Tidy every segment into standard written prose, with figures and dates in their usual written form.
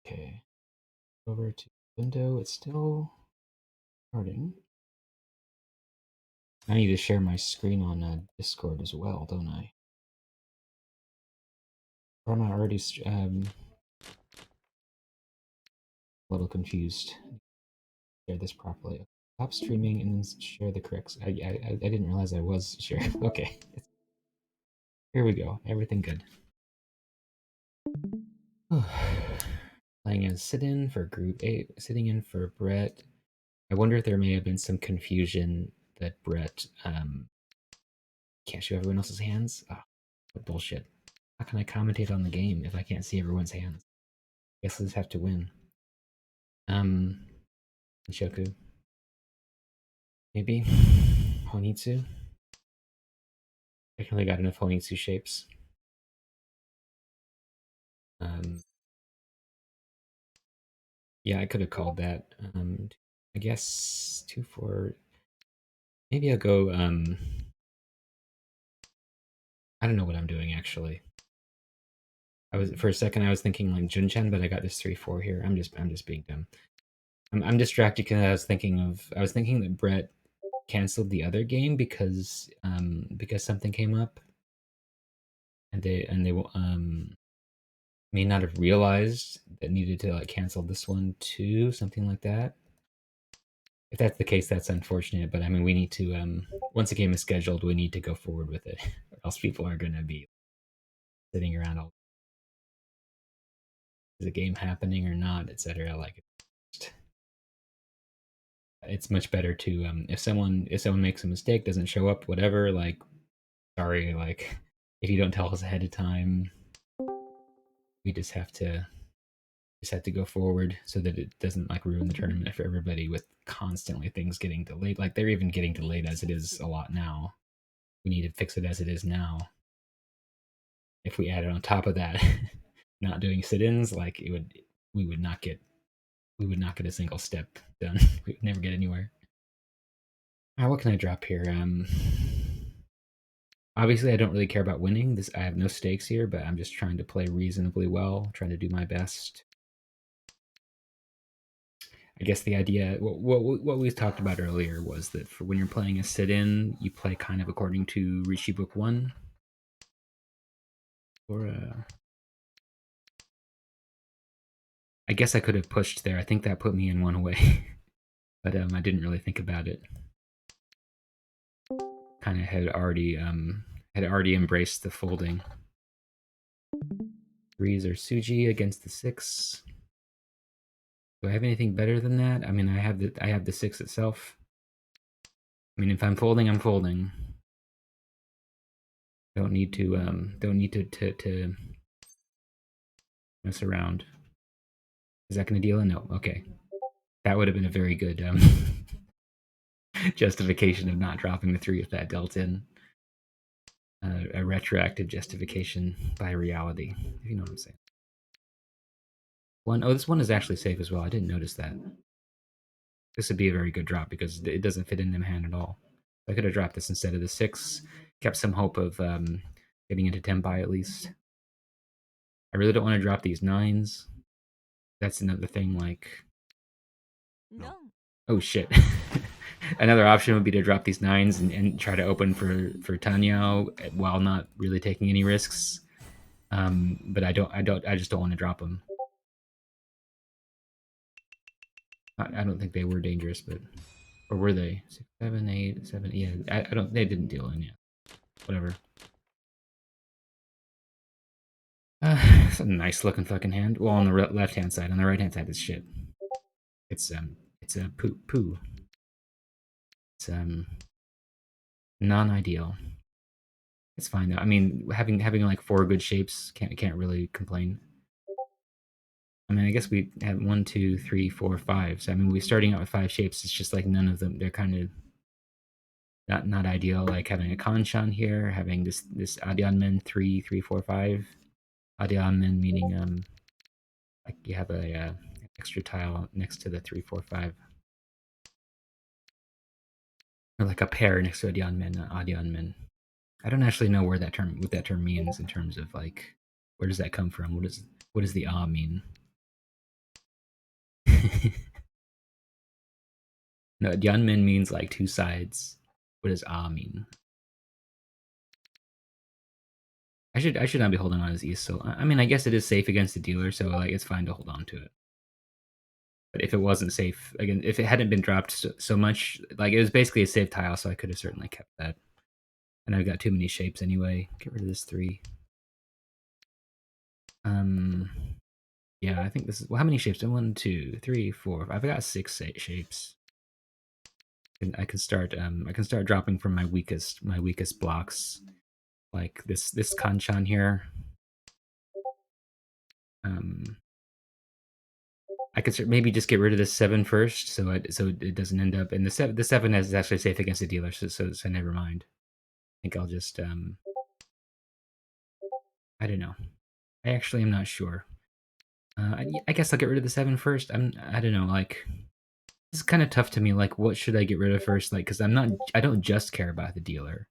Okay. Over to window. It's still starting. I need to share my screen on Discord as well, don't I? Or am I already a little confused? Share this properly. Stop streaming and then share the corrects. I didn't realize I was sharing. Okay. Here we go. Everything good. Playing as sit-in for group 8, sitting in for Brett. I wonder if there may have been some confusion that Brett can't show everyone else's hands. Oh, what bullshit. How can I commentate on the game if I can't see everyone's hands? Guess I just have to win. Shoku. Maybe. Honitsu. I only got enough Honitsu shapes. Yeah, I could have called that. I guess 2-4. Maybe I'll go. I don't know what I'm doing actually. I was for a second I was thinking like Junchen, but I got this 3-4 here. I'm just being dumb. I'm distracted because I was thinking that Brett canceled the other game because something came up, and they may not have realized that needed to like cancel this one too, something like that. If that's the case, that's unfortunate. But I mean, we need to once a game is scheduled, we need to go forward with it, or else people are gonna be sitting around all. Is the game happening or not, etc. Like, it's much better to if someone makes a mistake, doesn't show up, whatever. Like, sorry, like if you don't tell us ahead of time, we just have to go forward so that it doesn't like ruin the tournament for everybody with constantly things getting delayed. Like they're even getting delayed as it is a lot now. We need to fix it as it is now. If we added on top of that, not doing sit-ins, like we would not get a single step done. We would never get anywhere. What can I drop here? Obviously, I don't really care about winning. This I have no stakes here, but I'm just trying to play reasonably well, trying to do my best. I guess the idea, what we talked about earlier, was that for when you're playing a sit-in, you play kind of according to Rishi Book 1. Or I guess I could have pushed there. I think that put me in one way, but I didn't really think about it. Kind of had already embraced the folding. 3s are Suji against the 6. Do I have anything better than that? I mean, I have the 6 itself. I mean, if I'm folding, I'm folding. Don't need to mess around. Is that going to deal in? No. Okay. That would have been a very good justification of not dropping the 3 if that dealt in. A retroactive justification by reality, if you know what I'm saying. This one is actually safe as well. I didn't notice that. This would be a very good drop because it doesn't fit in them hand at all. I could have dropped this instead of the 6, kept some hope of getting into Tenpai at least. I really don't want to drop these 9s. That's another thing, like... No. Oh shit. Another option would be to drop these 9s and try to open for Tanyao while not really taking any risks. But I just don't want to drop them. I don't think they were dangerous, but... Or were they? 6, 7, 8, 7... Yeah, I don't... They didn't deal in yet. Whatever. It's a nice looking fucking hand. Well, on the left hand side. On the right hand side, it's shit. It's a poo. It's non-ideal. It's fine though. I mean, having like 4 good shapes can't really complain. I mean, I guess we have 1, 2, 3, 4, 5. So I mean, we're starting out with 5 shapes. It's just like none of them. They're kind of not ideal. Like having a kanshan here, having this Adyanmen 3, 3, 4, 5. Adyanmen meaning like you have a extra tile next to the 3, 4, 5. Or like a pair next to Adyanmen. I don't actually know what that term means in terms of like where does that come from? What does the mean? No, Yeonmin means like two sides. What does Ah mean? I should not be holding on as East. So I mean, I guess it is safe against the dealer, so like it's fine to hold on to it. But if it wasn't safe, again, if it hadn't been dropped so much, like it was basically a safe tile, so I could have certainly kept that. And I've got too many shapes anyway. Get rid of this 3. Yeah, I think this is. Well, how many shapes? 1, 2, 3, 4. I've got 6 shapes. And I can start. I can start dropping from my weakest blocks, like this kanchan here. I could maybe just get rid of the 7 first, so it doesn't end up. And the 7 is actually safe against the dealer, so never mind. I think I'll just I don't know. I actually am not sure. I guess I'll get rid of the 7 first. I don't know. Like this is kind of tough to me. Like what should I get rid of first? Like because I don't just care about the dealer,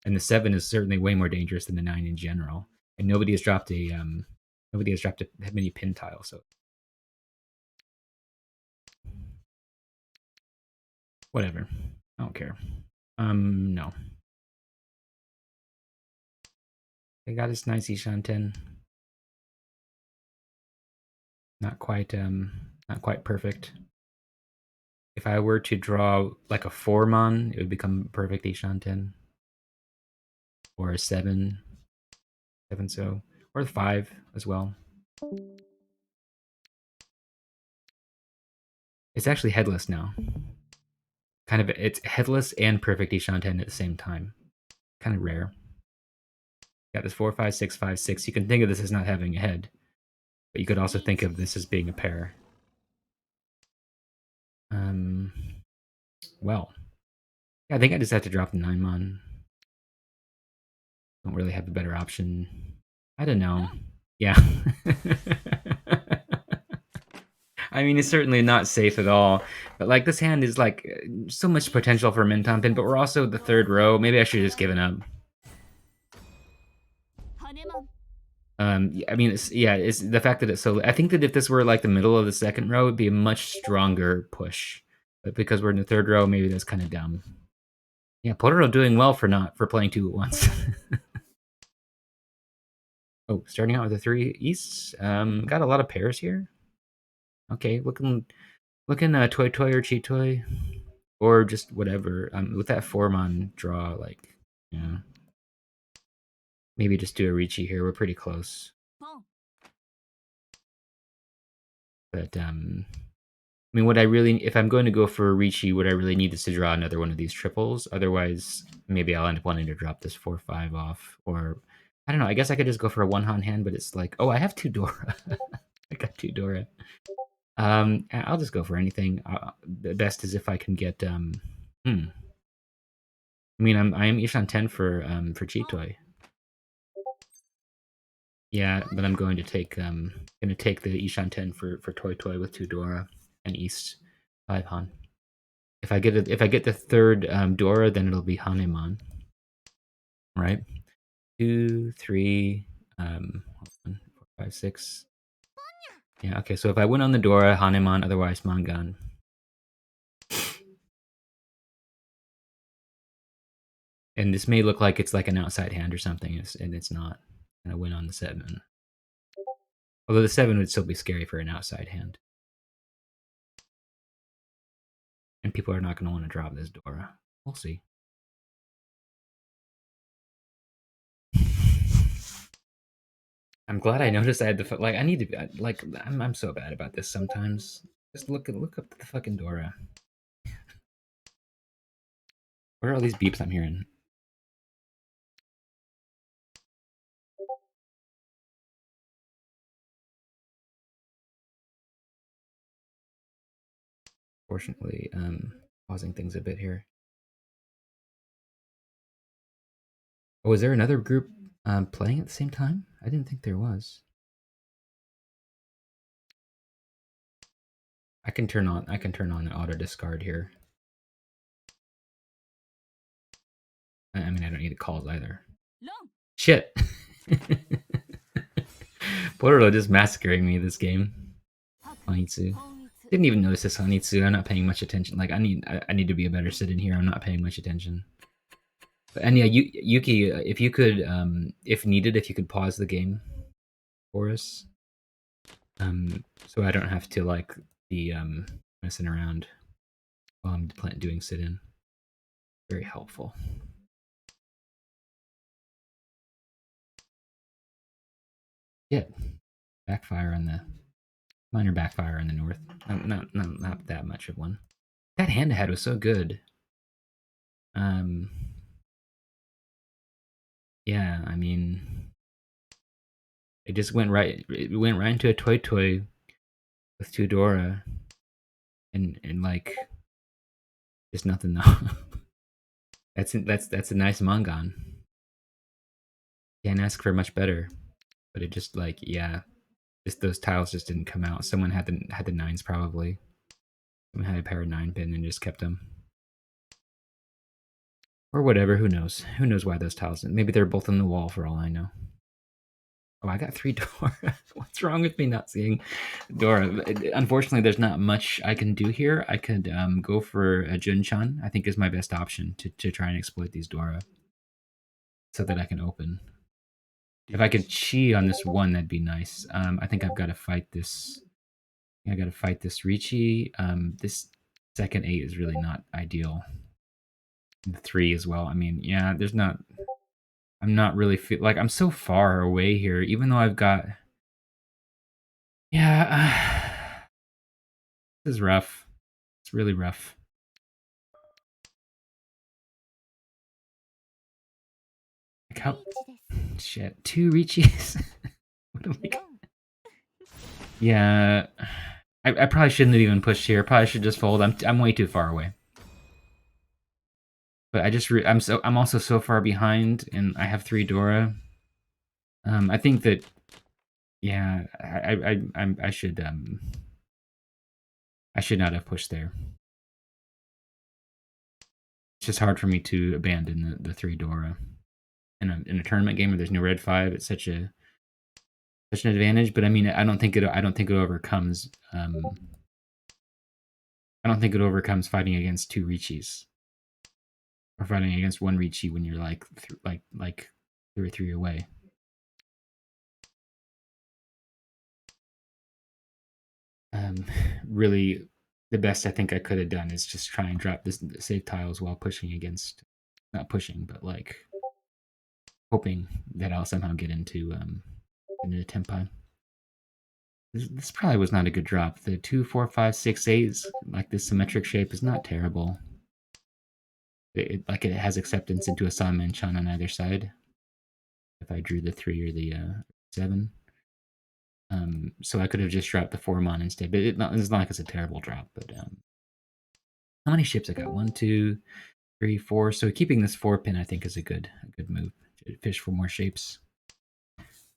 and the 7 is certainly way more dangerous than the 9 in general. And nobody has dropped a mini pin tile, so whatever. I don't care. No. I got his nice Ishan 10. Not quite perfect. If I were to draw like a 4-mon, it would become perfect Ishan 10. Or a 7. 7 so. Or the 5 as well. It's actually headless now. Kind of, it's headless and perfect Ishan 10 at the same time. Kind of rare. Got this 4, 5, 6, 5, 6. You can think of this as not having a head, but you could also think of this as being a pair. Well, yeah, I think I just have to drop the 9-mon. Don't really have a better option. I don't know. Yeah. I mean, it's certainly not safe at all. But like this hand is like so much potential for Minton pin, but we're also the 3rd row. Maybe I should have just given up. I mean, it's the fact that it's so. I think that if this were like the middle of the 2nd row, it'd be a much stronger push. But because we're in the 3rd row, maybe that's kind of dumb. Yeah, pororo doing well for playing 2 at once. Oh, starting out with the 3 easts. Got a lot of pairs here. Okay, looking toy toy or cheat toy, or just whatever. With that 4-mon draw, like yeah, maybe just do a Ricci here. We're pretty close. But I mean, if I'm going to go for a Ricci, what I really need is to draw another one of these triples. Otherwise, maybe I'll end up wanting to drop this 4-5 off, or I don't know. I guess I could just go for a 1-han hand, but it's like, oh, I have 2 Dora. I got 2 Dora. I'll just go for anything. The best is if I can get. I mean, I am Ishan 10 for cheat toy. Yeah, but I'm going to take the Ishan 10 for toy toy with 2 Dora and East 5 Han. If I get the 3rd Dora, then it'll be Hanemon. Right? 2, 3, 4, 5, 6. Yeah, okay, so if I win on the Dora, Hanemon, otherwise Mangan. And this may look like it's like an outside hand or something, and it's not. And I win on the 7. Although the 7 would still be scary for an outside hand. And people are not going to want to drop this Dora. We'll see. I'm glad I noticed I had the like. I need to be like. I'm so bad about this sometimes. Just look up the fucking Dora. What are all these beeps I'm hearing? Fortunately, pausing things a bit here. Oh, is there another group playing at the same time? I didn't think there was. I can turn on the auto discard here. I mean, I don't need the calls either. Shit. Pororo just massacring me this game. Maitsu. Didn't even notice this Hanitsu. I'm not paying much attention. Like I need to be a better sit-in here. I'm not paying much attention. And yeah, Yuki, if you could, if needed, if you could pause the game for us, so I don't have to like be messing around while I'm doing sit-in. Very helpful. Yeah, backfire on the minor backfire on the north. Not that much of one. That hand ahead was so good. Yeah, I mean, it just went right. It went right into a toy with Tudora, and like, just nothing though. that's a nice Mangan. Can't ask for much better, but it just like yeah, just those tiles just didn't come out. Someone had the nines probably. Someone had a pair of 9-pin and just kept them. Or whatever, who knows? Who knows why those tiles? Maybe they're both on the wall for all I know. Oh, I got 3 Dora. What's wrong with me not seeing Dora? Unfortunately, there's not much I can do here. I could go for a Junchan, I think is my best option to try and exploit these Dora. So that I can open. If I could chi on this one, that'd be nice. I think I've got to fight this. I got to fight this Ricci. This second 8 is really not ideal. The 3 as well. I mean, yeah, there's not... I'm not really... like, I'm so far away here, even though I've got... Yeah, this is rough. It's really rough. Like how... Shit, 2 Ricci's? What am I... Yeah... I probably shouldn't have even pushed here. Probably should just fold. I'm way too far away. But I just I'm also so far behind, and I have 3 Dora. I think that yeah, I should not have pushed there. It's just hard for me to abandon the 3 Dora in a tournament game where there's no red 5. It's such an advantage. But I mean, I don't think it overcomes. I don't think it overcomes fighting against 2 Ricci's or fighting against 1 Ricci when you're like 2 or 3 away. Really, the best I think I could have done is just try and drop this save tiles while pushing against, not pushing, but like hoping that I'll somehow get into tempi. This probably was not a good drop. The 2, 4, 5, 6, 8s, like this symmetric shape, is not terrible. It has acceptance into a San Manchan on either side. If I drew the 3 or the 7. So I could have just dropped the 4 mon instead, but it's not like it's a terrible drop. But how many shapes I got? 1, 2, 3, 4. So keeping this 4-pin, I think, is a good move. Fish for more shapes.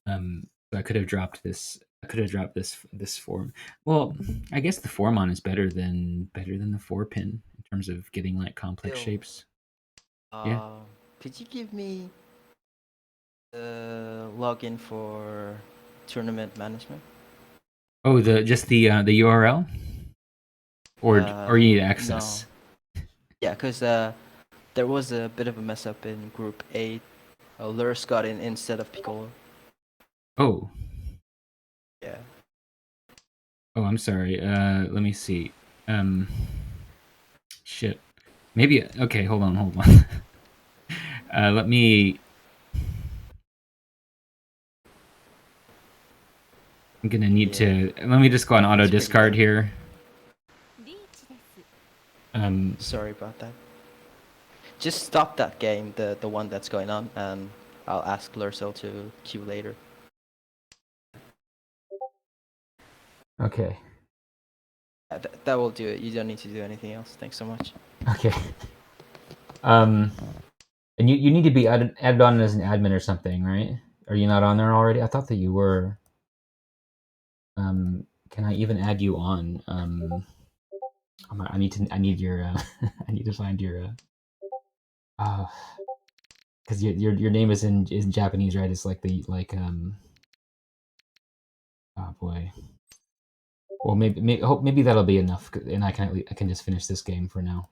So I could have dropped this. I could have dropped this 4. Well, I guess the 4 mon is better than the 4-pin in terms of getting like complex shapes. Yeah. Could you give me the login for tournament management? Oh, the URL, or you need access? No. Yeah, because there was a bit of a mess up in Group 8. Lurs got in instead of Piccolo. Oh. Yeah. Oh, I'm sorry. Let me see. Shit. Maybe. Okay, hold on. Let me. I'm gonna need to. Let me just go on auto discard here. Sorry about that. Just stop that game, the one that's going on, and I'll ask Lurcel to queue later. Okay. That will do it. You don't need to do anything else. Thanks so much. Okay. And you need to be added on as an admin or something, right? Are you not on there already? I thought that you were. Can I even add you on? I need your. I need to find your. Because your name is in Japanese, right? It's like oh boy. Well, maybe that'll be enough, and I can just finish this game for now.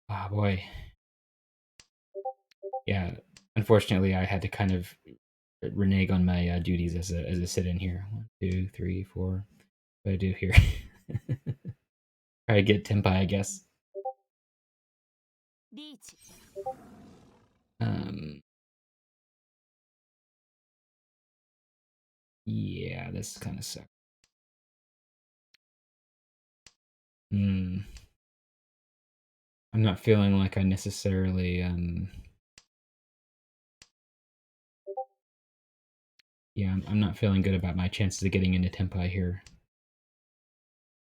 Ah, boy. Yeah. Unfortunately, I had to kind of renege on my duties as a sit-in here. 1, 2, 3, 4. What do I do here? Try to get tempai, I guess. Um, yeah, this kind of sucks. Hmm. I'm not feeling like I necessarily yeah, I'm not feeling good about my chances of getting into tempai here.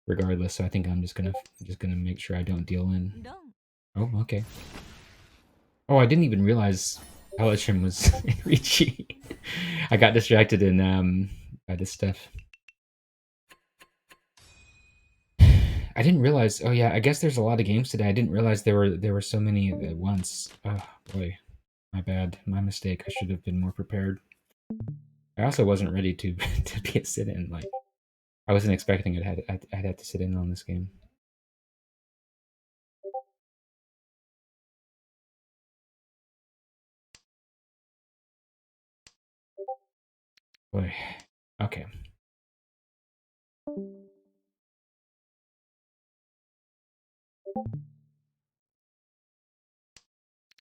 Regardless, so I think I'm just gonna make sure I don't deal in. Oh, okay. Oh, I didn't even realize talachum was Richie. I got distracted in by this stuff. I didn't realize. Oh yeah, I guess there's a lot of games today. I didn't realize there were so many at once. Oh boy, my bad, my mistake. I should have been more prepared. I also wasn't ready to to be a sit-in. Like I wasn't expecting I'd have to sit in on this game. Boy, okay.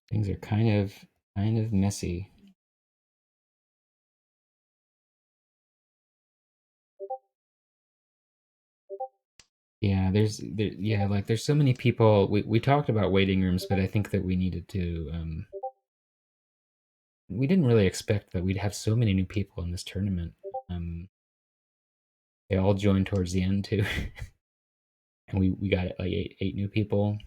Things are kind of messy. Yeah, like there's so many people. We talked about waiting rooms, but I think that we needed to we didn't really expect that we'd have so many new people in this tournament. Um they all joined towards the end too. And we got like eight new people.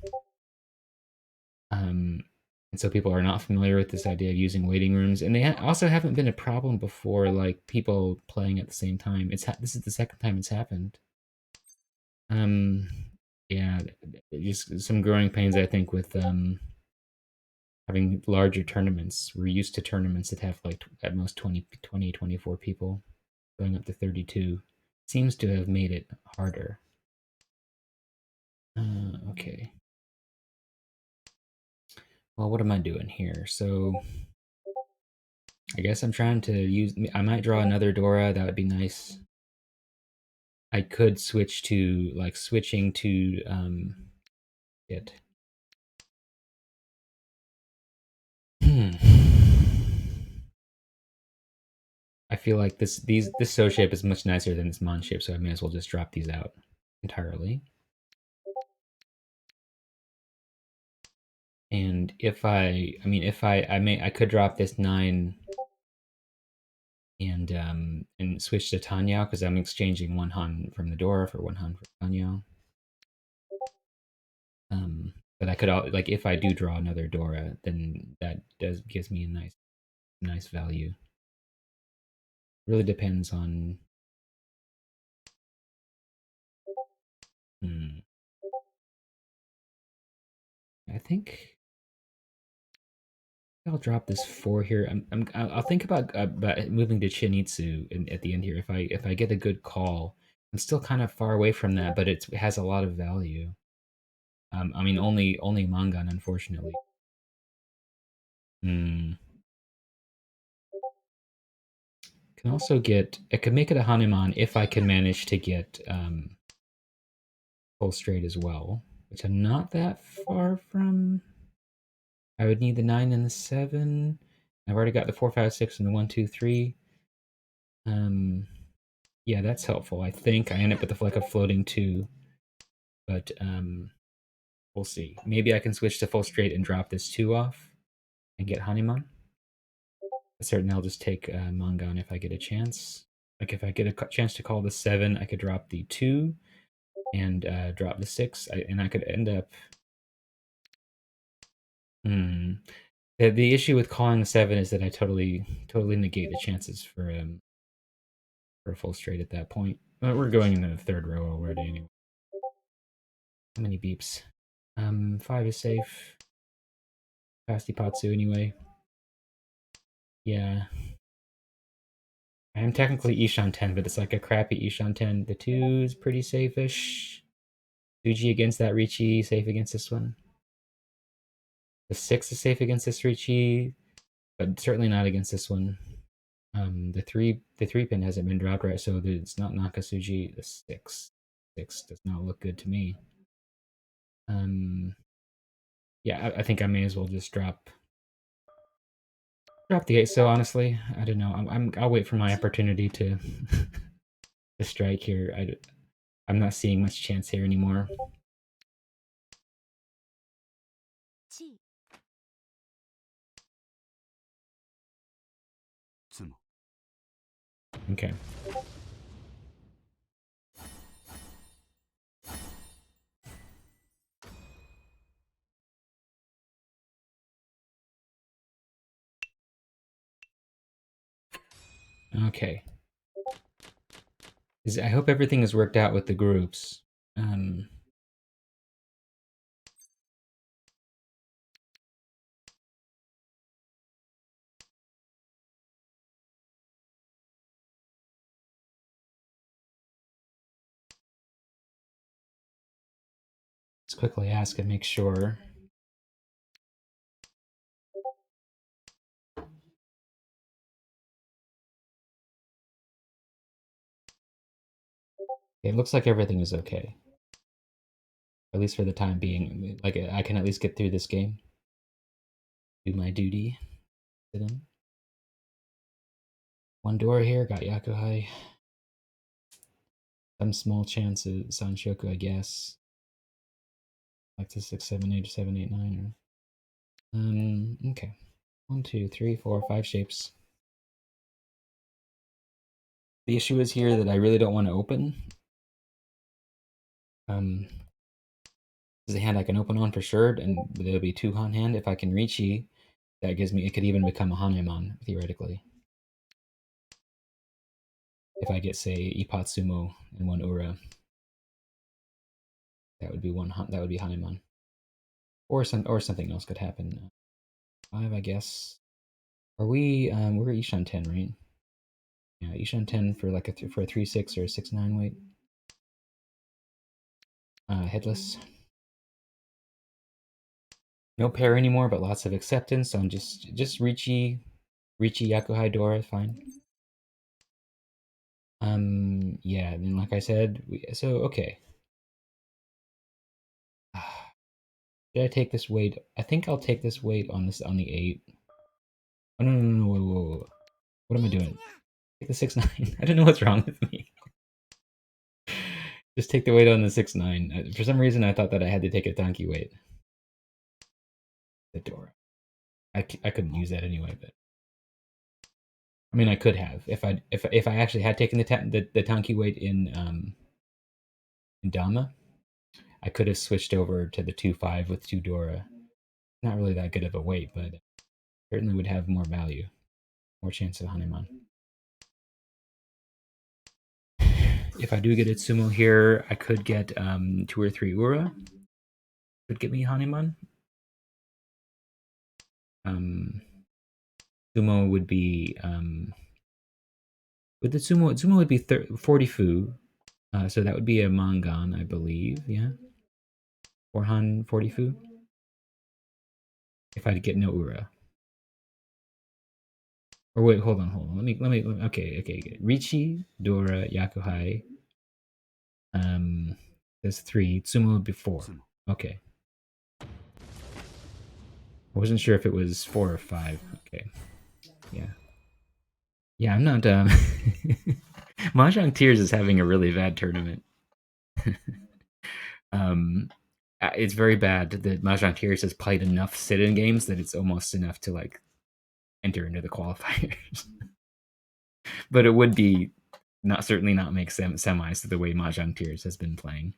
Um and so people are not familiar with this idea of using waiting rooms, and they also haven't been a problem before, like people playing at the same time. This is the second time it's happened. Um yeah, just some growing pains I think with having larger tournaments. We're used to tournaments that have like at most 24 people, going up to 32. Seems to have made it harder. Okay. Well, what am I doing here? So I guess I'm trying to use. I might draw another Dora. That would be nice. I could switch to like switching to it. Hmm. I feel like this So shape is much nicer than this Mon shape, so I may as well just drop these out entirely. And if I mean, if I could drop this 9 and switch to Tanyao because I'm exchanging one Han from the Dora for one Han for Tanyao. But I could like if I do draw another Dora, then that does gives me a nice value. Really depends on. Hmm, I think I'll drop this 4 here. I'll think about moving to Chinitsu at the end here. If I get a good call, I'm still kind of far away from that, but it has a lot of value. I mean, only Mangan, unfortunately. Hmm. Can also get. I could make it a Hanuman if I can manage to get full straight as well, which I'm not that far from. I would need the 9 and the 7. I've already got the 4, 5, 6, and the 1, 2, 3. Yeah, that's helpful. I think I end up with the fleck of floating 2, but we'll see. Maybe I can switch to full straight and drop this 2 off and get Hanuman. Certainly, I'll just take Mangan if I get a chance. Like if I get a chance to call the 7, I could drop the 2 and drop the 6, and I could end up. Hmm. The issue with calling the 7 is that I totally negate the chances for a full straight at that point. We're going in the third row already anyway. How many beeps? 5 is safe. Fastipatsu anyway. Yeah. I'm technically Ishan 10, but it's like a crappy Ishan 10. The 2 is pretty safe-ish. Suji against that Richi, safe against this one. The 6 is safe against this Richi, but certainly not against this one. The three pin hasn't been dropped right, so it's not Nakasuji. The 6 does not look good to me. Yeah, I think I may as well just drop the 8. So honestly, I don't know. I'll wait for my opportunity to to strike here. I'm not seeing much chance here anymore. Okay. Okay. I hope everything has worked out with the groups. Let's quickly ask and make sure. It looks like everything is okay. At least for the time being. Like, I can at least get through this game. Do my duty. Sit in. One door here, got Yakuhai. Some small chances. Sanshoku, I guess. Like to 6, 7, 8, 7, 8, 9. Okay. 1, 2, 3, 4, 5 shapes. The issue is here that I really don't want to open. This is a hand I can open on for sure, and there'll be 2 on hand. If I can Richi, that gives me, it could even become a Hanemon, theoretically. If I get, say, Ipatsumo and 1 Ura, that would be Hanemon. Or something else could happen. 5, I guess. Are we, we're Ishan 10, right? Yeah, Ishan 10 for like for a 3-6 or a 6-9 weight. Headless. No pair anymore, but lots of acceptance on just Richi Yakuhai Dora, fine. Yeah, and like I said, okay. Should I take this weight? I think I'll take this weight on the 8. Oh no, whoa. What am I doing? Take the 6-9. I don't know what's wrong with me. Just take the weight on the 6-9. For some reason, I thought that I had to take a donkey weight. The Dora. I couldn't use that anyway, but I mean, I could have if I actually had taken the donkey weight in Dama. I could have switched over to the 2-5 with 2 Dora. Not really that good of a weight, but certainly would have more value, more chance of Hanemon. If I do get Itsumo here, I could get 2 or 3 Ura. Could get me Hanemon. Sumo would be with the Sumo would be 40 Fu. So that would be a Mangan, I believe. Yeah. 40 Fu. If I get no Ura. Or wait, hold on. Let me okay. Richi, Dora, Yakuhai. There's 3. Tsumo would be 4. Okay. I wasn't sure if it was 4 or 5. Okay. Yeah. Yeah, I'm not Mahjong Tears is having a really bad tournament. It's very bad that Mahjong Tears has played enough sit-in games that it's almost enough to like enter into the qualifiers. But it would be certainly not make semis the way Mahjong Tears has been playing.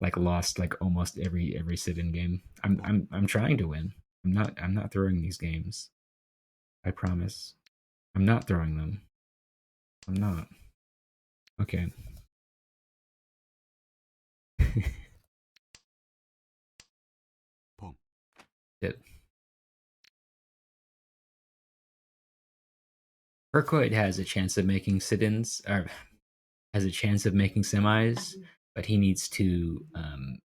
Like lost like almost every sit-in game. I'm trying to win. I'm not throwing these games. I promise. I'm not throwing them. I'm not. Okay. It. Percoid has a chance of making sit-ins, or has a chance of making semis, but he needs to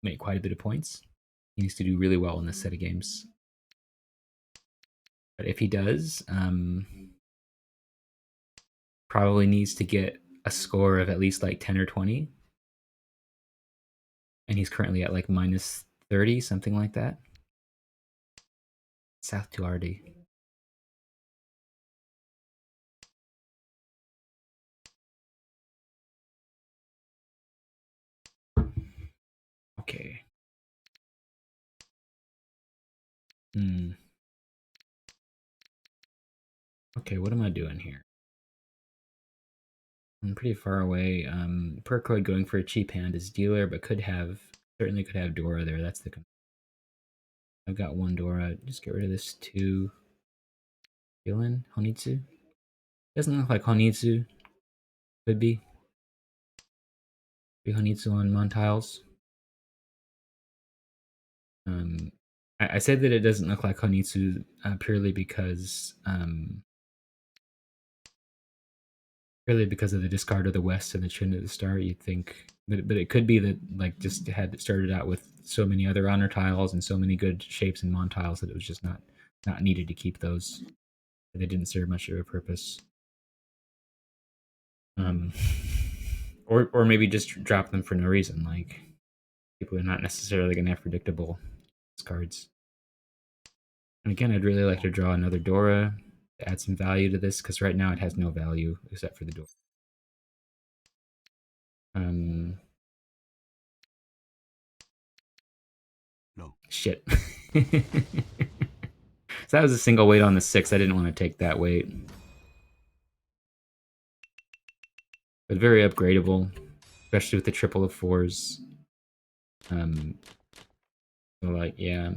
make quite a bit of points. He needs to do really well in this set of games. But if he does, probably needs to get a score of at least like 10 or 20. And he's currently at like minus 30, something like that. South to RD. Okay. Okay, what am I doing here? I'm pretty far away. Percoid going for a cheap hand is dealer, but certainly could have Dora there. That's the. I've got one Dora. Just get rid of this two. Villain Honitsu. Doesn't look like Honitsu. Could be. Be Honitsu on Montiles. I said that it doesn't look like Honitsu purely because of the discard of the West and the Chin of the Star. You'd think, but it could be that like just had started out with so many other honor tiles and so many good shapes and Montiles that it was just not needed to keep those. They didn't serve much of a purpose. Or maybe just drop them for no reason. Like people are not necessarily going to have predictable cards. And again, I'd really like to draw another Dora to add some value to this because right now it has no value except for the Dora. No. Shit. So that was a single weight on the 6. I didn't want to take that weight. But very upgradable, especially with the triple of 4s. So like, yeah.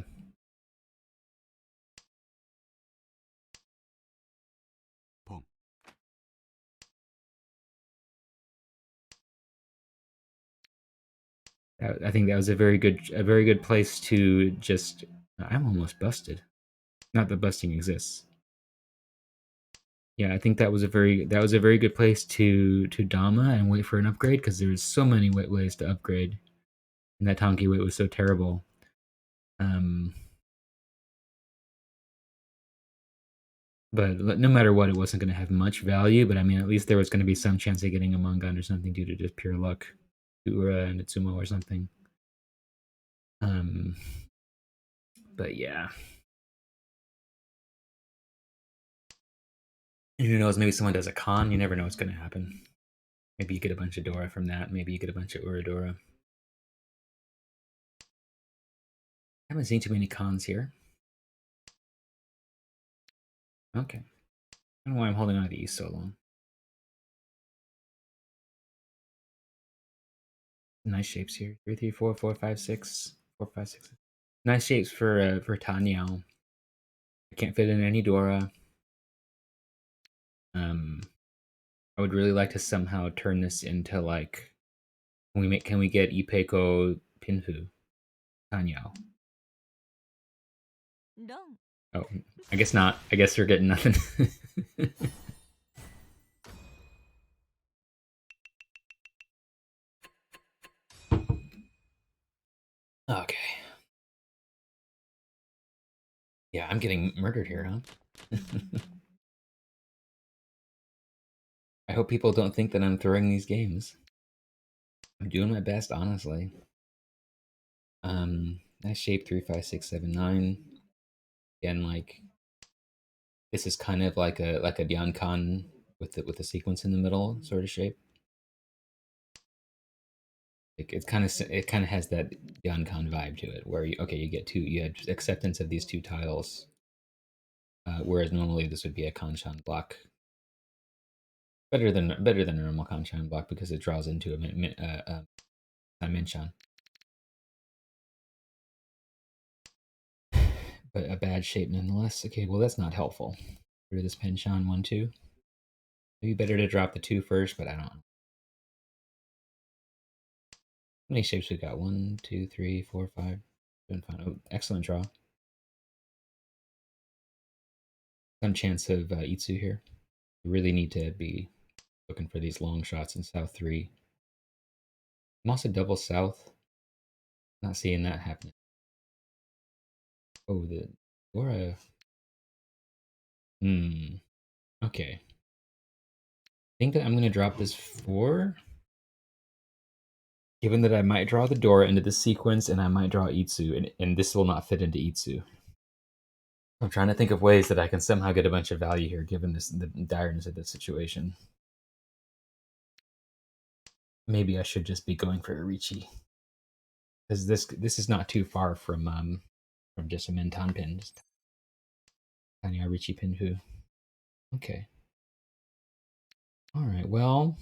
Boom. I think that was a very good place to just. I'm almost busted. Not that busting exists. Yeah, I think that was a very good place to Dama and wait for an upgrade because there's so many ways to upgrade, and that Tonki weight was so terrible. But no matter what, it wasn't going to have much value. But I mean, at least there was going to be some chance of getting a Mungan or something due to just pure luck, Ura and Itsumo or something. But yeah. And who knows? Maybe someone does a con. You never know what's going to happen. Maybe you get a bunch of Dora from that. Maybe you get a bunch of Uradora. I haven't seen too many cons here. Okay. I don't know why I'm holding on to East so long. Nice shapes here. 3, 3, 4, 4, 5, 6. 4, 5, 6. Nice shapes for Tanyao. I can't fit in any Dora. I would really like to somehow turn this into like can we get Ipeko Pinfu Tanyao? No. Oh, I guess not. I guess you're getting nothing. Okay. Yeah, I'm getting murdered here, huh? I hope people don't think that I'm throwing these games. I'm doing my best, honestly. Nice shape 3, 5, 6, 7, 9. Again, like this is kind of like a Diankan with a sequence in the middle sort of shape. Like it kind of has that Diankan vibe to it, where you had acceptance of these two tiles, whereas normally this would be a Kanshan block. Better than a normal Kanshan block because it draws into a Minshan. But a bad shape nonetheless. Okay, well that's not helpful. Rid of this Penshan 1, 2. Maybe better to drop the 2 first, but I don't know. How many shapes we got? 1, 2, 3, 4, 5. Doing fine. Oh, excellent draw. Some chance of Itsu here. We really need to be looking for these long shots in South 3. I'm also double South. Not seeing that happening. Oh, the Dora. Okay. I think that I'm going to drop this 4. Given that I might draw the Dora into this sequence and I might draw Itsu, and this will not fit into Itsu. I'm trying to think of ways that I can somehow get a bunch of value here, given the direness of this situation. Maybe I should just be going for Irichi, because this is not too far from just a Menton pin, just tiny Irichi Pinfu. Okay. All right. Well.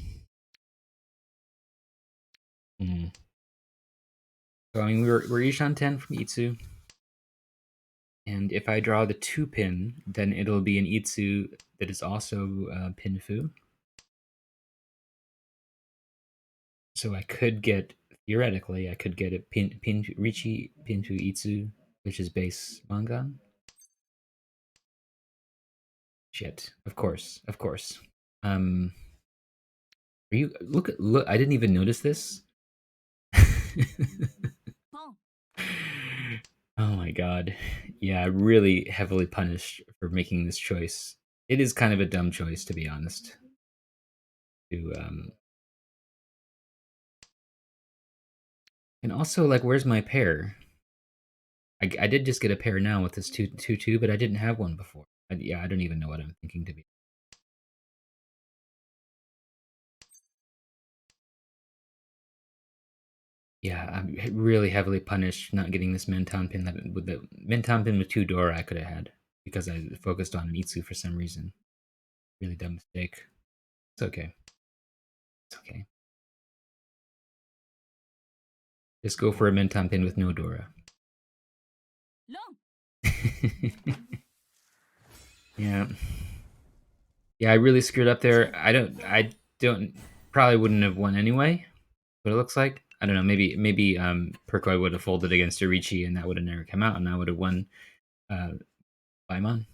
So I mean, we're each on 10 from Itsu, and if I draw the 2 pin, then it'll be an Itsu that is also Pinfu. So I could get, theoretically, I could get a Richi Pinfu Itsu, which is base Mangan. Shit, of course. Are you look? I didn't even notice this. Oh my god. Yeah, really heavily punished for making this choice. It is kind of a dumb choice, to be honest. And also, like, where's my pair? I did just get a pair now with this 2-2, but I didn't have one before. Yeah, I don't even know what I'm thinking, to be. Yeah, I'm really heavily punished not getting this Menton pin. That with the Menton pin with 2 Dora I could have had because I focused on an Itsu for some reason. Really dumb mistake. It's okay. It's okay. Just go for a Menton pin with no Dora. Yeah. Yeah, I really screwed up there. I don't probably wouldn't have won anyway. What it looks like. I don't know. Maybe percoid would have folded against Irichi and that would have never come out, and I would have won Baimon.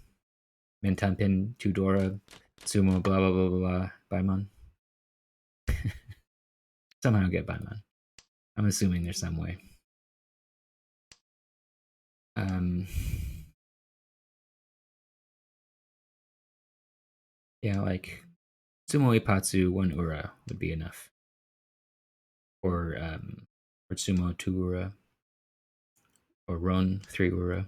Menton pin, 2 Dora, Sumo, blah blah blah blah, Baimon. Somehow get Baimon. I'm assuming there's some way. Yeah, like Sumo Ipatsu 1 Ura would be enough. Or Sumo 2 Ura. Or Ron 3 Ura.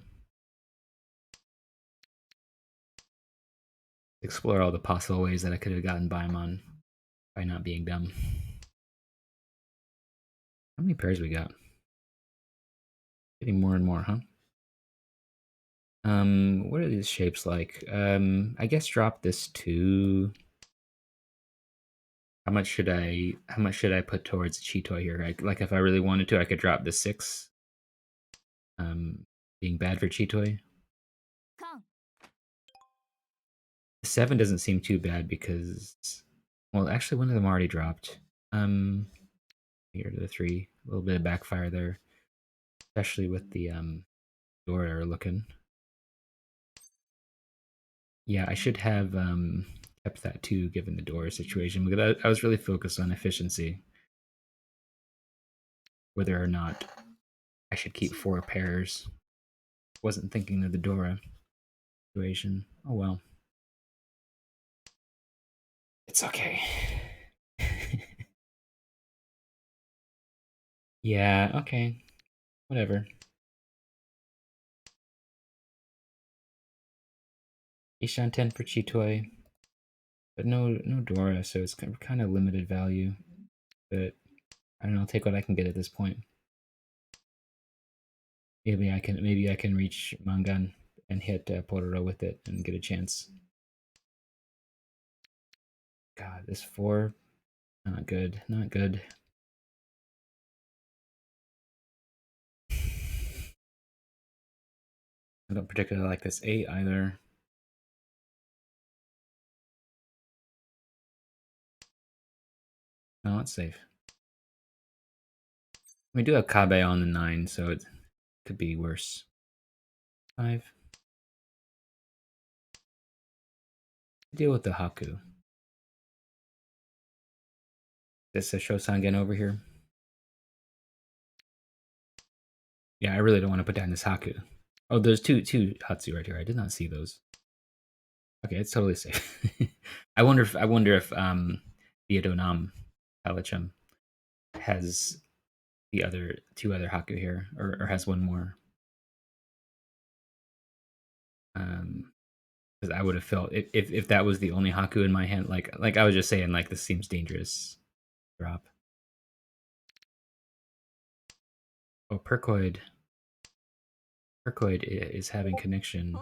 Explore all the possible ways that I could have gotten Baimon by not being dumb. How many pairs we got? Getting more and more, huh? What are these shapes like? I guess drop this 2. How much should I put towards Chitoi here? Like if I really wanted to, I could drop the 6. Being bad for Chitoi. The 7 doesn't seem too bad because, well, actually one of them already dropped. Here to the 3, a little bit of backfire there, especially with the Dora looking. Yeah, I should have kept that too, given the Dora situation, because I was really focused on efficiency, whether or not I should keep 4 pairs. Wasn't thinking of the Dora situation. Oh well. It's okay. Yeah, okay. Whatever. Ishan 10 for Chitoi. But no Dora, so it's kind of limited value. But I don't know, I'll take what I can get at this point. Maybe I can reach Mangan and hit pororo with it and get a chance. God, this 4, not good, not good. I don't particularly like this 8 either. No, it's safe. We do have Kabe on the 9, so it could be worse. 5. Deal with the Haku. This is Shosangen over here. Yeah, I really don't want to put down this Haku. Oh, there's two Hatsu right here. I did not see those. Okay, it's totally safe. I wonder if the Adonam talachum has the other two other Haku here, or has one more. Because I would have felt if that was the only Haku in my hand, like I was just saying, like this seems dangerous. Drop. Oh, percoid. Percoid is having connection.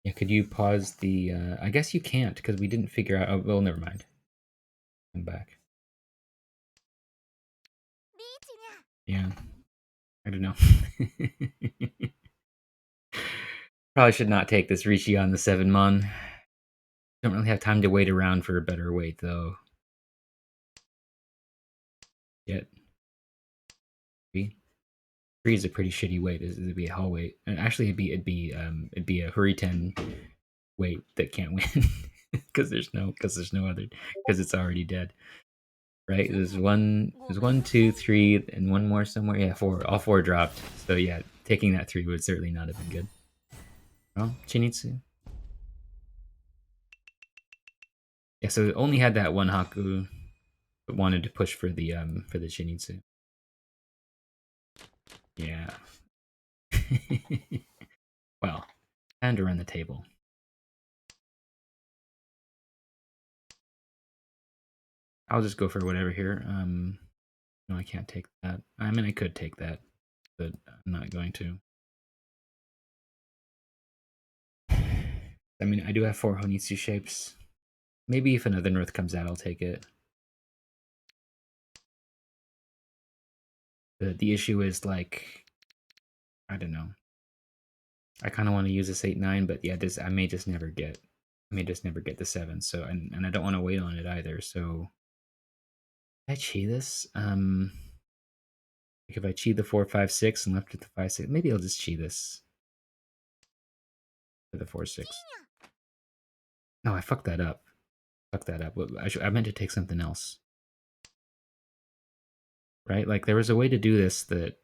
Yeah, could you pause the? I guess you can't because we didn't figure out. Oh, well, never mind. I'm back. Yeah, I don't know. Probably should not take this Rishi on the 7-mon. Don't really have time to wait around for a better weight though. Yet. 3 is a pretty shitty weight. It'd be a hall weight. And actually it'd be a Hurriten weight that can't win. Because there's no other, because it's already dead. Right? There's one, 2, 3, and one more somewhere. Yeah, 4. All 4 dropped. So yeah, taking that 3 would certainly not have been good. Well, Chinitsu. Yeah, so it only had that one Haku, but wanted to push for the Chinitsu. Yeah. Well, time to run the table. I'll just go for whatever here. No, I can't take that. I mean, I could take that, but I'm not going to. I mean, I do have 4 Honitsu shapes. Maybe if another North comes out, I'll take it. The issue is, like, I don't know. I kind of want to use this 8-9, but yeah, I may just never get. I may just never get the 7. So, and I don't want to wait on it either. So, I chi this. Like if I chi the 4, 5, 6 and left with the 5, 6, maybe I'll just chi this for the 4, 6. No, I fucked that up. Fuck that up. I meant to take something else. Right? Like there was a way to do this that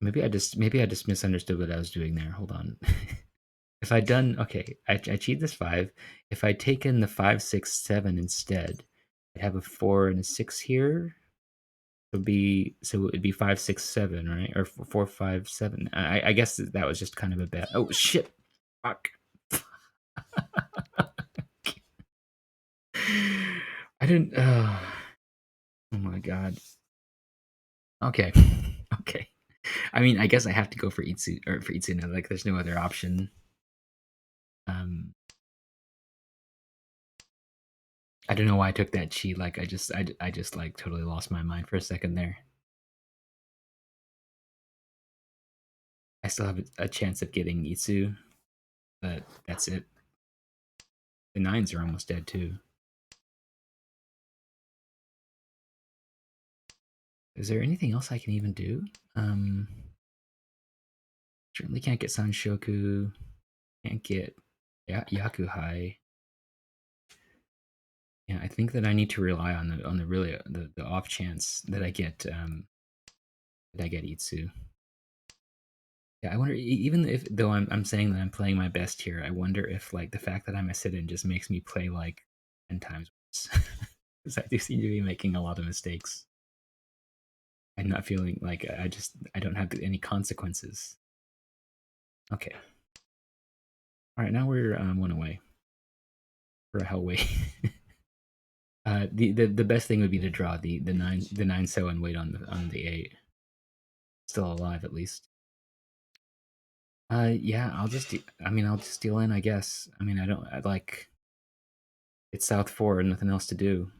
maybe I just misunderstood what I was doing there. Hold on. If I'd done okay, I cheat this 5. If I'd taken the 5, 6, 7 instead, I'd have a 4 and a 6 here. It'd be 5, 6, 7, right? Or 4, 5, 7. I guess that was just kind of a bad. Oh shit! Fuck. I didn't. Oh my god. Okay. Okay. I mean, I guess I have to go for Itsu or for Itsu now. Like, there's no other option. Um, I don't know why I took that cheat. Like, I just like totally lost my mind for a second there. I still have a chance of getting Itsu, but that's it. The 9s are almost dead too. Is there anything else I can even do? Certainly can't get Sanshoku. Can't get Yakuhai. Yeah, I think that I need to rely on the really the off chance that I get Itsu. Yeah, I wonder even if though I'm saying that I'm playing my best here, I wonder if like the fact that I'm a sit-in just makes me play like 10 times worse. Because I do seem to be making a lot of mistakes. I'm not feeling like I don't have any consequences. Okay. All right, now we're 1 away for a hellway. The best thing would be to draw the 9 so and wait on the 8. Still alive at least. Yeah, I'll just deal in, I guess. I mean, I like it's South 4 and nothing else to do.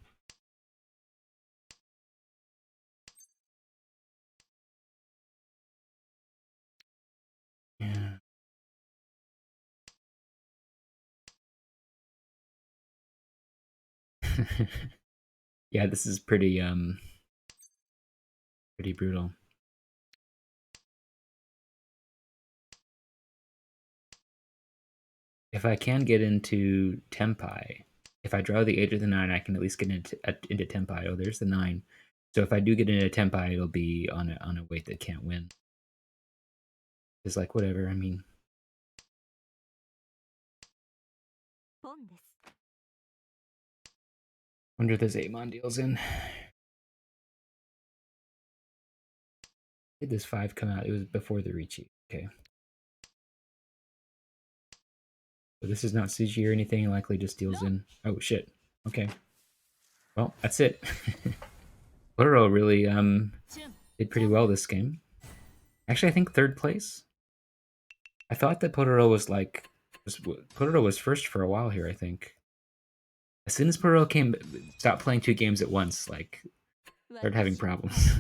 Yeah. Yeah, this is pretty brutal. if I can get into Tempai, if I draw the 8 or the 9, I can at least get into Tempai. Oh, there's the 9. So if I do get into Tempai, it'll be on a weight that can't win. It's like, whatever, I mean. Wonder if there's 8 Mon deals in. Did this 5 come out? It was before the recheat. Okay. So this is not CG or anything. It likely just deals in. Oh, shit. Okay. Well, that's it. Pororo really did pretty well this game. Actually, I think 3rd place. I thought that Pororo was like Pororo was first for a while here. I think as soon as Pororo stopped playing 2 games at once, like started having problems.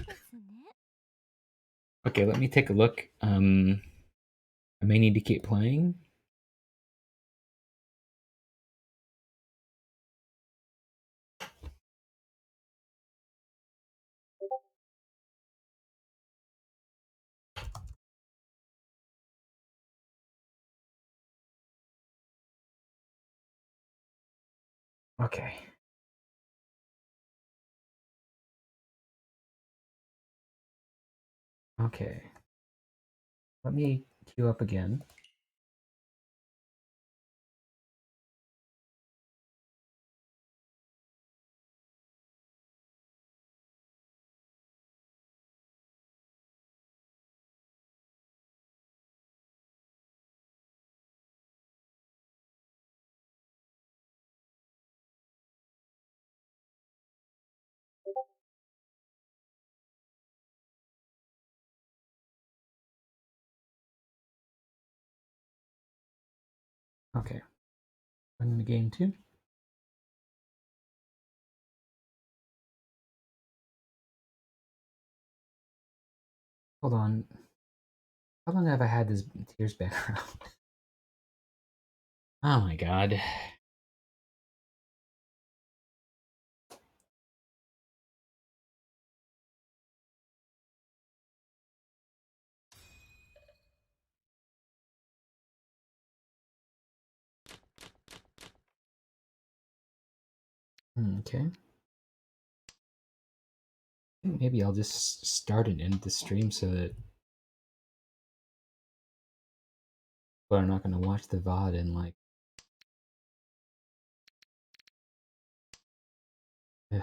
Okay, let me take a look. I may need to keep playing. Okay. Okay. Let me queue up again. Okay. I'm in the game too. Hold on. How long have I had this Tears background? Oh my god. Okay. Maybe I'll just start and end the stream so that people are not going to watch the VOD and like. I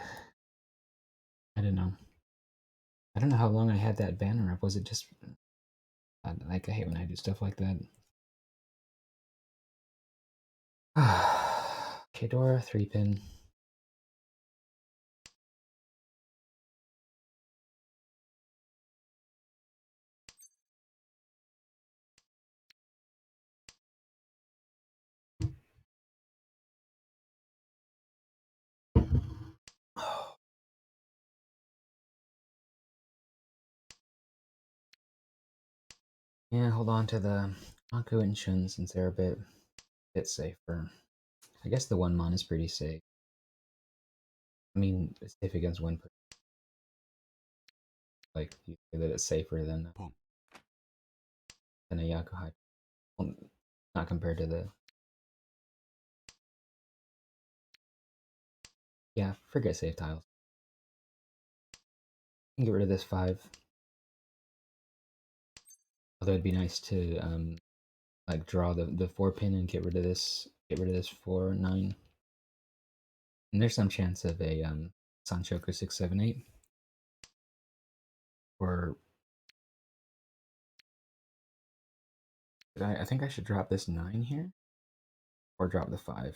don't know. I don't know how long I had that banner up. Was it just like I hate when I do stuff like that. Kadora 3-pin. Yeah, hold on to the Aku and Shun since they're a bit safer. I guess the 1 mon is pretty safe. I mean, it's safe against 1. Like, you say that it's safer than a Yakuhai. Well, not compared to the. Yeah, forget safe tiles. Get rid of this 5. Although it'd be nice to like draw the 4-pin and get rid of this 4-9. And there's some chance of a Sanchoku 6-7-8. Or I think I should drop this 9 here. Or drop the 5. I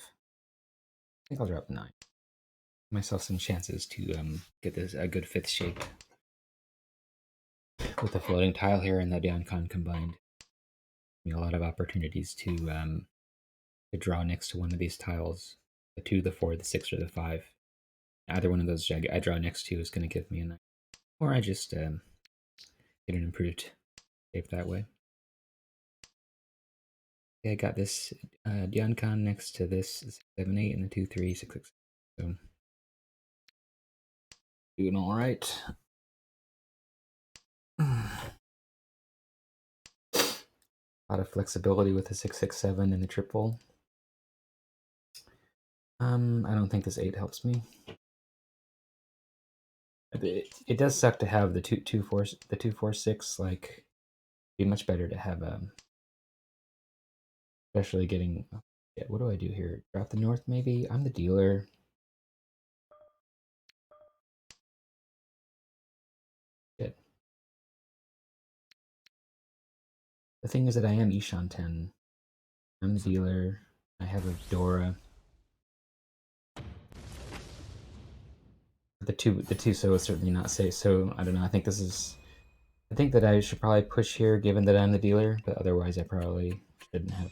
think I'll drop 9. Give myself some chances to get this a good 5th shape. With the floating tile here and the Diancon combined. A lot of opportunities to draw next to one of these tiles. The 2, the 4, the 6, or the 5. Either one of those I draw next to is going to give me a 9. Or I just get an improved shape that way. Okay, I got this Diancon next to this 7-8 and the 2-3 6-6. So doing all right. A lot of flexibility with the 6-6-7 and the triple. I don't think this 8 helps me. It does suck to have the 2 4 6. Like, be much better to have especially getting. Yeah, what do I do here? Drop the north, maybe. I'm the dealer. Shit. The thing is that I am Ishan 10. I'm the dealer. I have a Dora. The two so is certainly not safe. So I don't know. I think this is. I think that I should probably push here, given that I'm the dealer. But otherwise, I probably shouldn't have.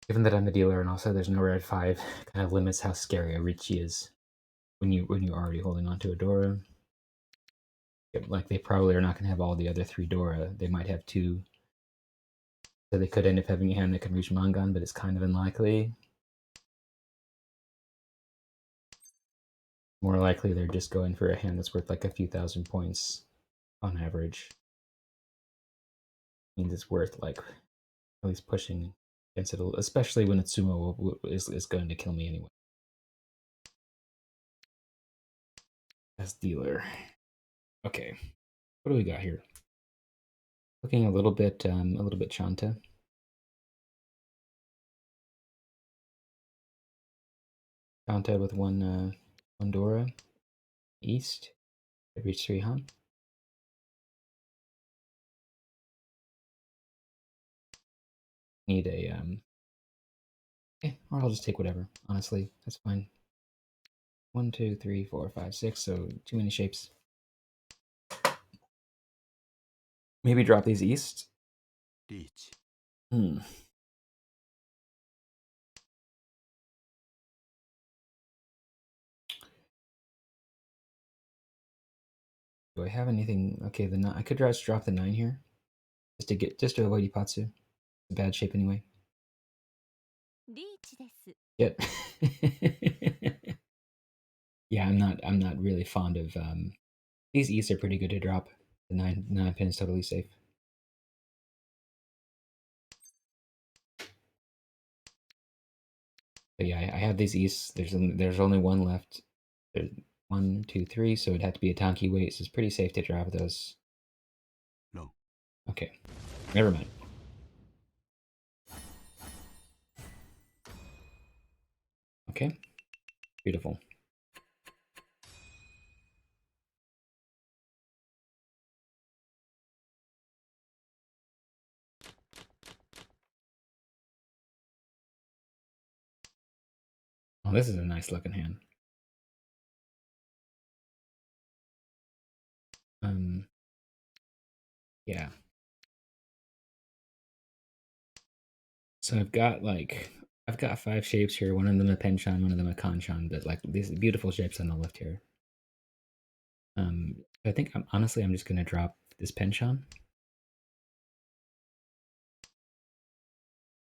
Given that I'm the dealer, and also there's no red 5, kind of limits how scary a Richie is when you're already holding on to a Dora. Like, they probably are not going to have all the other 3 Dora. They might have 2. So they could end up having a hand that can reach Mangan, but it's kind of unlikely. More likely, they're just going for a hand that's worth like a few thousand points on average. Means it's worth like at least pushing against it, especially when its sumo is going to kill me anyway. As dealer. Okay, what do we got here? Looking a little bit Chanta. Chanta with one Dora. East. I reach 3 Han. Need a or I'll just take whatever. Honestly, that's fine. 1, 2, 3, 4, 5, 6. So too many shapes. Maybe drop these east. Hmm. Do I have anything? Okay, I could just drop the 9 here, just to avoid Ipatsu. It's a bad shape anyway. Yet. Yeah, I'm not really fond of these easts are pretty good to drop. The 9 pin is totally safe. But yeah, I have these easts. There's only one left. There's 1, 2, 3, so it'd have to be a Tanki weight, so it's pretty safe to drop those. No. Okay. Never mind. Okay. Beautiful. Oh, this is a nice looking hand. Yeah. So I've got 5 shapes here. One of them a Penchan, one of them a Kanchan, but like these beautiful shapes on the left here. I think honestly I'm just gonna drop this Penchan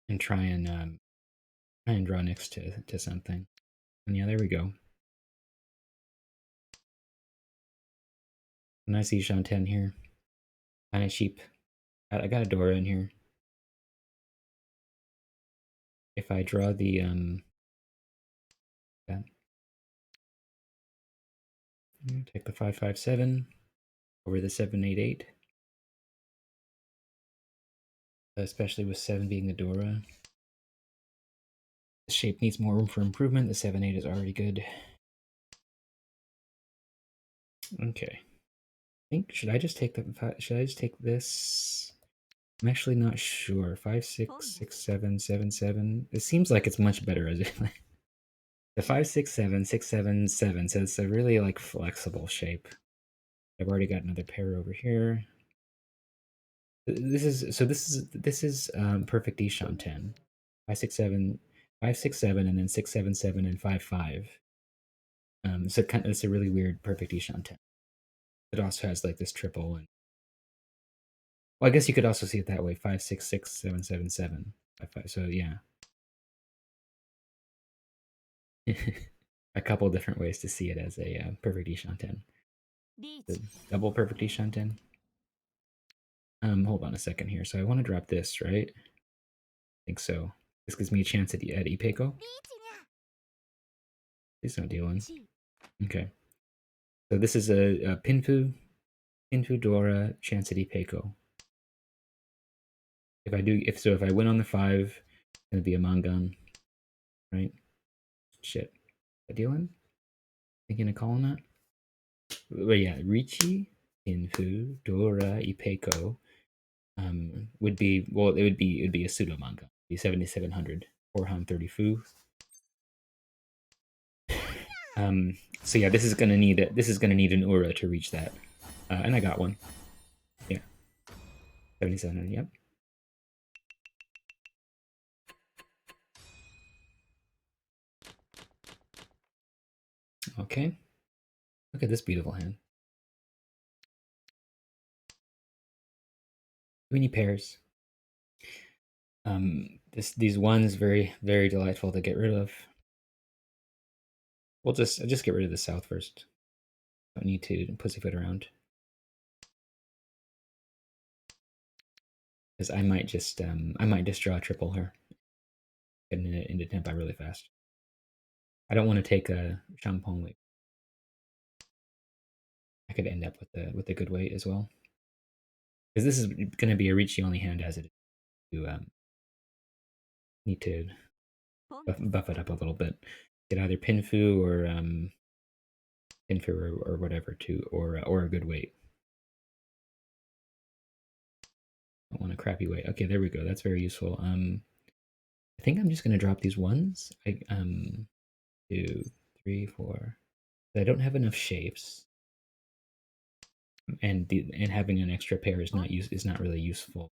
and try and draw next to something. And yeah, there we go. Nice Ishan 10 here. Kind of cheap. I got a Dora in here. If I draw the yeah. Take the 557 over the 788. Especially with 7 being the Dora. The shape needs more room for improvement. The 7-8 is already good. Okay. I think should I just take this? I'm actually not sure. 5, 6, 6, 7, 7, 7. It seems like it's much better as the 5, 6, 7, 6, 7, 7. So it's a really like flexible shape. I've already got another pair over here. This is perfect Ishan 10. 5, 6, 7, 5, 6, 7, and then 6, 7, 7, and 5, 5. So it's a really weird perfect Ishan 10. It also has like this triple and well, I guess you could also see it that way. 5, 6, 6, 7, 7, 7, 5, 5. So yeah. A couple different ways to see it as a perfect Ishan 10. The double perfect Ishan 10. Hold on a second here. So I want to drop this, right? I think so. This gives me a chance at Ipeco. Please not dealing. Okay. So this is a Pinfu Dora chance at Ipeco. If I win on the 5, it's gonna be a Mangan, right? Shit. I dealing? Thinking of calling that? But yeah, Ricci, Pinfu, Dora, Ipeco, would be it would be a pseudo manga. Be 7700, 430 fu. So yeah, this is gonna need an Ura to reach that. And I got one. Yeah. 7700, yep. Okay. Look at this beautiful hand. Many pairs. These ones very, very delightful to get rid of. I'll just get rid of the south first. Don't need to pussyfoot around. Because I might just draw a triple here. Getting it into tempo really fast. I don't want to take a Champong weight. I could end up with a good weight as well. Because this is going to be a Ricci only hand as it is. You need to buff it up a little bit. Get either Pinfu or Pinfu or whatever to or a good weight. I want a crappy weight. Okay, there we go. That's very useful. I think I'm just gonna drop these ones. 2, 3, 4. I don't have enough shapes, and having an extra pair is not really useful.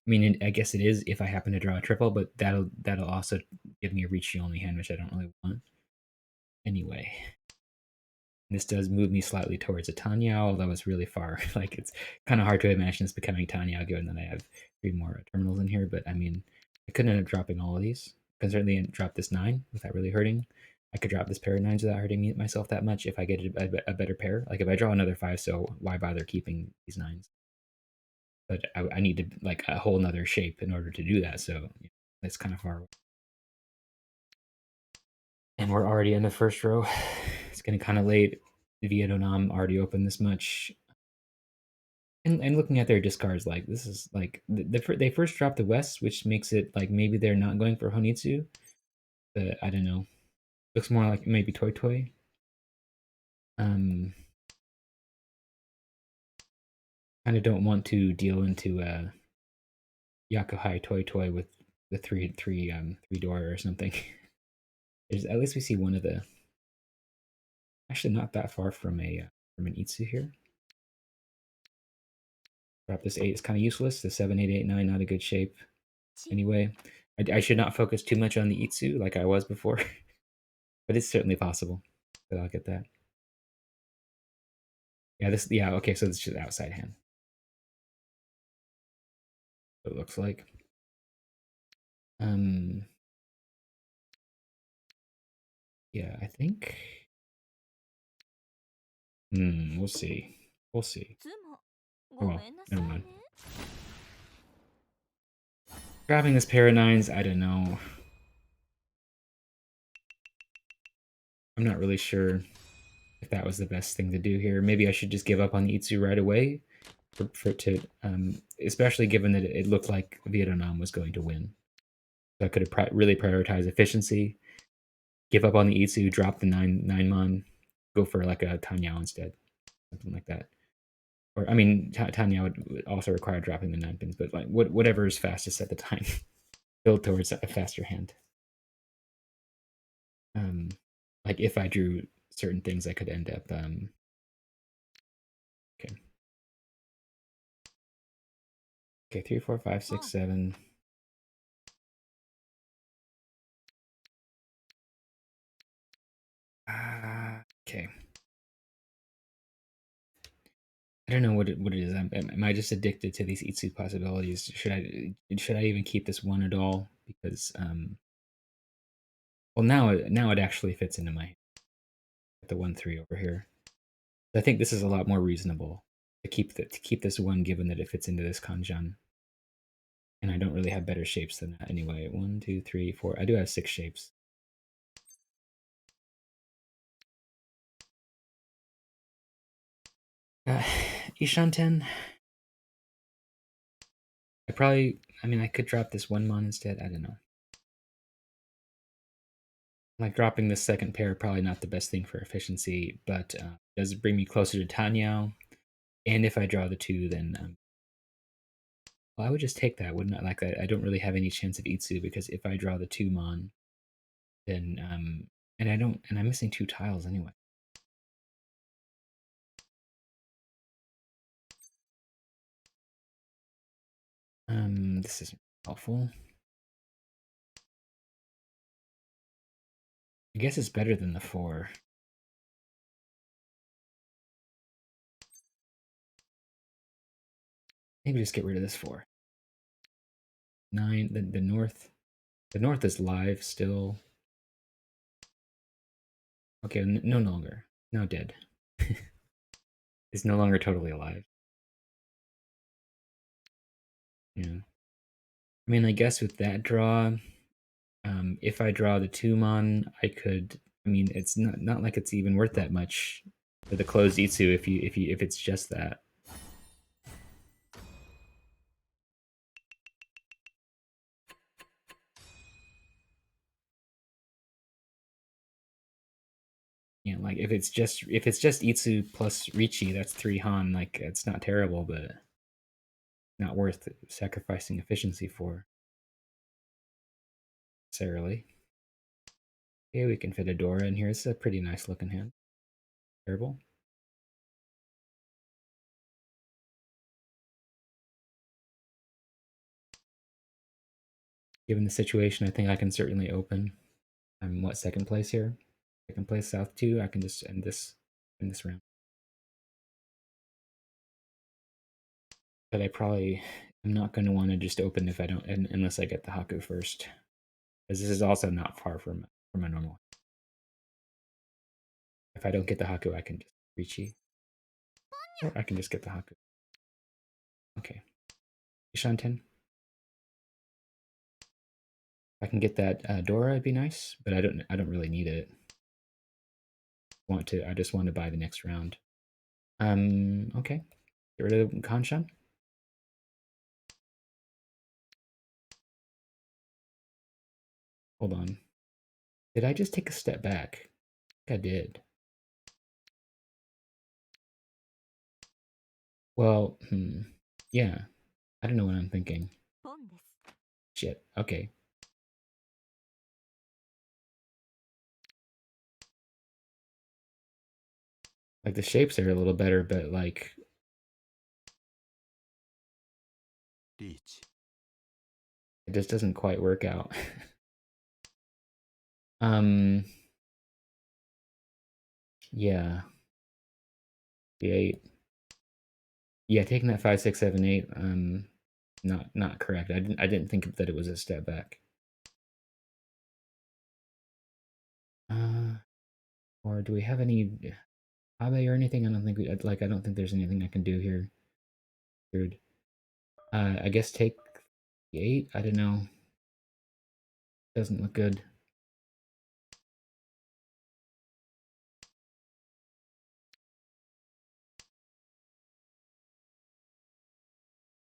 I mean, I guess it is if I happen to draw a triple, but that'll also give me a reach only hand, which I don't really want. Anyway, this does move me slightly towards a Tanya, although it's really far. Like it's kind of hard to imagine this becoming Tanya, given that I have 3 more terminals in here. But I mean, I could end up dropping all of these. I can certainly drop this 9 without really hurting. I could drop this pair of 9s without hurting myself that much if I get a better pair. Like if I draw another 5, so why bother keeping these 9s? But I need to like a whole nother shape in order to do that. So it's kind of far away. And we're already in the first row. It's getting kind of late. Vietnam already opened this much. And looking at their discards, like this is like they first dropped the West, which makes it like maybe they're not going for Honitsu. But I don't know. Looks more like maybe Toy Toy. Kind of don't want to deal into Yakuhai Toy Toy with the three door or something. There's at least we see one of the. Actually, not that far from an Itsu here. Drop this 8 is kind of useless. The 7, 8, 8, 9 not a good shape. Anyway, I should not focus too much on the Itsu like I was before, but it's certainly possible that I'll get that. Yeah, okay, so this is just outside hand. It looks like. Yeah, I think. We'll see. We'll see. Oh well, never mind. Grabbing this pair of 9s, I don't know. I'm not really sure if that was the best thing to do here. Maybe I should just give up on the Itsu right away, especially given that it looked like Vietnam was going to win. So I could have really prioritized efficiency, give up on the Itsu, drop the 9 mon, go for like a Tanyao instead, something like that. Or I mean, Tanyao would also require dropping the 9 pins, but like whatever is fastest at the time, build towards a faster hand. Like if I drew certain things, I could end up. Okay. Okay, 3, 4, 5, 6, 7. Okay. I don't know what it is. Am I just addicted to these Itsu possibilities? Should I even keep this one at all? Because well now it actually fits into my the 1-3 over here. I think this is a lot more reasonable to keep this one, given that it fits into this kanjan. And I don't really have better shapes than that anyway. 1, 2, 3, 4. I do have 6 shapes. Ishanten. I mean, I could drop this 1 mon instead. I don't know. Like dropping the second pair, probably not the best thing for efficiency, but does bring me closer to Tanyao. And if I draw the 2, then well, I would just take that, wouldn't I? Like I don't really have any chance of Itsu because if I draw the 2 mon, then and I'm missing 2 tiles anyway. This isn't helpful. I guess it's better than the 4. Maybe just get rid of this 4. 9. The north. The north is live still. Okay, no longer. Now dead. It's no longer totally alive. Yeah. I mean, I guess with that draw, if I draw the 2 mon, I could. I mean, it's not like it's even worth that much for the closed Itsu if it's just that. You know, like if it's just Itsu plus Ricci, that's 3 Han. Like it's not terrible, but not worth sacrificing efficiency for necessarily. Okay, we can fit a Dora in here. It's a pretty nice looking hand. Terrible. Given the situation, I think I can certainly open. I'm what, second place here? Second place South 2. I can just end this in this round. But I probably am not going to want to just open if I don't unless I get the Haku first. Because this is also not far from a normal. If I don't get the Haku, I can just Ricci. Or I can just get the Haku. Okay. Ishanten. If I can get that Dora, it'd be nice, but I don't really need it. I just want to buy the next round. Okay. Get rid of Kanshan. Hold on. Did I just take a step back? I think I did. Well, yeah. I don't know what I'm thinking. Shit. Okay. Like the shapes are a little better, but like it just doesn't quite work out. Yeah. The 8. Yeah, taking that 5, 6, 7, 8. Not correct. I didn't think that it was a step back. Or do we have any Abe or anything? I don't think I don't think there's anything I can do here. Weird. I guess take the 8. I don't know. Doesn't look good.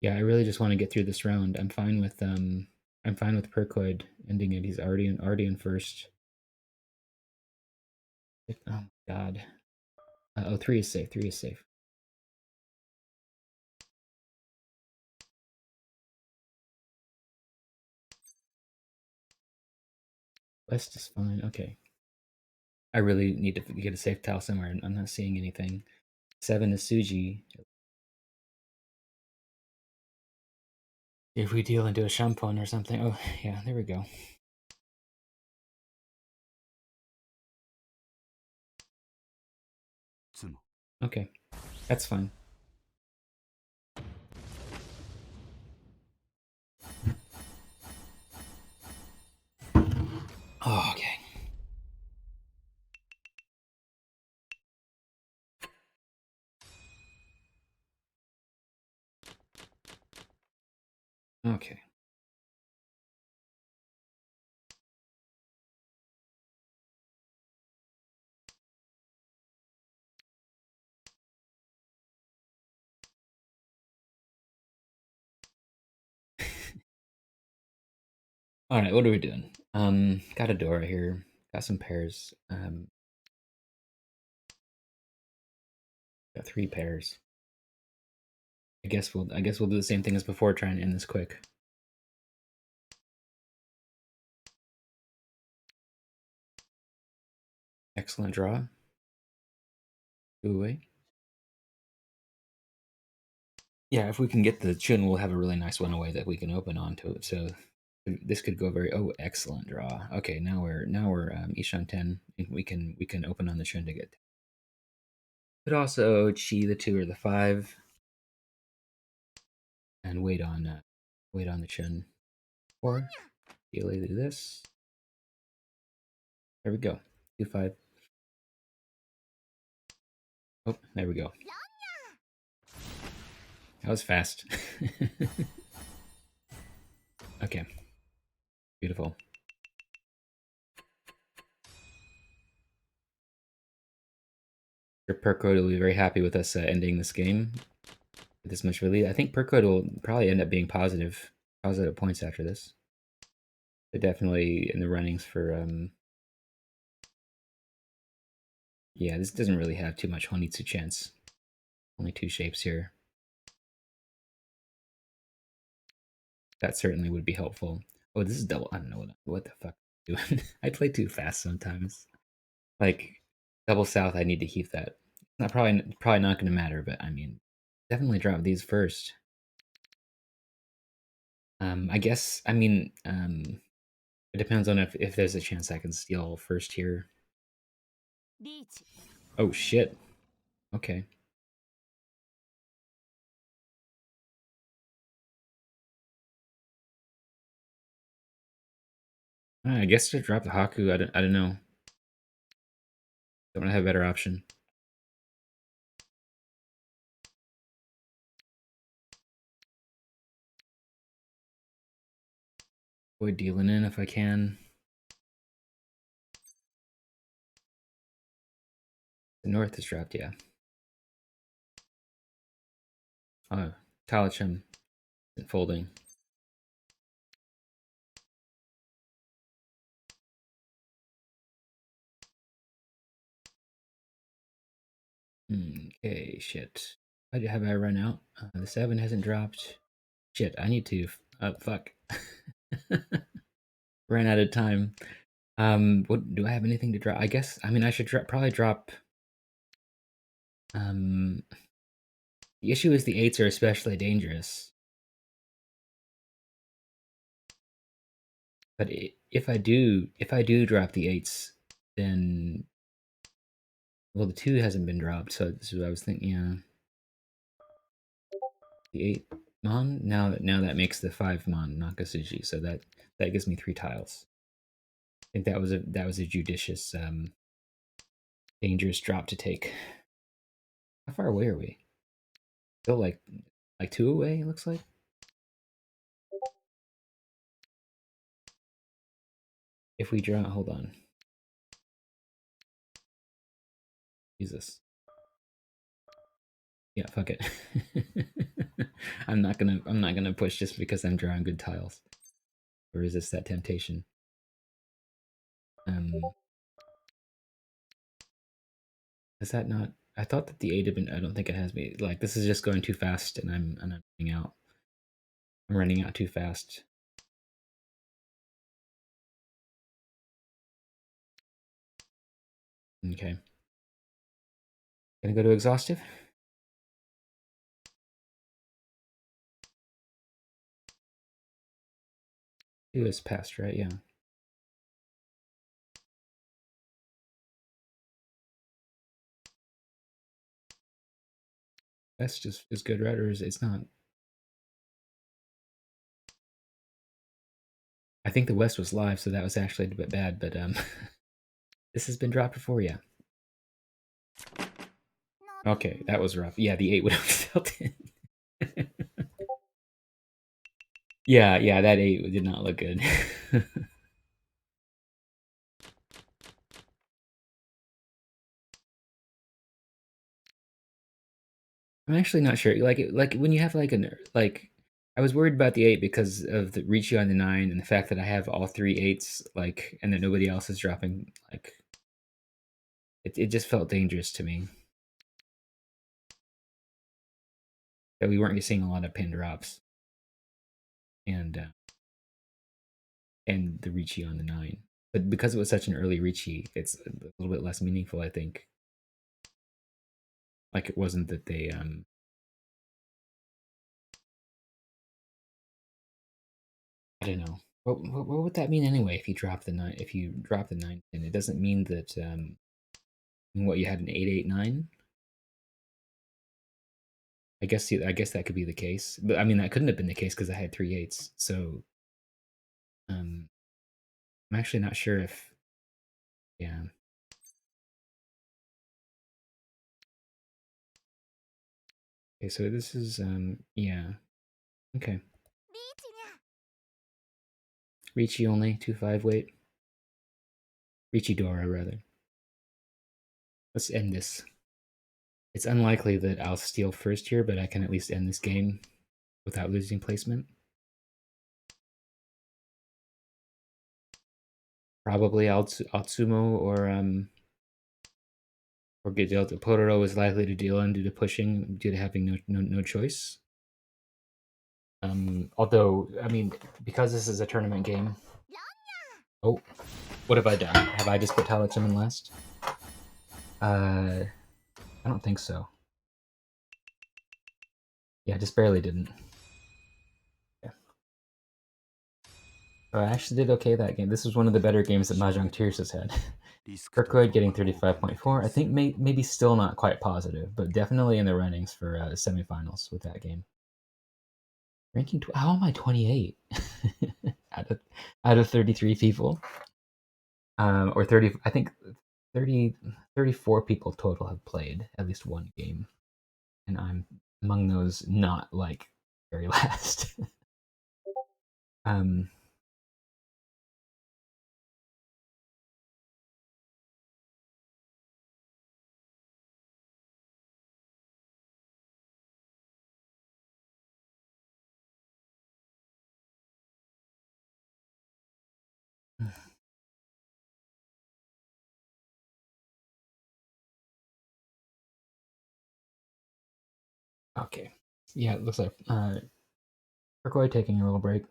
Yeah, I really just want to get through this round. I'm fine with percoid ending it. He's already in first. Oh my god. Oh, 3 is safe. 3 is safe. West is fine. Okay. I really need to get a safe tile somewhere, and I'm not seeing anything. 7 is Suji. If we deal into a shampoo or something. Oh, yeah, there we go. Okay, that's fine. Oh, okay. Okay. All right, what are we doing? Got a Dora here. Got some pairs. Got 3 pairs. I guess we'll do the same thing as before. Try and end this quick. Excellent draw. Go away. Yeah, if we can get the Chun, we'll have a really nice one away that we can open onto it. So this could go very. Oh, excellent draw. Okay, now we're Ishan 10. We can open on the Chun to get. But also Chi the 2 or the 5, and wait on the Chun. Or delay to this. There we go. 2-5. Oh, there we go. That was fast. Okay, beautiful. Your percoid will be very happy with us ending this game with this much relief. I think percoid will probably end up being positive points after this. They're definitely in the runnings for yeah, this doesn't really have too much Honitsu chance. Only 2 shapes here. That certainly would be helpful. Oh, this is double. I don't know what the fuck I'm doing. I play too fast sometimes. Like double south, I need to keep that. Not probably not going to matter, but I mean, definitely drop these first. I guess I mean it depends on if there's a chance I can steal first here. Oh shit. Okay. I guess to drop the Haku. I don't know. Don't have a better option. Avoid dealing in if I can. The north is dropped, yeah. Oh, talachum isn't folding. Okay, shit. Have I run out? The 7 hasn't dropped. Shit, I need to. Fuck. Ran out of time. What do I have anything to drop? I guess. I mean, I should probably drop. Um, the issue is the 8s are especially dangerous. But if I do drop the 8s, then well, the 2 hasn't been dropped, so this is what I was thinking. Yeah, the 8 mon now that makes the 5 mon Nakasuji, so that gives me 3 tiles. I think that was a judicious, dangerous drop to take. How far away are we? Still like 2 away. It looks like. If we draw, hold on. Jesus. Yeah, fuck it. I'm not gonna push just because I'm drawing good tiles. Or resist that temptation. Um, is that not? I thought that the 8 had been. I don't think it has me. Like this is just going too fast, and I'm running out. I'm running out too fast. Okay. Gonna go to exhaustive. 2 is passed, right? Yeah. West is good, right? Or is it's not? I think the West was live, so that was actually a bit bad. But this has been dropped before, yeah. Okay, that was rough. Yeah, the 8 would have felt it. Yeah, yeah, that 8 did not look good. I'm actually not sure. Like when you have like I was worried about the 8 because of the Ricci on the 9 and the fact that I have all 3 eights, like, and that nobody else is dropping, like, it just felt dangerous to me that we weren't seeing a lot of pin drops and and the Ricci on the 9. But because it was such an early Ricci, it's a little bit less meaningful, I think. Like it wasn't that they I don't know. What would that mean anyway if you drop the 9 if you drop the 9 pin? It doesn't mean that what you had an 889. I guess that could be the case. But I mean that couldn't have been the case because I had 3 eights. So um I'm actually not sure if yeah. Okay, so this is yeah. Okay. Ricci only, 2-5 weight. Ricci Dora rather. Let's end this. It's unlikely that I'll steal first here, but I can at least end this game without losing placement. Probably Altsumo or get dealt. Pororo is likely to deal in due to pushing, due to having no choice. Although I mean, because this is a tournament game. Oh, what have I done? Have I just put talachum in last? I don't think so. Yeah, just barely didn't. Yeah. Oh, I actually did okay that game. This was one of the better games that Mahjong Tears has had. Percoid getting 35.4. I think maybe still not quite positive, but definitely in the runnings for semifinals with that game. Ranking how am I 28 out of 33 people? Or 30, I think 30, 34 people total have played at least one game, and I'm among those not like very last. um, okay, yeah, it looks like Percoid taking a little break.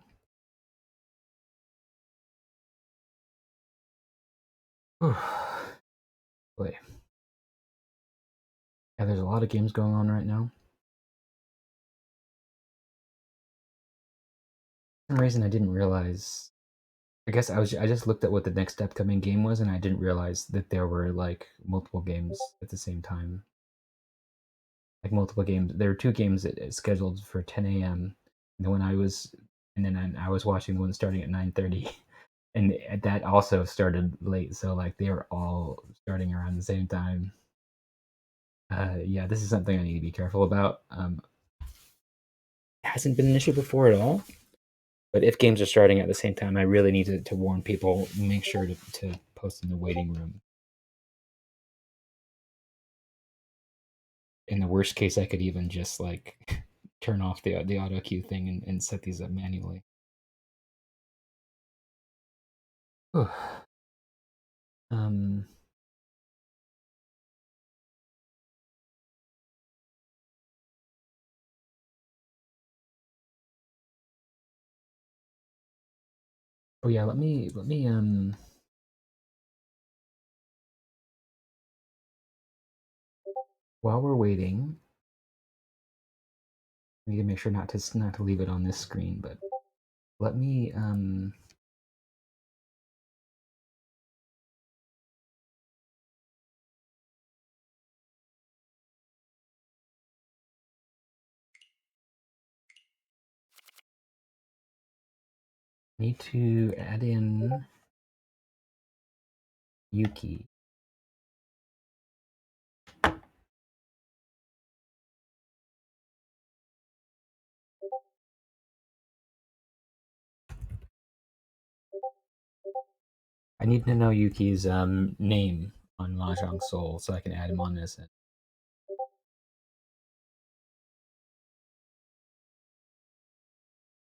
Whew. Boy, yeah, there's a lot of games going on right now. For some reason, I didn't realize. I guess I just looked at what the next upcoming game was, and I didn't realize that there were like multiple games at the same time. Like multiple games. There were two games that scheduled for 10 a.m. And when I was, and then I was watching the one starting at 9:30, and that also started late. So like they were all starting around the same time. Yeah, this is something I need to be careful about. It hasn't been an issue before at all. But if games are starting at the same time, I really need to warn people. Make sure to post in the waiting room. In the worst case, I could even just like turn off the auto queue thing and set these up manually. um, oh yeah, let me while we're waiting, I need to make sure not to leave it on this screen, but let me need to add in Yuki. I need to know Yuki's name on Mahjong Soul so I can add him on this.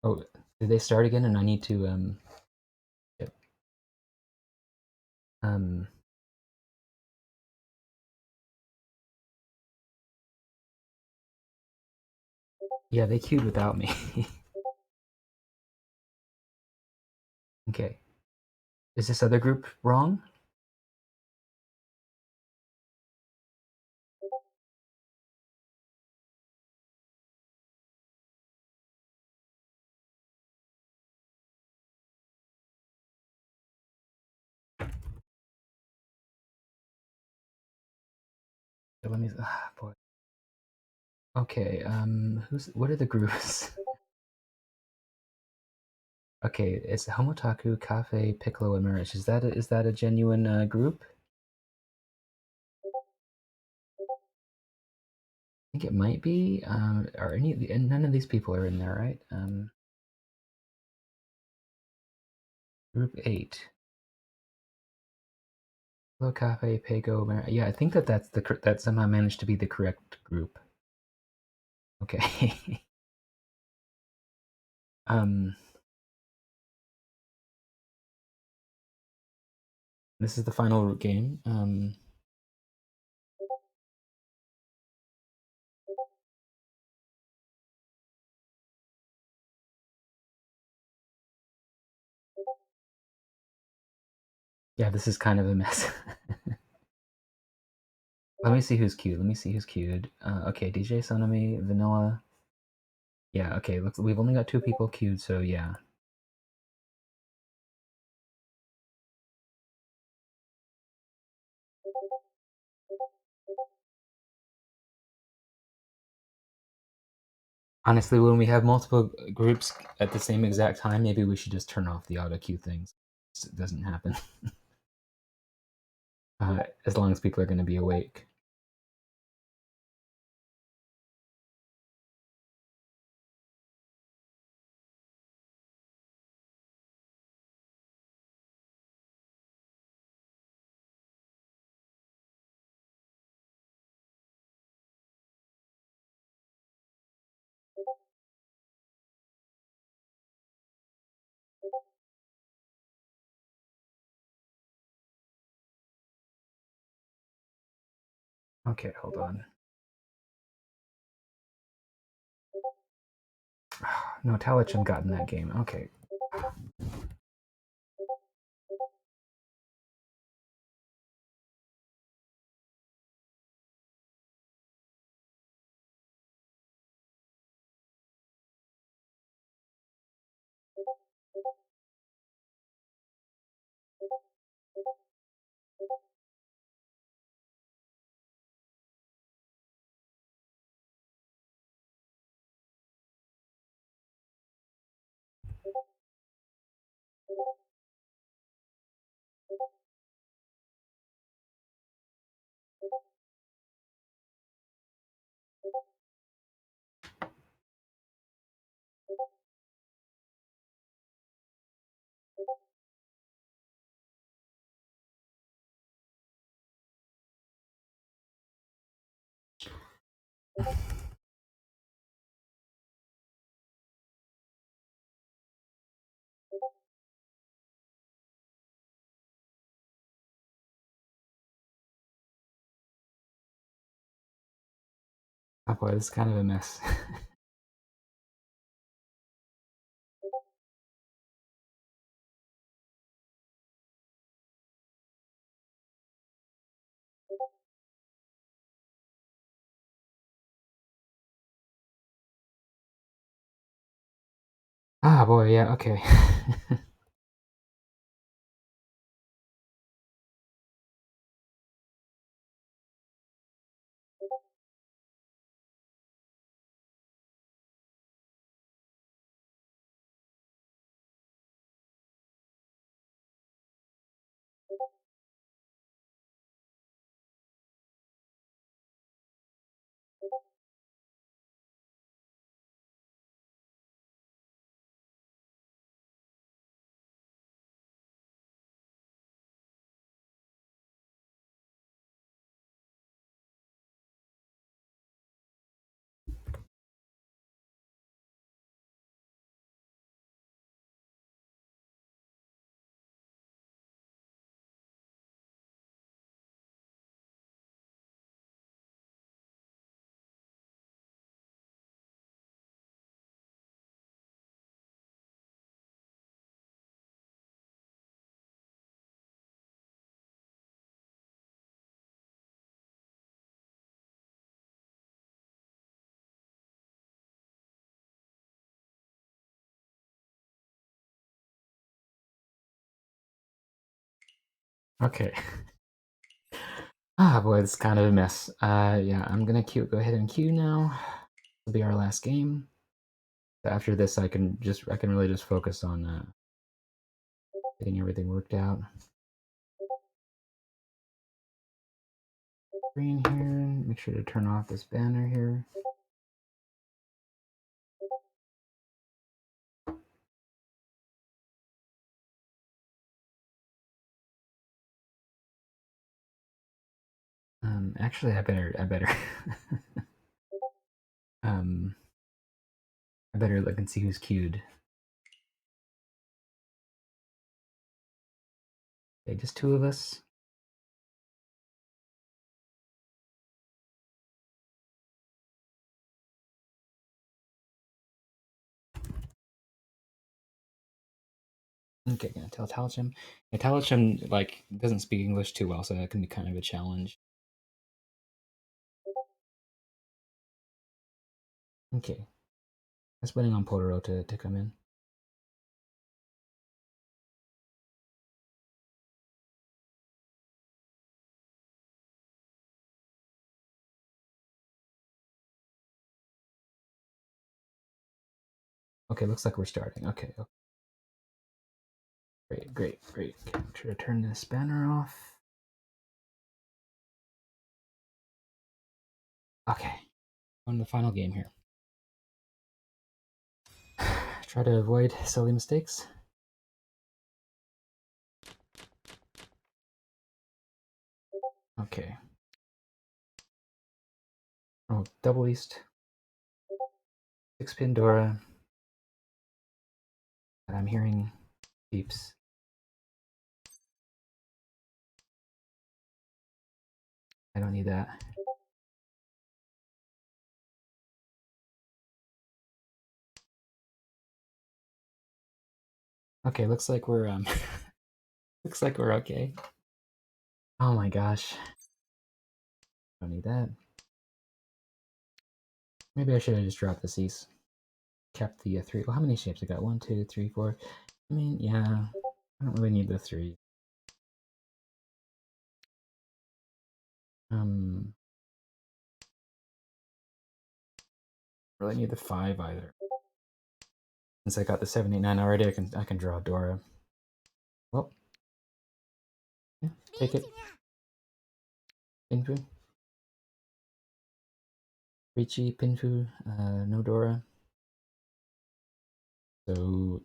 Oh, did they start again? And I need to yep. um yeah, they queued without me. Okay. Is this other group wrong? Let me boy. Okay, what are the groups? Okay, it's Homotaku, Cafe, Piccolo, and Mirage. Is that a genuine group? I think it might be. Are and none of these people are in there, right? Group 8. Piccolo, Cafe, Pago, yeah, I think that somehow managed to be the correct group. Okay. um, this is the final game. Yeah, this is kind of a mess. Let me see who's queued. Let me see who's queued. Okay, DJ Sonami, Vanilla. Yeah, okay, looks we've only got 2 people queued, so yeah. Honestly, when we have multiple groups at the same exact time, maybe we should just turn off the auto queue things. So it doesn't happen. As long as people are going to be awake. Okay, hold on. No, talachum got in that game. Okay. Oh boy, this is kind of a mess. Ah boy, yeah, okay. Okay. Ah, boy, this is kind of a mess. Yeah, I'm gonna go ahead and queue now. This will be our last game. After this, I can really just focus on getting everything worked out. Screen here. Make sure to turn off this banner here. Actually, I better, I better look and see who's queued. Okay, just two of us. Okay, gonna tell Talachum. Yeah, Talachum like doesn't speak English too well, so that can be kind of a challenge. Okay, just waiting on pororo to come in. Okay, looks like we're starting. Okay, great, great, great. Okay, make sure to turn this banner off. Okay, on the final game here. Try to avoid silly mistakes. Okay. Oh, double east. 6-pin Dora. And I'm hearing beeps. I don't need that. Okay, looks like we're looks like we're okay. Oh my gosh. Don't need that. Maybe I should have just dropped the C's. Kept the 3. Well, how many shapes I got? 1, 2, 3, 4. I mean, yeah. I don't really need the 3. Really need the 5 either. Since I got the 789 already, I can draw Dora. Well, yeah, take it. Pinfu. Richie, Pinfu, no Dora. So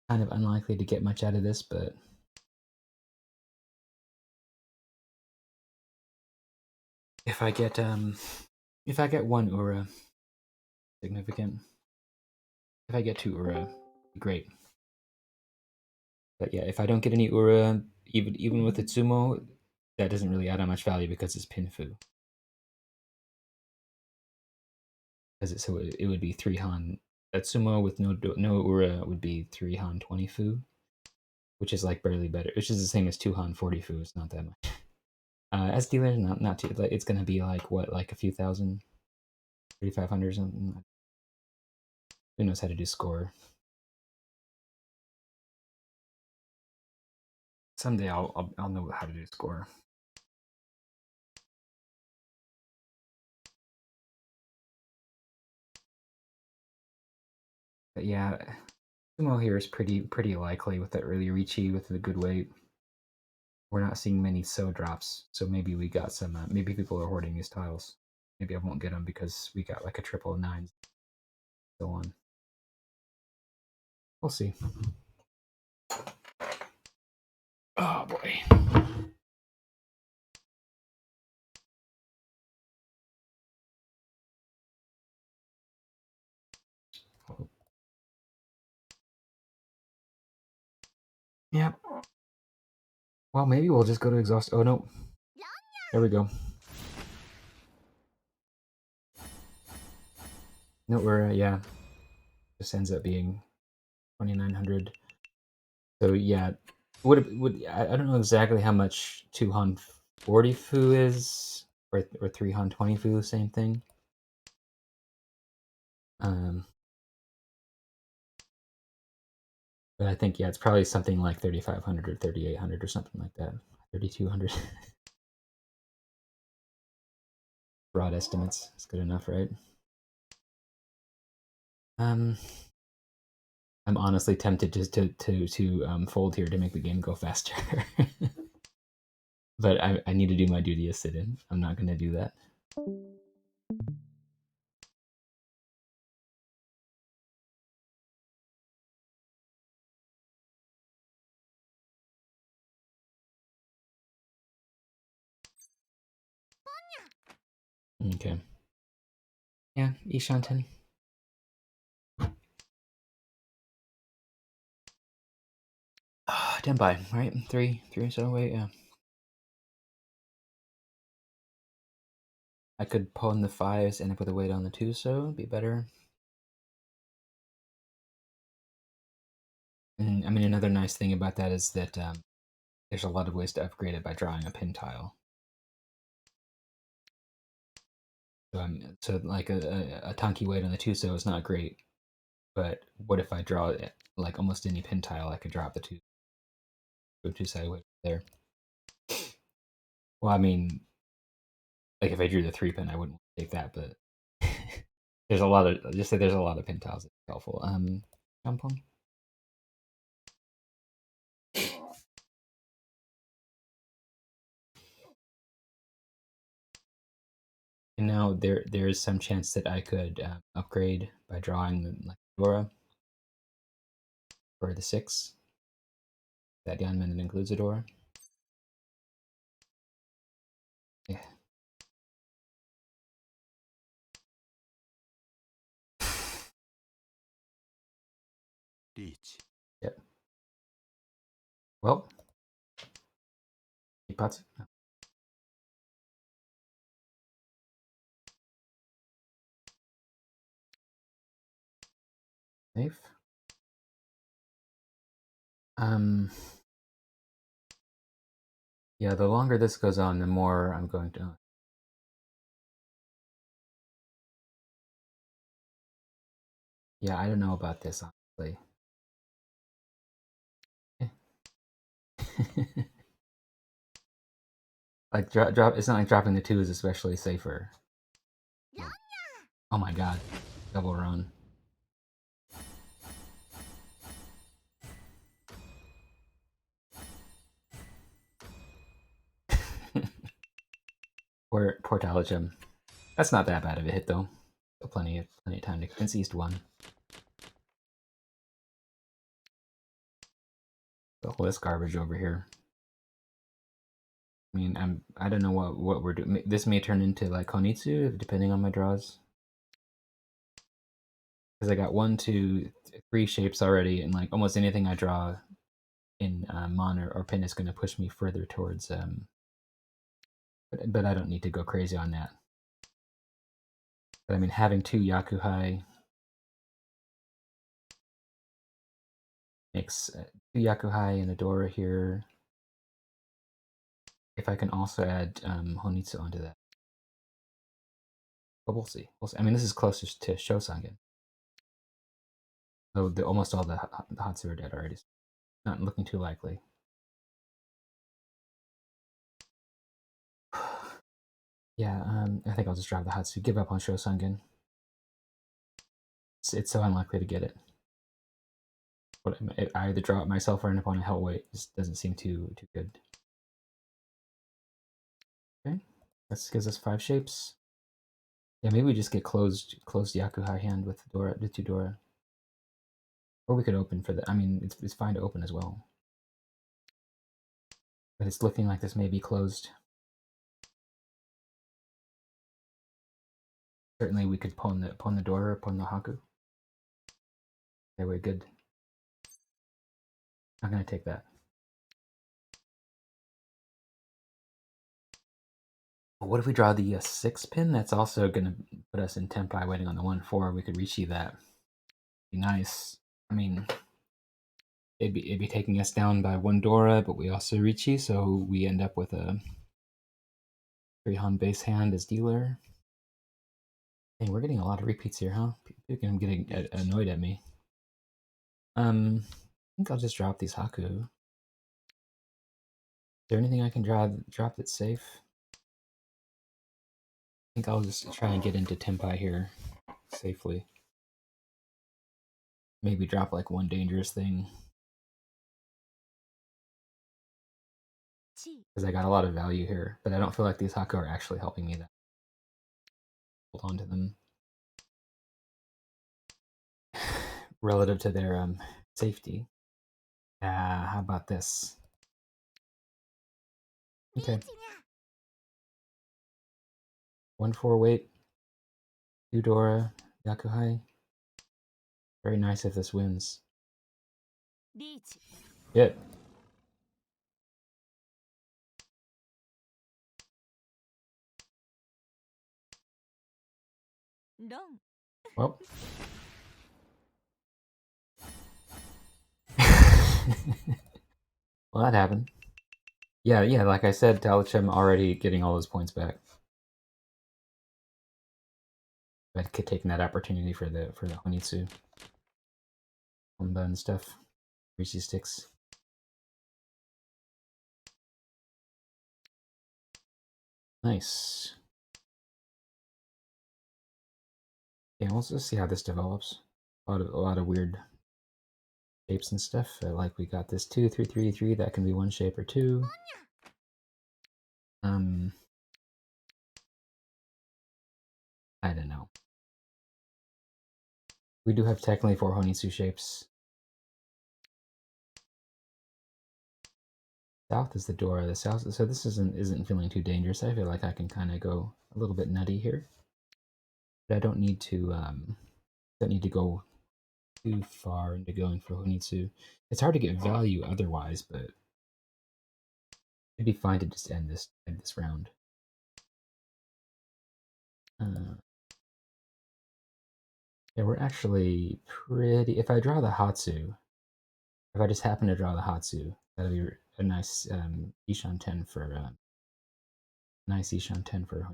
kind of unlikely to get much out of this, but if I get one Ura, significant. If I get 2 Ura, great. But yeah, if I don't get any Ura, even with Itsumo, that doesn't really add on much value because it's Pinfu. So it would be 3 Han. Itsumo with no Ura would be 3 Han 20 Fu, which is like barely better. Which is the same as 2 Han 40 Fu. It's not that much. As dealer, not too. Like, it's gonna be like what, like a few thousand, 3,500 or something. Who knows how to do score? Someday I'll know how to do score. But yeah, Sumo here is pretty likely with that early Ricci with the good weight. We're not seeing many so drops, so maybe we got some. Maybe people are hoarding these tiles. Maybe I won't get them because we got like a triple nine, so on. We'll see. Oh boy. Yep. Well, maybe we'll just go to exhaust. Oh no. There we go. No, we're yeah. Just ends up being 2,900. So yeah, would I don't know exactly how much 2 Han 40 Fu is, or 3 Han 20 Fu, same thing. But I think yeah, it's probably something like 3,500 or 3,800 or something like that. 3,200. Broad estimates. It's good enough, right? I'm honestly tempted just to fold here to make the game go faster. But I need to do my duty as sit-in. I'm not going to do that. Okay. Yeah, Ishanten. Denpai, right? Three so wait, yeah. I could pawn the fives, end up with a weight on the two, so it'd be better. And I mean, another nice thing about that is that there's a lot of ways to upgrade it by drawing a pin tile. So like a Tanki weight on the two so is not great, but what if I draw like almost any pin tile? I could drop the two-sided weight there. Well, I mean, like if I drew the 3-pin, I wouldn't take that, but there's a lot of just say there's a lot of pin tiles that's helpful. Jump on. And now there is some chance that I could upgrade by drawing like Dora for the 6. That Yanman that includes a Dora. Yeah. Reach. Yep. Well, Ipatsu. No. Safe. Yeah, the longer this goes on, the more I'm going to. Yeah, I don't know about this, honestly. Like drop. It's not like dropping the 2 is especially safer. Oh my god, double run. Poor talachum. That's not that bad of a hit though. Still plenty of time to convince East 1. All this garbage over here. I mean, I don't know what we're doing. This may turn into like Konitsu depending on my draws. Because I got 1, 2, 3 shapes already, and like almost anything I draw in Mon or Pin is going to push me further towards. But I don't need to go crazy on that. But I mean, having 2 Yakuhai makes 2 Yakuhai and a Dora here. If I can also add Honitsu onto that. But we'll see. I mean, this is closest to Shosangen. So almost all the Hatsu are dead already. Not looking too likely. Yeah, I think I'll just drop the Hatsu. Give up on Shosangen. It's so unlikely to get it. But I either draw it myself or an opponent hell weight. Just doesn't seem too good. Okay, that gives us 5 shapes. Yeah, maybe we just get closed Yakuhai hand with Dora, the 2 Dora. Or we could open for that. I mean, it's fine to open as well. But it's looking like this may be closed. Certainly we could pawn the Dora or pawn the Haku. Okay, we're good. I'm gonna take that. What if we draw the 6 pin? That's also gonna put us in Tenpai waiting on the 1-4. We could Rishi that. Be nice. I mean, it'd be taking us down by 1 Dora, but we also Richi, so we end up with a 3-Han base hand as dealer. Hey, we're getting a lot of repeats here, huh? People are getting annoyed at me. I think I'll just drop these Haku. there anything I can drop that's safe? I think I'll just try and get into Tempai here safely. Maybe drop like one dangerous thing. Because I got a lot of value here, but I don't feel like these Haku are actually helping me that. Hold on to them. Relative to their safety. How about this? Okay. 1-4 weight. 2 Dora. Yakuhai. Very nice if this wins. Hit. Well. Well, that happened. Yeah, like I said, Talachum already getting all those points back. I'd taken that opportunity for the Honitsu. Honda and stuff. Greasy sticks. Nice. Yeah, let's just see how this develops. A lot of weird shapes and stuff. Like we got this 2, 3, 3, 3. That can be one shape or two. I don't know. We do have technically 4 Honitsu shapes. South is the door. The south. So this isn't feeling too dangerous. I feel like I can kind of go a little bit nutty here, but I don't need to go too far into going for Honitsu. It's hard to get value otherwise, but it'd be fine to just end this round. Yeah, we're actually pretty. If I draw the Hatsu, if I just happen to draw the Hatsu, that'll be a nice Ishan 10 for nice Ishan 10 for.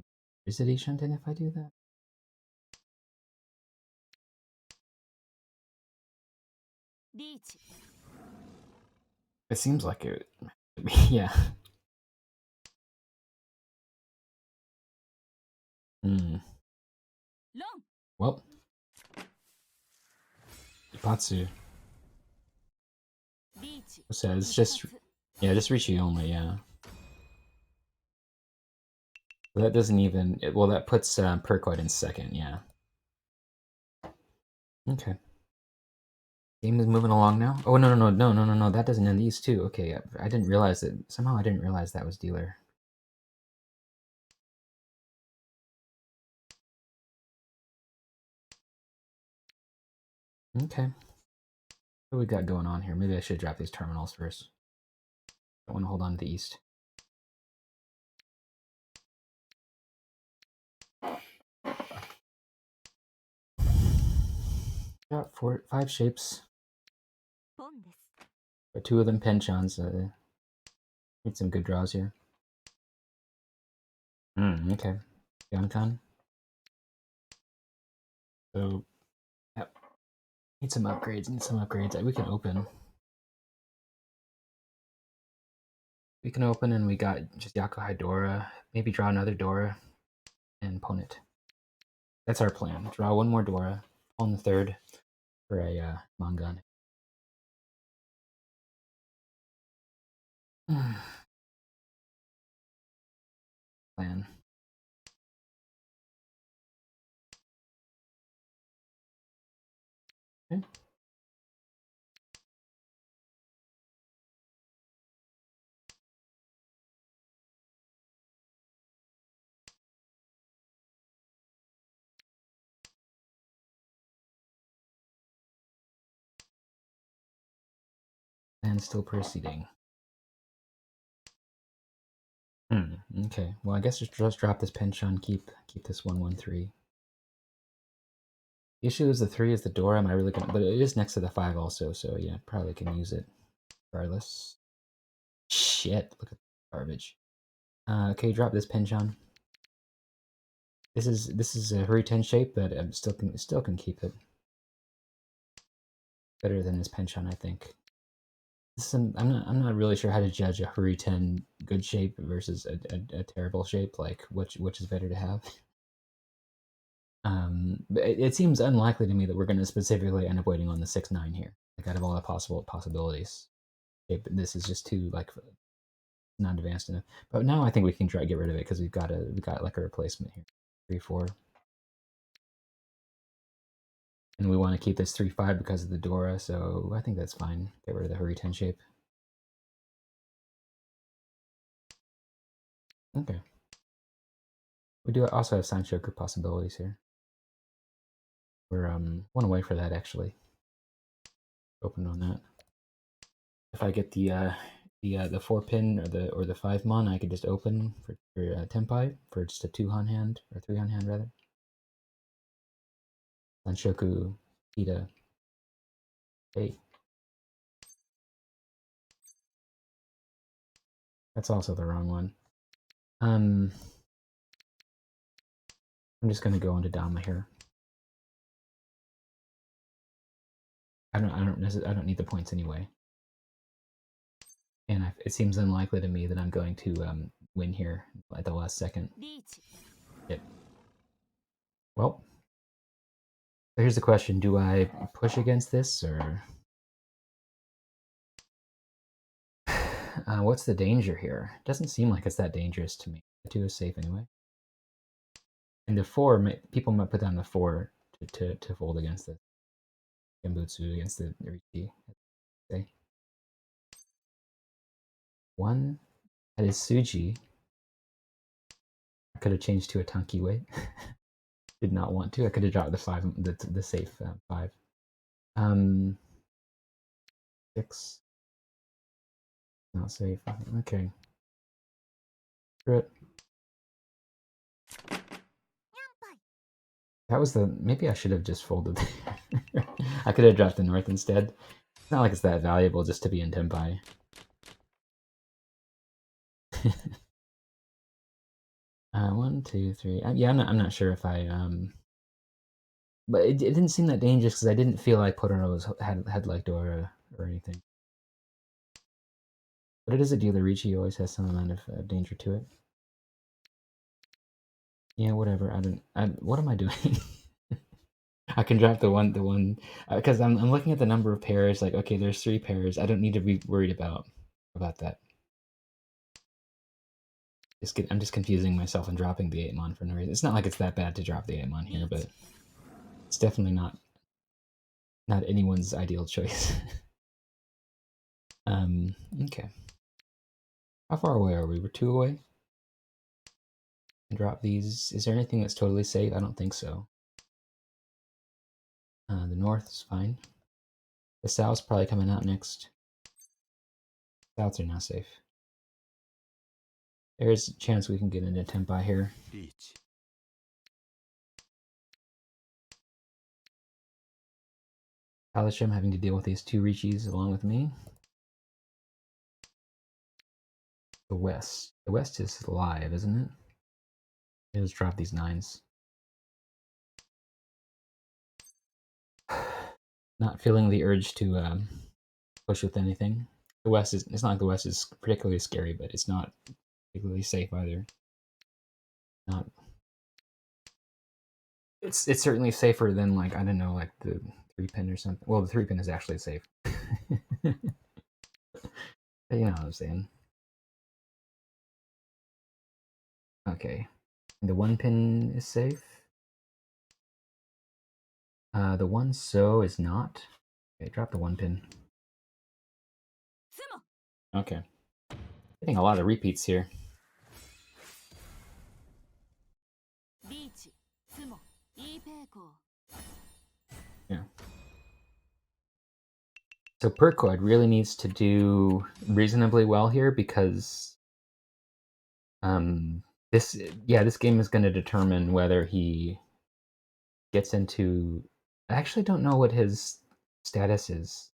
Is it Ishan 10 if I do that? It seems like it. Yeah. Hmm. Well, Ipatsu says just Rishi only. Yeah. That doesn't even. Well, that puts percoid in second. Yeah. Okay. Game is moving along now. Oh no! That doesn't end these two. Okay, I didn't realize that. Somehow I didn't realize that was dealer. Okay. What do we got going on here? Maybe I should drop these terminals first. I want to hold on to the east. Got 5 shapes. But 2 of them penchants. Need some good draws here. Okay. Yonkan. So, yep. Need some upgrades. We can open. And we got just Yakuhai Dora. Maybe draw another Dora and pawn it. That's our plan. Draw one more Dora on the third for a Mangan. Plan. Okay. And still proceeding. Okay. Well, I guess just drop this penchant. Keep this 1-1-3. The issue is the 3 is the door. Am I really gonna? But it is next to the 5 also, so yeah, probably can use it regardless. Shit! Look at the garbage. Okay, drop this penchant. This is a Huri 10 shape, but I still can keep it. Better than this penchant, I think. I'm not really sure how to judge a Hurry 10 good shape versus a terrible shape. Like which is better to have. But it seems unlikely to me that we're going to specifically end up waiting on the 6-9 here. Like out of all the possible possibilities, this is just too like not advanced enough. But now I think we can try to get rid of it because we got like a replacement here, 3-4, and we want to keep this 3-5 because of the Dora. So I think that's fine. Get rid of the Hurry 10 shape. Okay. We do also have Sanchoku possibilities here. We're one away for that actually. Open on that. If I get the 4-pin or the 5-mon, I could just open for Tenpai for just a 2-han hand or 3-han hand rather. Sanshoku, Ida, hey. That's also the wrong one. I'm just gonna go into Dama here. I don't need the points anyway. And it seems unlikely to me that I'm going to win here at the last second. Yep. Well, so here's the question: do I push against this or? What's the danger here? It doesn't seem like it's that dangerous to me. The 2 is safe anyway. And the 4, people might put down the 4 to fold against the Gembutsu, against the Riki. Okay. 1, that is Suji. I could have changed to a Tanki weight. Did not want to. I could have dropped the 5, the safe 5. 6. Not safe. Okay. Crit. That was the. Maybe I should have just folded. I could have dropped the north instead. It's not like it's that valuable just to be in Tenpai. 1, 2, 3. Yeah, I'm not sure if I but it didn't seem that dangerous because I didn't feel like pororo had like Dora or anything. But it is a dealer Ricci always has some amount of danger to it. Yeah, whatever. What am I doing? I can drop the one because I'm looking at the number of pairs. Like, okay, there's 3 pairs. I don't need to be worried about that. I'm just confusing myself and dropping the 8-mon for no reason. It's not like it's that bad to drop the 8-mon here, but it's definitely not anyone's ideal choice. Okay. How far away are we? We're 2 away. And drop these. Is there anything that's totally safe? I don't think so. The north is fine. The south's probably coming out next. Souths are not safe. There's a chance we can get into Tenpai here. Talachum having to deal with these 2 Richis along with me. The west. The west is live, isn't it? Let's drop these 9s. Not feeling the urge to push with anything. The west is. It's not like the west is particularly scary, but it's not particularly safe either. Not. It's certainly safer than like I don't know like the 3-pin or something. Well, the 3-pin is actually safe. But you know what I'm saying. Okay. The 1-pin is safe. The 1-so is not. Okay, drop the 1-pin. Okay. Getting a lot of repeats here. Yeah. So percoid really needs to do reasonably well here because this game is going to determine whether he gets into. I actually don't know what his status is.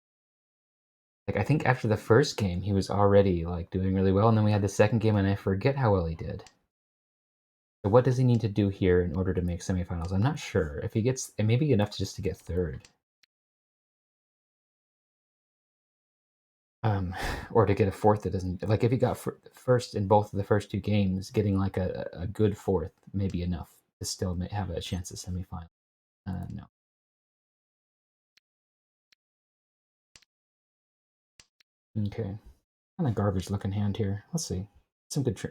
Like I think after the first game he was already like doing really well, and then we had the second game and I forget how well he did. So what does he need to do here in order to make semifinals? I'm not sure. If he gets, it may be enough just to get 3rd. Or to get a fourth that doesn't like if you got first in both of the first two games, getting like a good fourth may be enough to still have a chance at semifinal. No. Okay. Kind of garbage looking hand here. Let's see.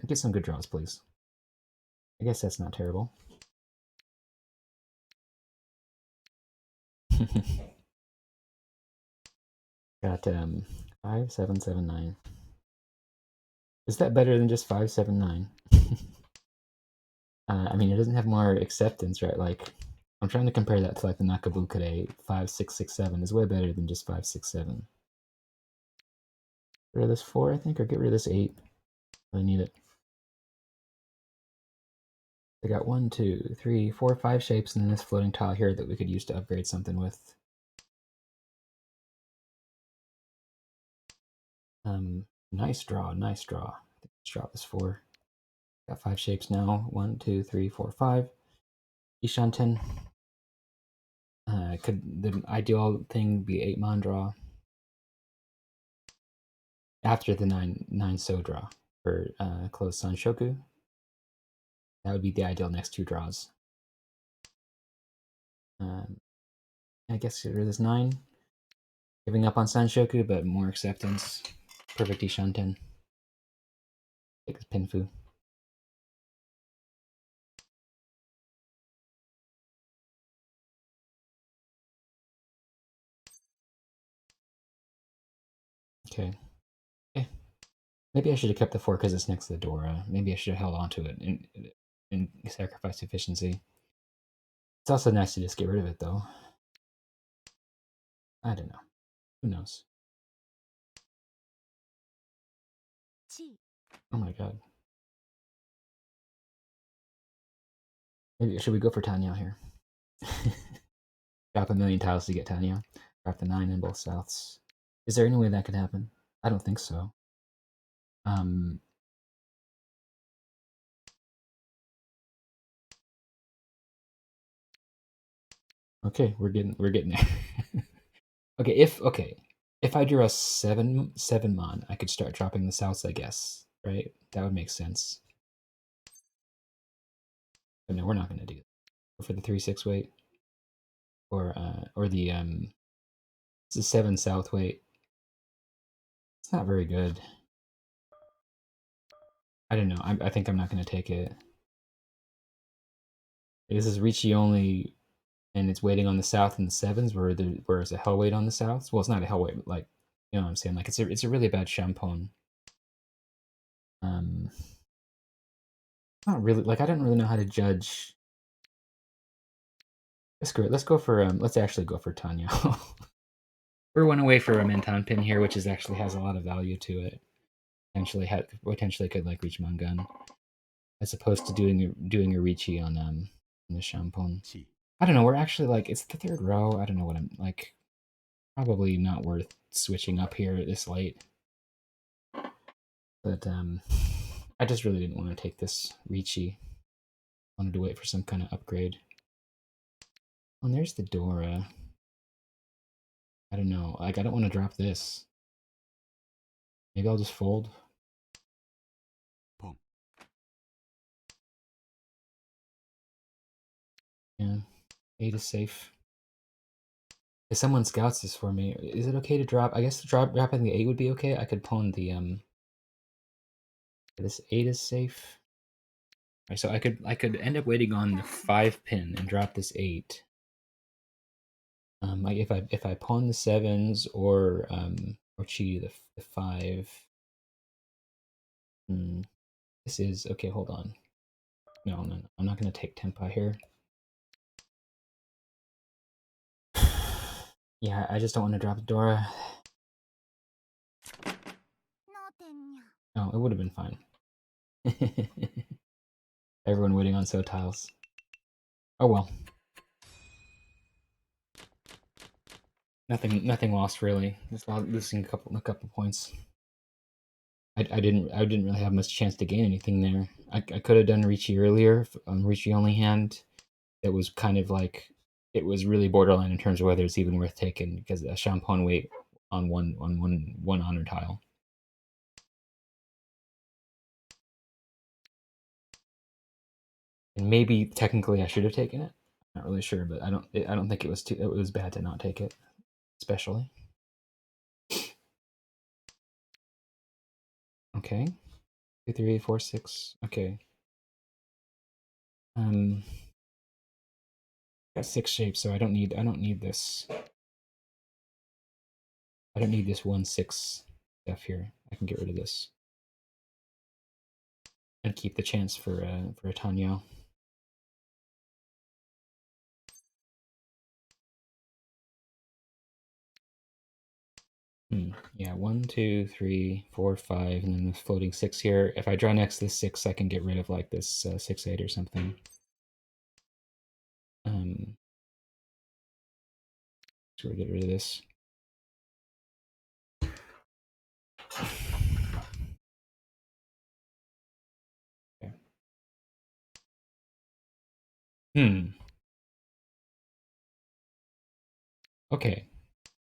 Get some good draws, please. I guess that's not terrible. Got 5779. Is that better than just 579? I mean, it doesn't have more acceptance, right? Like, I'm trying to compare that to like the Nakabukure 5667 is way better than just 567. Get rid of this 4, I think, or get rid of this 8. I need it. I got 1, 2, 3, 4, 5 shapes, and then this floating tile here that we could use to upgrade something with. Nice draw, nice draw. Let's drop this 4. Got 5 shapes now. 1, 2, 3, 4, 5. Ishanten. Could the ideal thing be 8 mon draw after the 9 so draw for closed Sanshoku? That would be the ideal next 2 draws. I guess get rid of this 9. Giving up on Sanshoku, but more acceptance. Perfect Ishanten. Take this Pinfu. Okay. Maybe I should have kept the 4 because it's next to the Dora. Maybe I should have held on to it and sacrificed efficiency. It's also nice to just get rid of it, though. I don't know. Who knows? Oh my god. Maybe should we go for Tanya here? Drop a million tiles to get Tanya. Drop the 9 in both souths. Is there any way that could happen? I don't think so. Okay, we're getting there. If I drew a 7 mon, I could start dropping the souths, I guess. Right? That would make sense. But no, we're not gonna do that. Go for the 3-6 weight. Or the it's a 7 south weight. It's not very good. I don't know. I think I'm not gonna take it. This is Ricci only, and it's waiting on the south and the 7s, where it's a hell weight on the south. Well, it's not a hell weight, but like, you know what I'm saying? Like it's a really bad shampoo. Not really. Like I don't really know how to judge. Screw it. Let's actually go for Tanya. We're one away for a Menton pin here, which actually has a lot of value to it. Potentially could like reach Mangun, as opposed to doing a Ricci on the shampoo. I don't know. We're actually like it's the 3rd row. I don't know what I'm like. Probably not worth switching up here this late. But I just really didn't want to take this Ricci. Wanted to wait for some kind of upgrade. Oh, and there's the Dora. I don't know. Like I don't want to drop this. Maybe I'll just fold. Yeah, 8 is safe. If someone scouts this for me, is it okay to drop? I guess dropping the 8 would be okay. I could pawn the this 8 is safe. Right, so I could end up waiting on the 5 pin and drop this 8. Like if I pawn the 7s or cheat the 5. This is okay. Hold on. No, I'm not gonna take Tempa here. Yeah, I just don't want to drop Dora. Oh, it would have been fine. Everyone waiting on so tiles. Oh well. Nothing lost really. Just losing a couple points. I didn't really have much chance to gain anything there. I could have done Ricci earlier on Ricci only hand. It was kind of like it was really borderline in terms of whether it's even worth taking because a Champon weight on one honor tile. And maybe technically I should have taken it. Not really sure, but I don't think it was too. It was bad to not take it, especially. Okay, 2, 3, 4, 6. Okay. Got 6 shapes, so I don't need this. I don't need this 1/6 stuff here. I can get rid of this and keep the chance for a Tanyo. Yeah, 1, 2, 3, 4, 5, and then the floating 6 here. If I draw next to this 6, I can get rid of like this 6, 8 or something. So we'll get rid of this. Okay. Okay.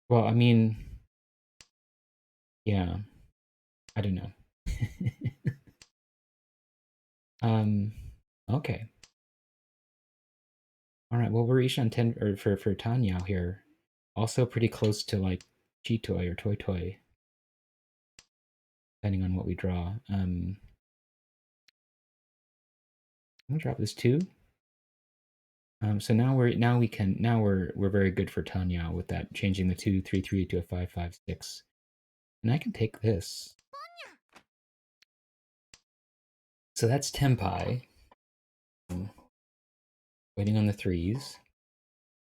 Well, I mean, yeah. I don't know. Okay. All right. Well, we're each on 10 or for Tanyao here. Also pretty close to like Chitoy or Toy Toy, depending on what we draw. I'm gonna drop this 2. So now we're very good for Tanya with that, changing the 2, 3, 3 to a 5, 5, 6. And I can take this. So that's Tempai. Waiting on the 3s.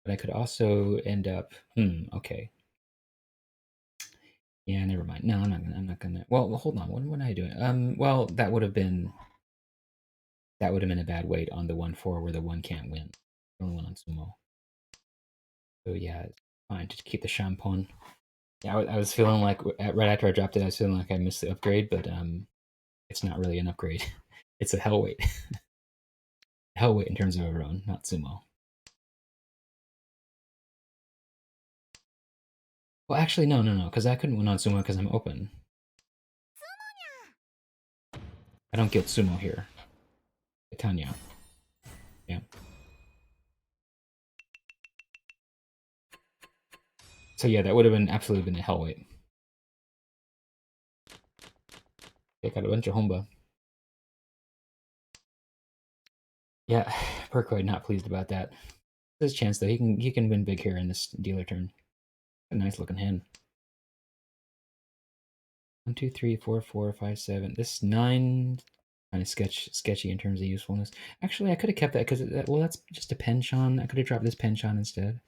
But I could also end up. Okay. Yeah, never mind. No, I'm not gonna. Well, hold on. What am I doing? Well, that would have been a bad weight on the 1/4 where the 1 can't win. Only one on sumo. So yeah, it's fine to keep the shampoo. Yeah, I was feeling like right after I dropped it, I was feeling like I missed the upgrade, but it's not really an upgrade. It's a hell weight. Hell weight in terms of a run, not sumo. Well, actually, no, because I couldn't win on sumo because I'm open. I don't get sumo here. Tanya. Yeah. So yeah, that would have been absolutely been a hell weight. Take out a bunch of Homba. Yeah, Percoid not pleased about that. There's a chance though he can win big here in this dealer turn. A nice looking hand. 1, 2, 3, 4, 4, 5, 7. This 9 kind of sketchy in terms of usefulness. Actually, I could have kept that because well, that's just a penchant. I could have dropped this penchant instead.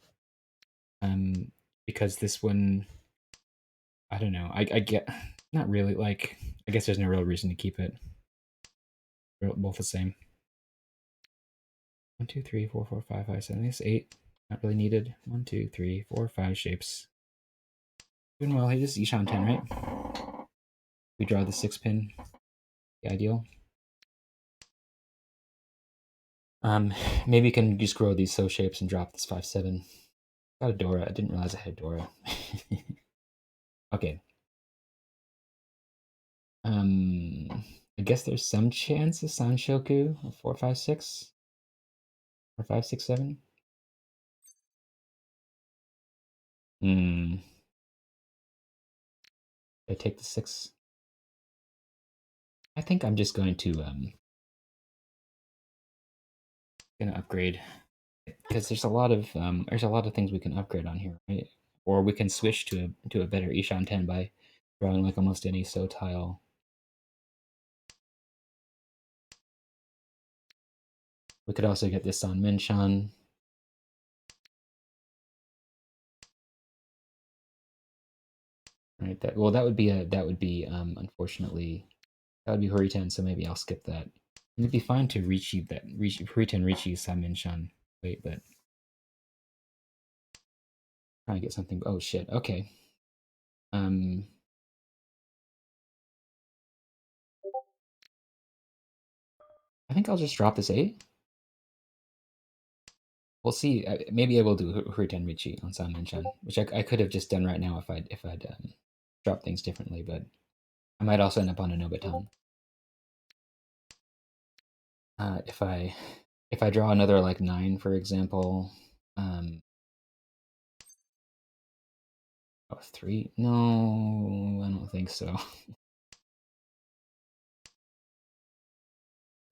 Because this one, I don't know. I get not really like. I guess there's no real reason to keep it. They're both the same. 1, 2, 3, 4, 4, 5, 5, 7. This 8. Not really needed. 1, 2, 3, 4, 5 shapes. Doing well. Hey, this is Ishan 10, right? We draw the 6 pin. The ideal. Maybe you can just grow these so shapes and drop this 5, 7. Got a Dora. I didn't realize I had Dora. Okay. I guess there's some chance of Sanshoku of 4, 5, 6. Or 5, 6, 7. I take the 6. I think I'm just going to gonna upgrade because there's a lot of things we can upgrade on here, right? Or we can switch to a better Ishan 10 by drawing like almost any so tile. We could also get this on Minshan. Right. That would be unfortunately that would be Horiten, so maybe I'll skip that. It'd be fine to Horiten Richi Saminshan. Wait, but trying to get something. Oh shit. Okay. I think I'll just drop this 8. we'll see. Maybe I will do Huritenmichi on Sanmenchan, which I could have just done right now if I'd dropped things differently, but I might also end up on a Nobitan. If I draw another like 9, for example, oh, 3? No, I don't think so.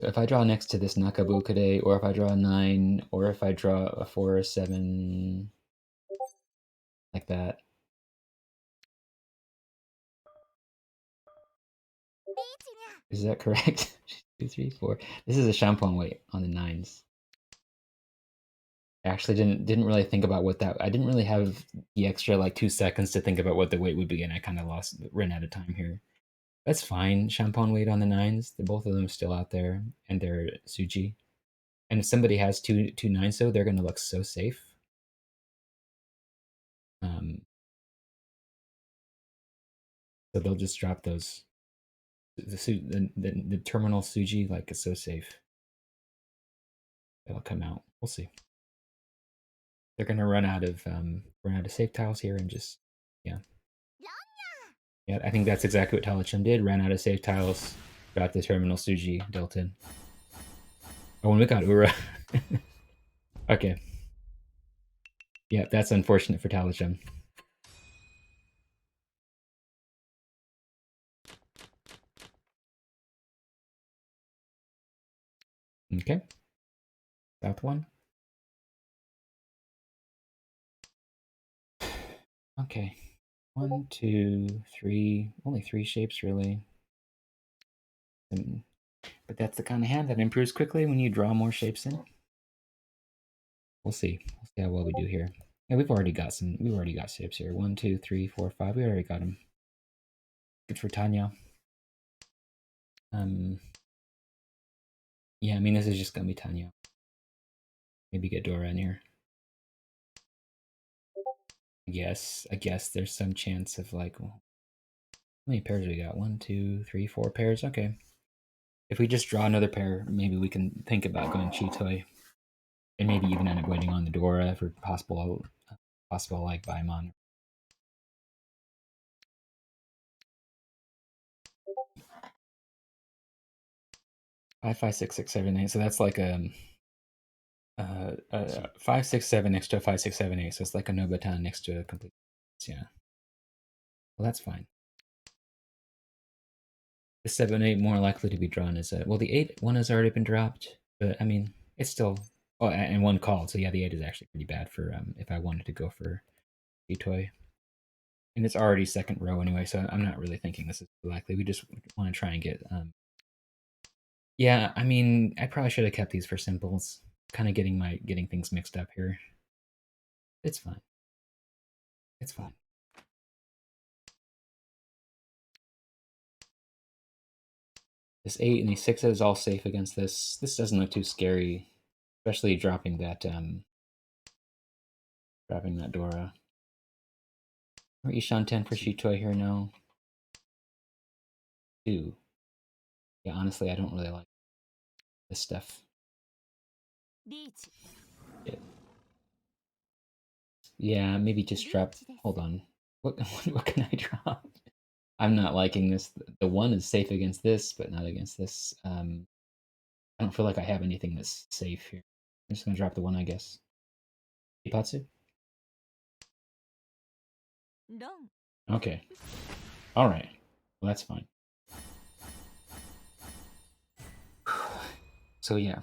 If I draw next to this Nakabukade, or if I draw a 9, or if I draw a 4 or 7, like that. Is that correct? 2, 3, 4. This is a Champon weight on the 9s. I actually didn't really think about what that. I didn't really have the extra like 2 seconds to think about what the weight would be, and I kind of ran out of time here. That's fine. Champon weight on the 9s. The both of them still out there, and they're Suji. And if somebody has two 9s, though, they're gonna look so safe. So they'll just drop those. The terminal Suji like is so safe. It'll come out. We'll see. They're gonna run out of safe tiles here and just yeah. Yeah, I think that's exactly what talachum did. Ran out of safe tiles, got the terminal Suji dealt in. Oh, and we got Ura. Okay. Yeah, that's unfortunate for talachum. Okay. South one. Okay. 1, 2, 3. Only 3 shapes, really. But that's the kind of hand that improves quickly when you draw more shapes in. We'll see. We'll see how well we do here. Yeah, we've already got shapes here. 1, 2, 3, 4, 5. We already got them. Good for Tanya. Yeah, I mean, this is just gonna be Tanya. Maybe get Dora in here. I guess there's some chance of like, well, how many pairs we got? 1, 2, 3, 4 pairs. Okay. If we just draw another pair, maybe we can think about going Chitoi, and maybe even end up waiting on the Dora for possible like Baimon. 5, 5, 6, 6, 7, 8. So that's like a 5, 6, 7 next to a 5, 6, 7, 8. So it's like a Nobatan next to a complete. Yeah. Well, that's fine. The 7, 8 more likely to be drawn is well, the 8 one has already been dropped, but I mean, it's still. Oh, and one called. So yeah, the 8 is actually pretty bad for if I wanted to go for Toy. And it's already second row anyway, so I'm not really thinking this is likely. We just want to try and get. Yeah, I mean, I probably should have kept these for simples. Kind of getting things mixed up here. It's fine. It's fine. This 8 and these 6 is all safe against this. This doesn't look too scary, especially dropping that Dora. Or Ishan 10 for Shitoi here now. 2. Yeah, honestly, I don't really like this stuff. Yeah, maybe just drop. Hold on. What can I drop? I'm not liking this. The 1 is safe against this, but not against this. I don't feel like I have anything that's safe here. I'm just gonna drop the 1, I guess. Ipatsu? Okay. Alright. Well, that's fine. So yeah.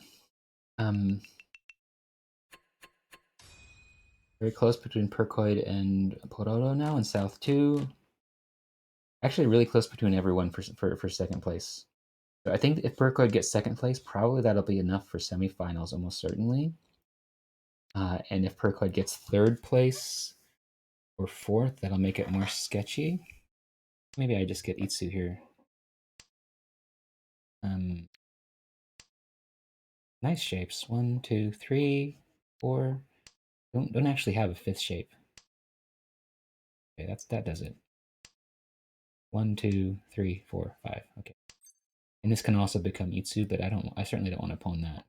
Very close between percoid and pororo now in South 2. Actually, really close between everyone for second place. So I think if percoid gets second place, probably that'll be enough for semifinals, almost certainly. And if percoid gets third place or fourth, that'll make it more sketchy. Maybe I just get Itsu here. Nice shapes. 1, 2, 3, 4. Don't actually have a 5th shape. Okay, that does it. 1, 2, 3, 4, 5. Okay. And this can also become Itsu, but I certainly don't want to pawn that.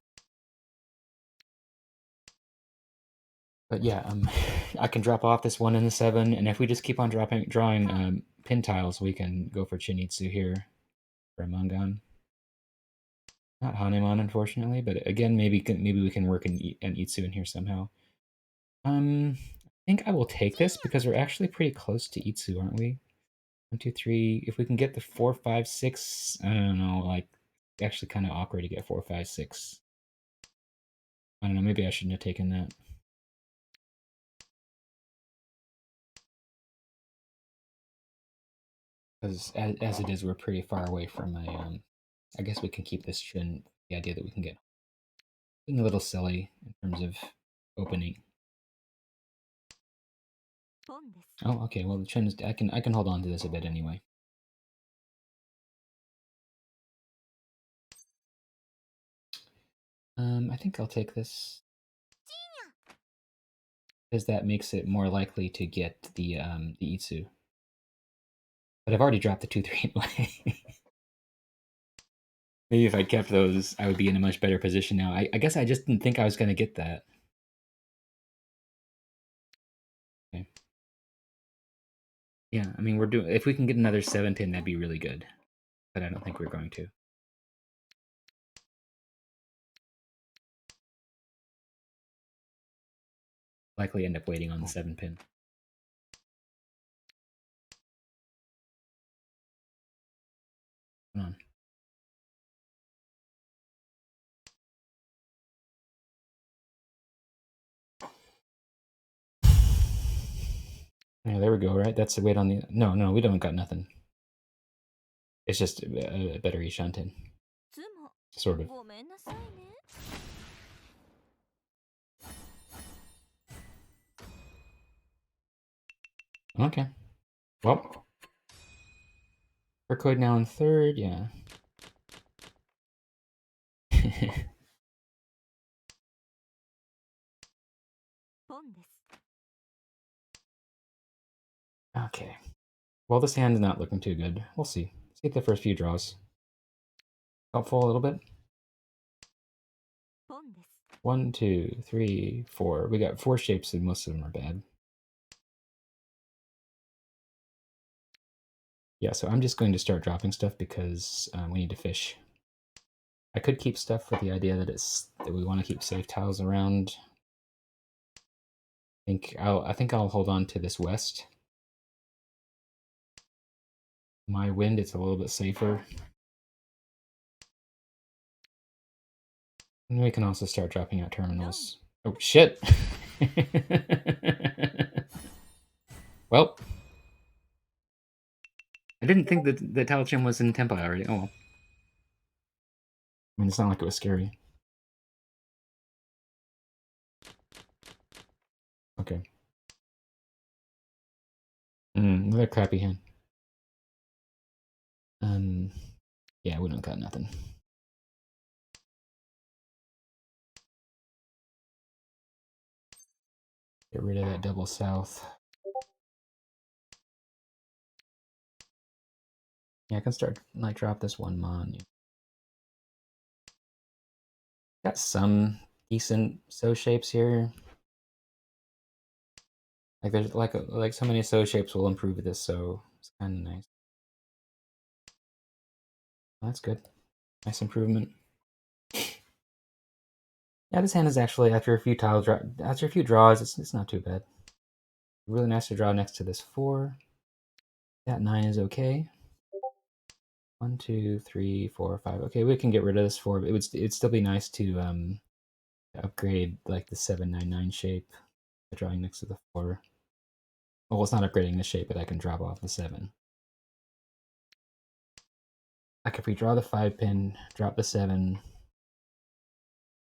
But yeah, I can drop off this 1 and the 7, and if we just keep on drawing pin tiles, we can go for Chinitsu here for a Mangan. Not Hanemon, unfortunately, but again, maybe we can work an Itsu in here somehow. I think I will take this because we're actually pretty close to Itsu, aren't we? 1, 2, 3. If we can get the 4, 5, 6, I don't know. Like, actually, kind of awkward to get 4, 5, 6. I don't know. Maybe I shouldn't have taken that. Because as it is, we're pretty far away from a. I guess we can keep this Shin. The idea that we can get being a little silly in terms of opening. Oh, okay. Well, the Chin is. I can hold on to this a bit anyway. I think I'll take this because that makes it more likely to get the Itsu. But I've already dropped the 2, 3 anyway. Maybe if I kept those, I would be in a much better position now. I guess I just didn't think I was going to get that. Okay. Yeah, I mean, we're doing. If we can get another 7 pin, that'd be really good. But I don't think we're going to. Likely end up waiting on the 7 pin. Come on. Yeah, there we go, right? That's the wait on the... No, we don't got nothing. It's just a better Ishanten. Sort of. Okay. Well. Percoid now in 3rd, yeah. Okay. Well, this hand's not looking too good. We'll see. Let's get the first few draws. Helpful a little bit. 1, 2, 3, 4. We got 4 shapes and most of them are bad. Yeah, so I'm just going to start dropping stuff because we need to fish. I could keep stuff with the idea that that we want to keep safe tiles around. I think I'll hold on to this west. My wind, it's a little bit safer. And we can also start dropping out terminals. Oh shit! Well, I didn't think that the talachum was in tempo already. Oh well. I mean, it's not like it was scary. Okay. Another crappy hand. Yeah, we don't got nothing. Get rid of that double south. Yeah, I can start, like, drop this one mon. Got some decent so shapes here. Like, there's, like so many so shapes will improve this, so it's kind of nice. That's good. Nice improvement. Yeah, this hand is actually, after a few draws, it's not too bad. Really nice to draw next to this 4. That 9 is okay. 1, 2, 3, 4, 5. Okay, we can get rid of this 4. But it'd still be nice to upgrade like the 799 shape by drawing next to the 4. Well, it's not upgrading the shape, but I can drop off the 7. Like if we draw the 5 pin, drop the 7,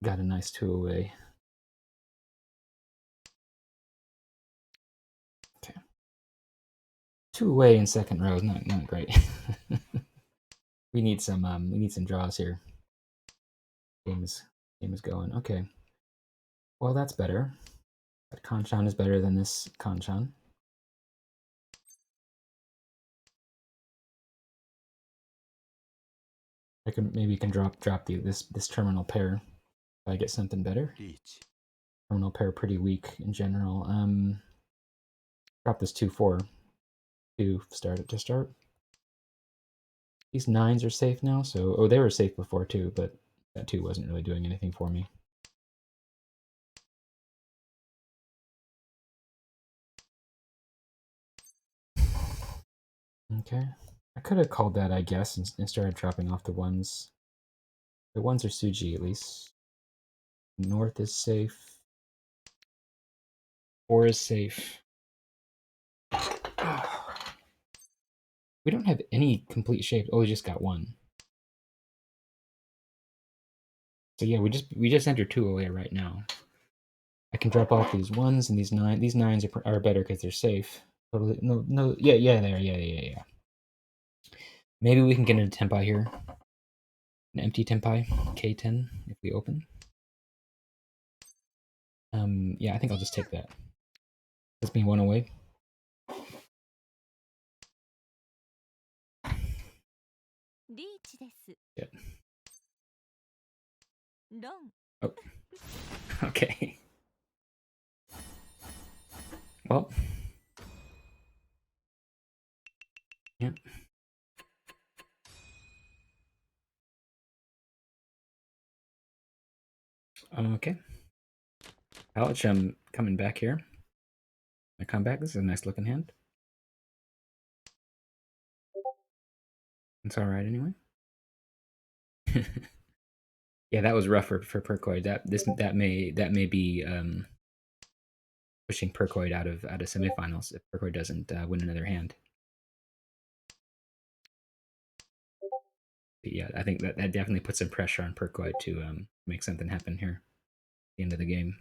got a nice 2 away. Okay. 2 away in second row, not great. we need some draws here. Game is going. Okay. Well, that's better. That Kanchan is better than this Kanchan. Maybe can drop this terminal pair if I get something better. Terminal pair pretty weak in general. Drop this 2-4 to start it to start. These 9s are safe now, so oh, they were safe before too, but that 2 wasn't really doing anything for me. Okay. I could have called that, I guess, and started dropping off the 1s. The 1s are Suji, at least. North is safe. 4 is safe. We don't have any complete shapes. Oh, we just got 1. So yeah, we just entered 2 away right now. I can drop off these 1s and these 9. These 9s are better because they're safe. Totally, no, yeah, there, yeah. Maybe we can get into tempai here. An empty tempai, K10, if we open. Yeah, I think I'll just take that. Puts me 1 away. Yeah. Oh, okay. Well, yeah. Okay. Talachum coming back here. I come back. This is a nice looking hand. It's all right anyway. Yeah, that was rough for percoid. That may be pushing percoid out of semifinals if percoid doesn't win another hand. But yeah, I think that definitely puts some pressure on percoid to make something happen here at the end of the game.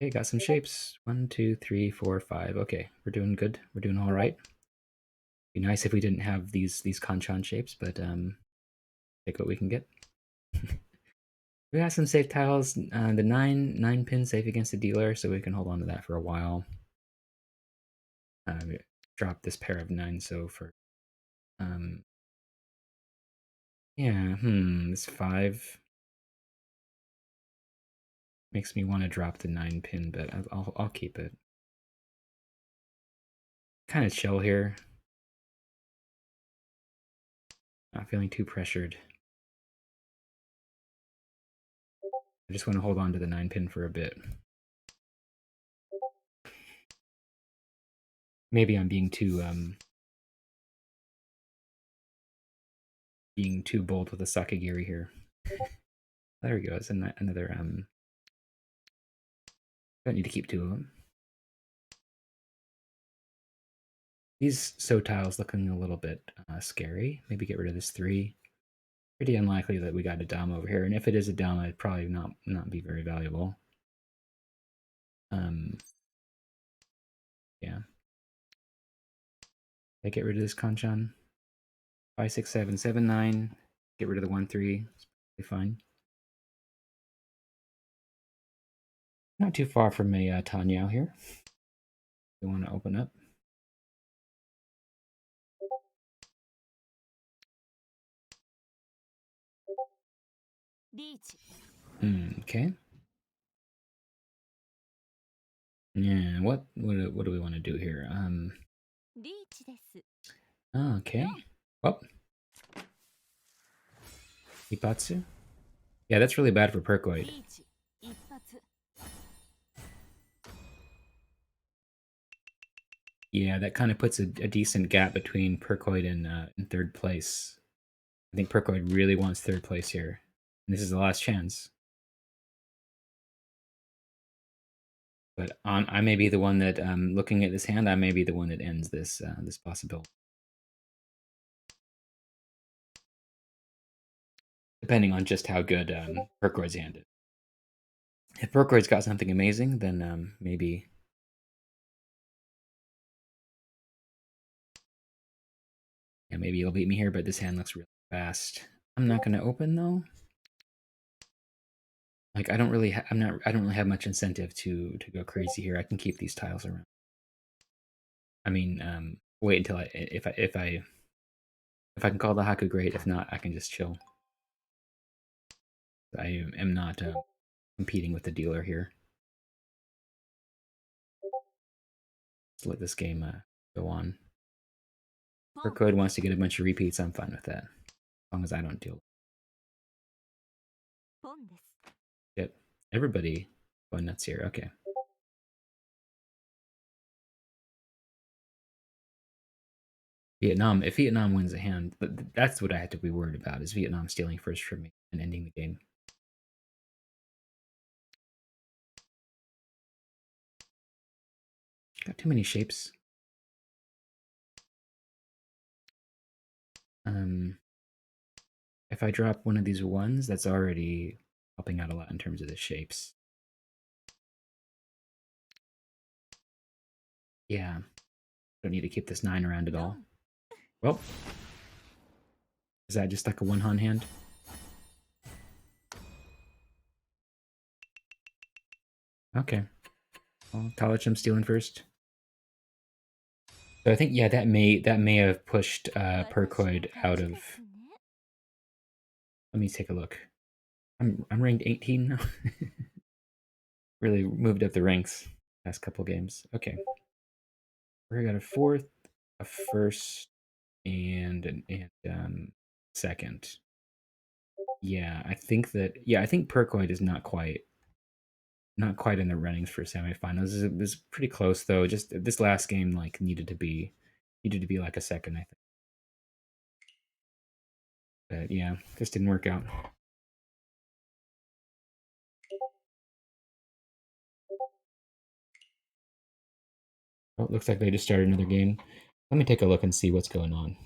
Okay, got some shapes. 1, 2, 3, 4, 5. Okay, we're doing good. We're doing all right. Be nice if we didn't have these kanchan shapes, but take what we can get. We got some safe tiles. The 9 pin safe against the dealer, so we can hold on to that for a while. Drop this pair of 9 so for yeah, this 5 makes me want to drop the 9 pin, but I'll keep it. Kind of chill here. Not feeling too pressured. I just want to hold on to the 9 pin for a bit. Maybe I'm being too bold with the sakigiri here. There we go. It's another don't need to keep 2 of them. These so tiles looking a little bit scary. Maybe get rid of this 3. Pretty unlikely that we got a dom over here, and if it is a dom, it'd probably not be very valuable. Yeah. I get rid of this kanchan. 5, 6, 7, 7, 9. Get rid of the 1, 3. It's probably fine. Not too far from a Tanyao here. We want to open up. Okay. Yeah, what do we want to do here? Okay. Well, Ipatsu. Yeah, that's really bad for percoid. Yeah, that kind of puts a decent gap between percoid and in 3rd place. I think percoid really wants 3rd place here. And this is the last chance. But I may be the one that, looking at this hand, I may be the one that ends this this possibility. Depending on just how good percoid's hand is. If percoid's got something amazing, then maybe. Yeah, maybe he'll beat me here, but this hand looks really fast. I'm not gonna open though. Like I don't really have much incentive to go crazy here. I can keep these tiles around. I mean, wait until if I can call the Haku, great. If not, I can just chill. I am not competing with the dealer here. Let's let this game go on. Percoid wants to get a bunch of repeats. I'm fine with that, as long as I don't deal. Yep, everybody going nuts here. Okay. Vietnam. If Vietnam wins a hand, that's what I have to be worried about: is Vietnam stealing first from me and ending the game. Got too many shapes. If I drop one of these ones, that's already helping out a lot in terms of the shapes. Yeah, don't need to keep this 9 around at all. Well, is that just like a one-on hand? Okay. Well, talachum stealing first. So I think, yeah, that may have pushed percoid out of. Let me take a look. I'm ranked 18 now. Really moved up the ranks last couple games. Okay, we got a fourth, a first, and second. Yeah, I think that. Yeah, I think percoid is not quite in the runnings for semifinals. It was pretty close though. Just this last game like needed to be like a second, I think. But yeah, just didn't work out. Oh, it looks like they just started another game. Let me take a look and see what's going on.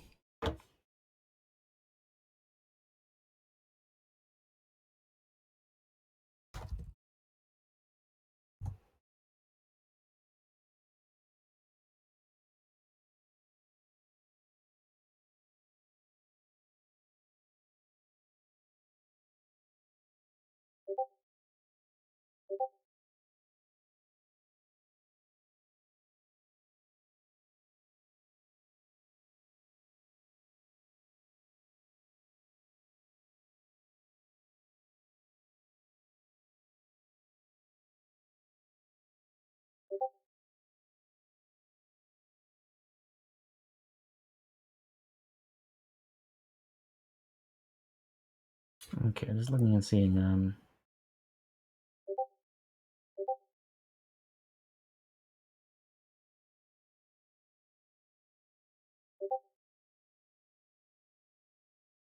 Okay, just looking and seeing.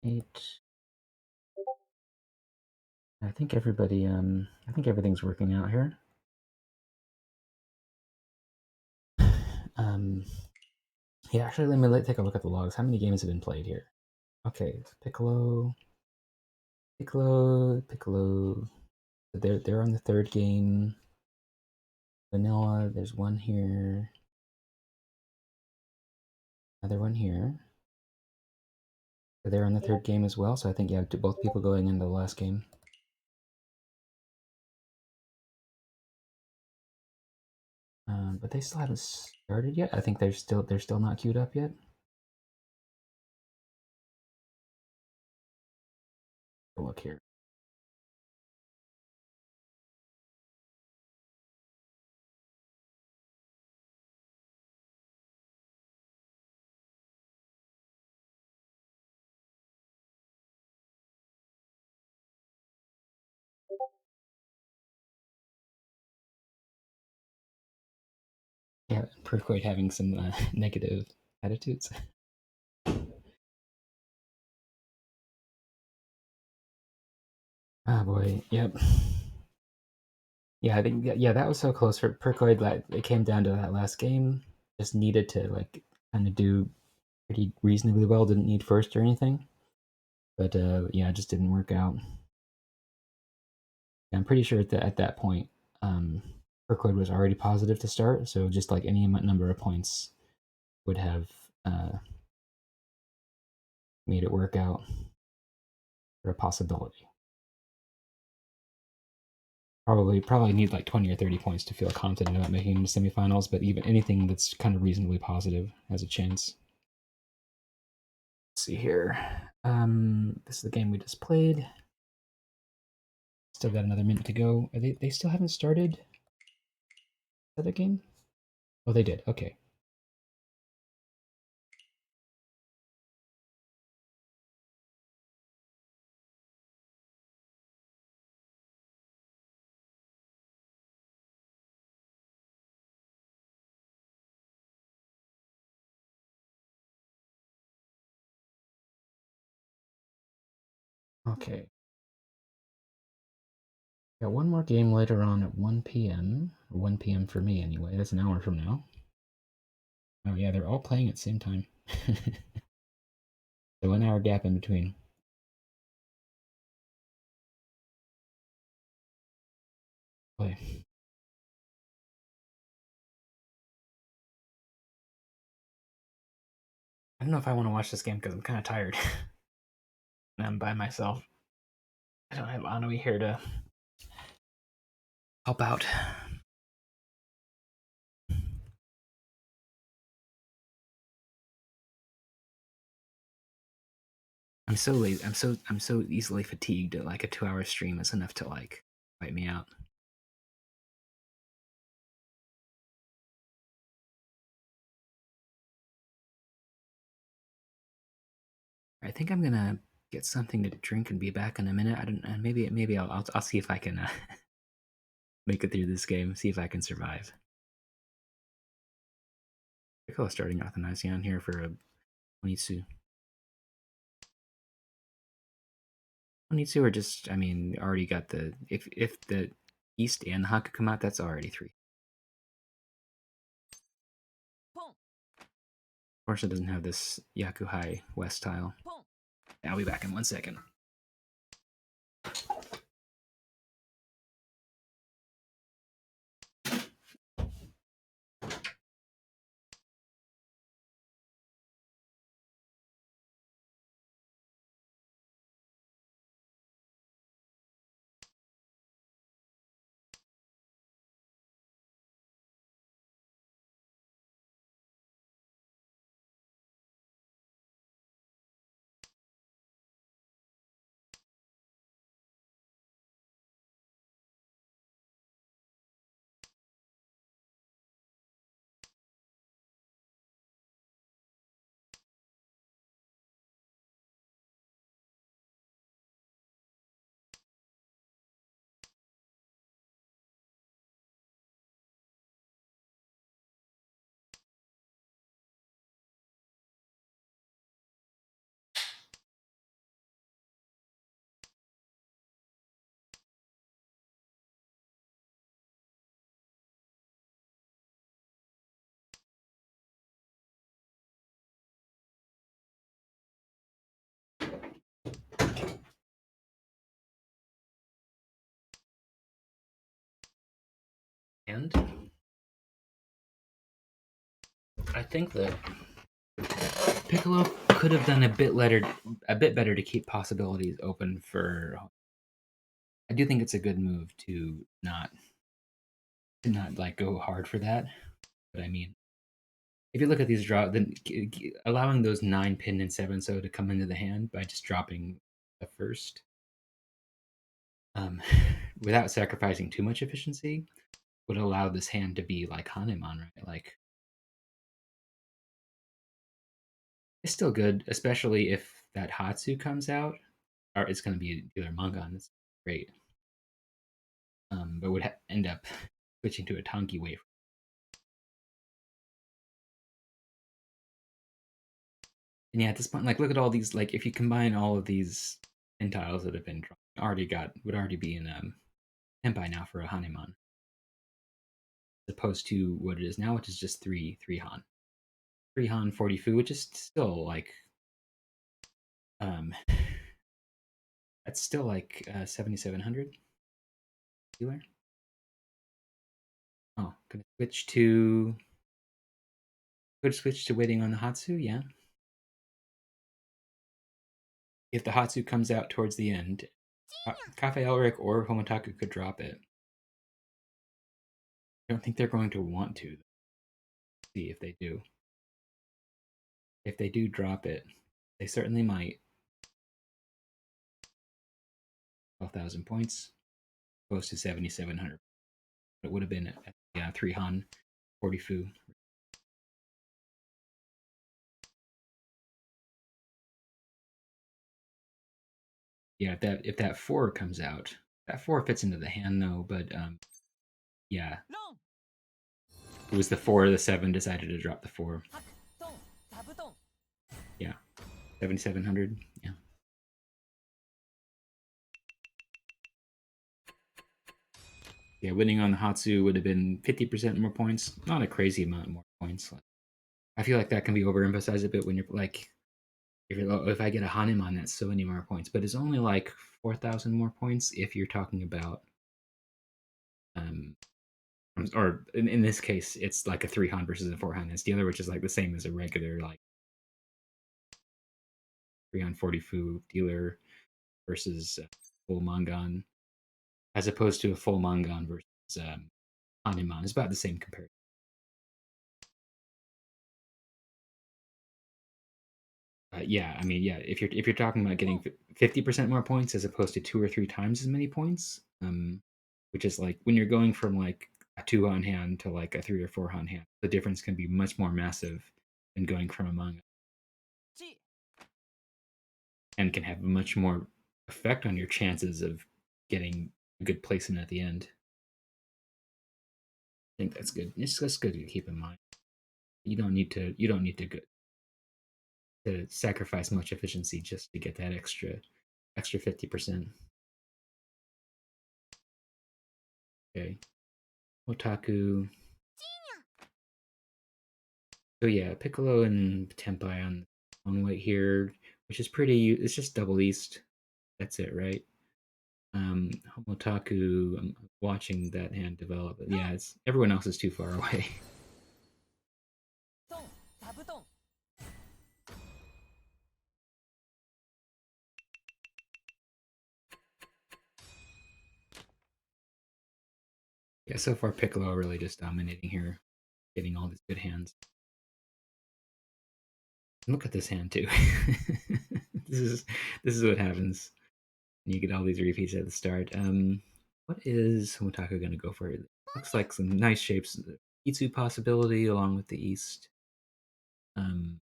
Eight. I think everybody. I think everything's working out here. Um. Yeah, actually, let me take a look at the logs. How many games have been played here? Okay, Piccolo. They're on the third game. Vanilla. There's one here. Another one here. They're on the third game as well, so I think, yeah, both people going into the last game. But they still haven't started yet. I think they're still not queued up yet. Look here. Yeah, Percoid having some negative attitudes. Oh boy, yep. Yeah, I think that was so close for Percoid that it came down to that last game. Just needed to like kind of do pretty reasonably well. Didn't need first or anything, but yeah, it just didn't work out. Yeah, I'm pretty sure at that point, Percoid was already positive to start, so just like any number of points would have uh, made it work out for a possibility. Probably need like 20 or 30 points to feel confident about making it to semifinals, but even anything that's kind of reasonably positive has a chance. Let's see here. This is the game we just played. Still got another minute to go. They still haven't started the other game? Oh, they did. Okay. Okay. Got one more game later on at 1 p.m. Or 1 p.m. for me, anyway. That's an hour from now. Oh, yeah, they're all playing at the same time. So 1 hour gap in between. Boy. I don't know if I want to watch this game because I'm kind of tired. And I'm by myself. I don't have Anoi here to help out. I'm so lazy. I'm so easily fatigued that like a 2 hour stream is enough to like wipe me out. I think I'm gonna get something to drink and be back in a minute. I don't. Maybe I'll see if I can make it through this game. See if I can survive. I feel starting off an Asian here for a Onitsu. Onitsu are just. I mean, already got the if the East and the Haku come out, that's already 3. Of course, it doesn't have this Yakuhai West tile. I'll be back in 1 second. And I think that Piccolo could have done a bit better to keep possibilities open for. I do think it's a good move to not like go hard for that. But I mean, if you look at these draw, then allowing those 9 pin and 7 so to come into the hand by just dropping the first, um, without sacrificing too much efficiency, would allow this hand to be like Hanemon, right? Like it's still good, especially if that Hatsu comes out, or it's going to be either Mangan. It's great, but would end up switching to a Tanki wave. And yeah, at this point, like look at all these. Like if you combine all of these tiles that have been drawn, would already be in Tenpai now for a Hanemon, as opposed to what it is now, which is just three Han, 3 Han 40 Fu, which is still like um that's still like 7,700 healer. Oh, could switch to waiting on the Hatsu, yeah. If the Hatsu comes out towards the end, Cafe Elric or Homotaku could drop it. I don't think they're going to want to. See if they do. If they do drop it, they certainly might. 12,000 points. close to 7,700. It would have been at 3 Han 40 Fu. Yeah, if that 4 comes out, that 4 fits into the hand though, but yeah. It was the 4 or the 7 decided to drop the 4. Yeah. 7,700. Yeah. Yeah, winning on the Hatsu would have been 50% more points. Not a crazy amount more points. I feel like that can be overemphasized a bit when you're like, if I get a Hanuman, that's so many more points. But it's only like 4,000 more points if you're talking about, um, or in this case, it's like a 3 Han versus a 4 Han. It's the other, which is like the same as a regular like 3 Han 40 Fu dealer versus full Mangan, as opposed to a full Mangan versus Hanuman. It's about the same comparison. Yeah, I mean, yeah, if you're talking about getting 50% more points as opposed to 2 or 3 times as many points, which is like when you're going from like a 2 Han hand to like a 3 or 4 Han hand, the difference can be much more massive than going from a manga, and can have much more effect on your chances of getting a good placement at the end. I think that's good. That's good to keep in mind. You don't need to sacrifice much efficiency just to get that extra 50%. Okay. Otaku. So yeah, Piccolo and Tenpai on white here, which is pretty. It's just double east. That's it, right? Homotaku. I'm watching that hand develop. But yeah, it's everyone else is too far away. Yeah, so far Piccolo really just dominating here, getting all these good hands. Look at this hand too. this is this is what happens when you get all these repeats at the start. What is Homotaku gonna go for? Looks like some nice shapes. Itsu possibility along with the East. And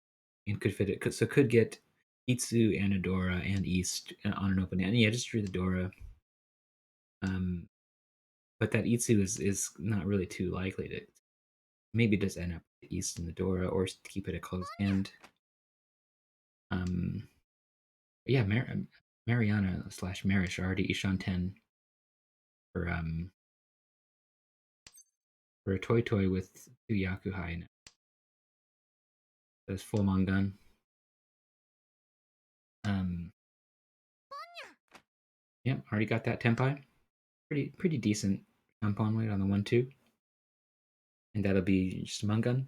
could fit it. Could get Itsu and Adora and East on an open hand. Yeah, just drew the Dora. Um, but that Itsu is not really too likely to. Maybe just end up with the East and the Dora, or keep it a closed hand. Um, yeah, Mariana / Marish already Ishan 10 for a toy with 2 Yakuhai now. That's full Mangan. Um, yep, already got that Tenpai. Pretty decent compound weight on the 1-2. And that'll be just Mangan.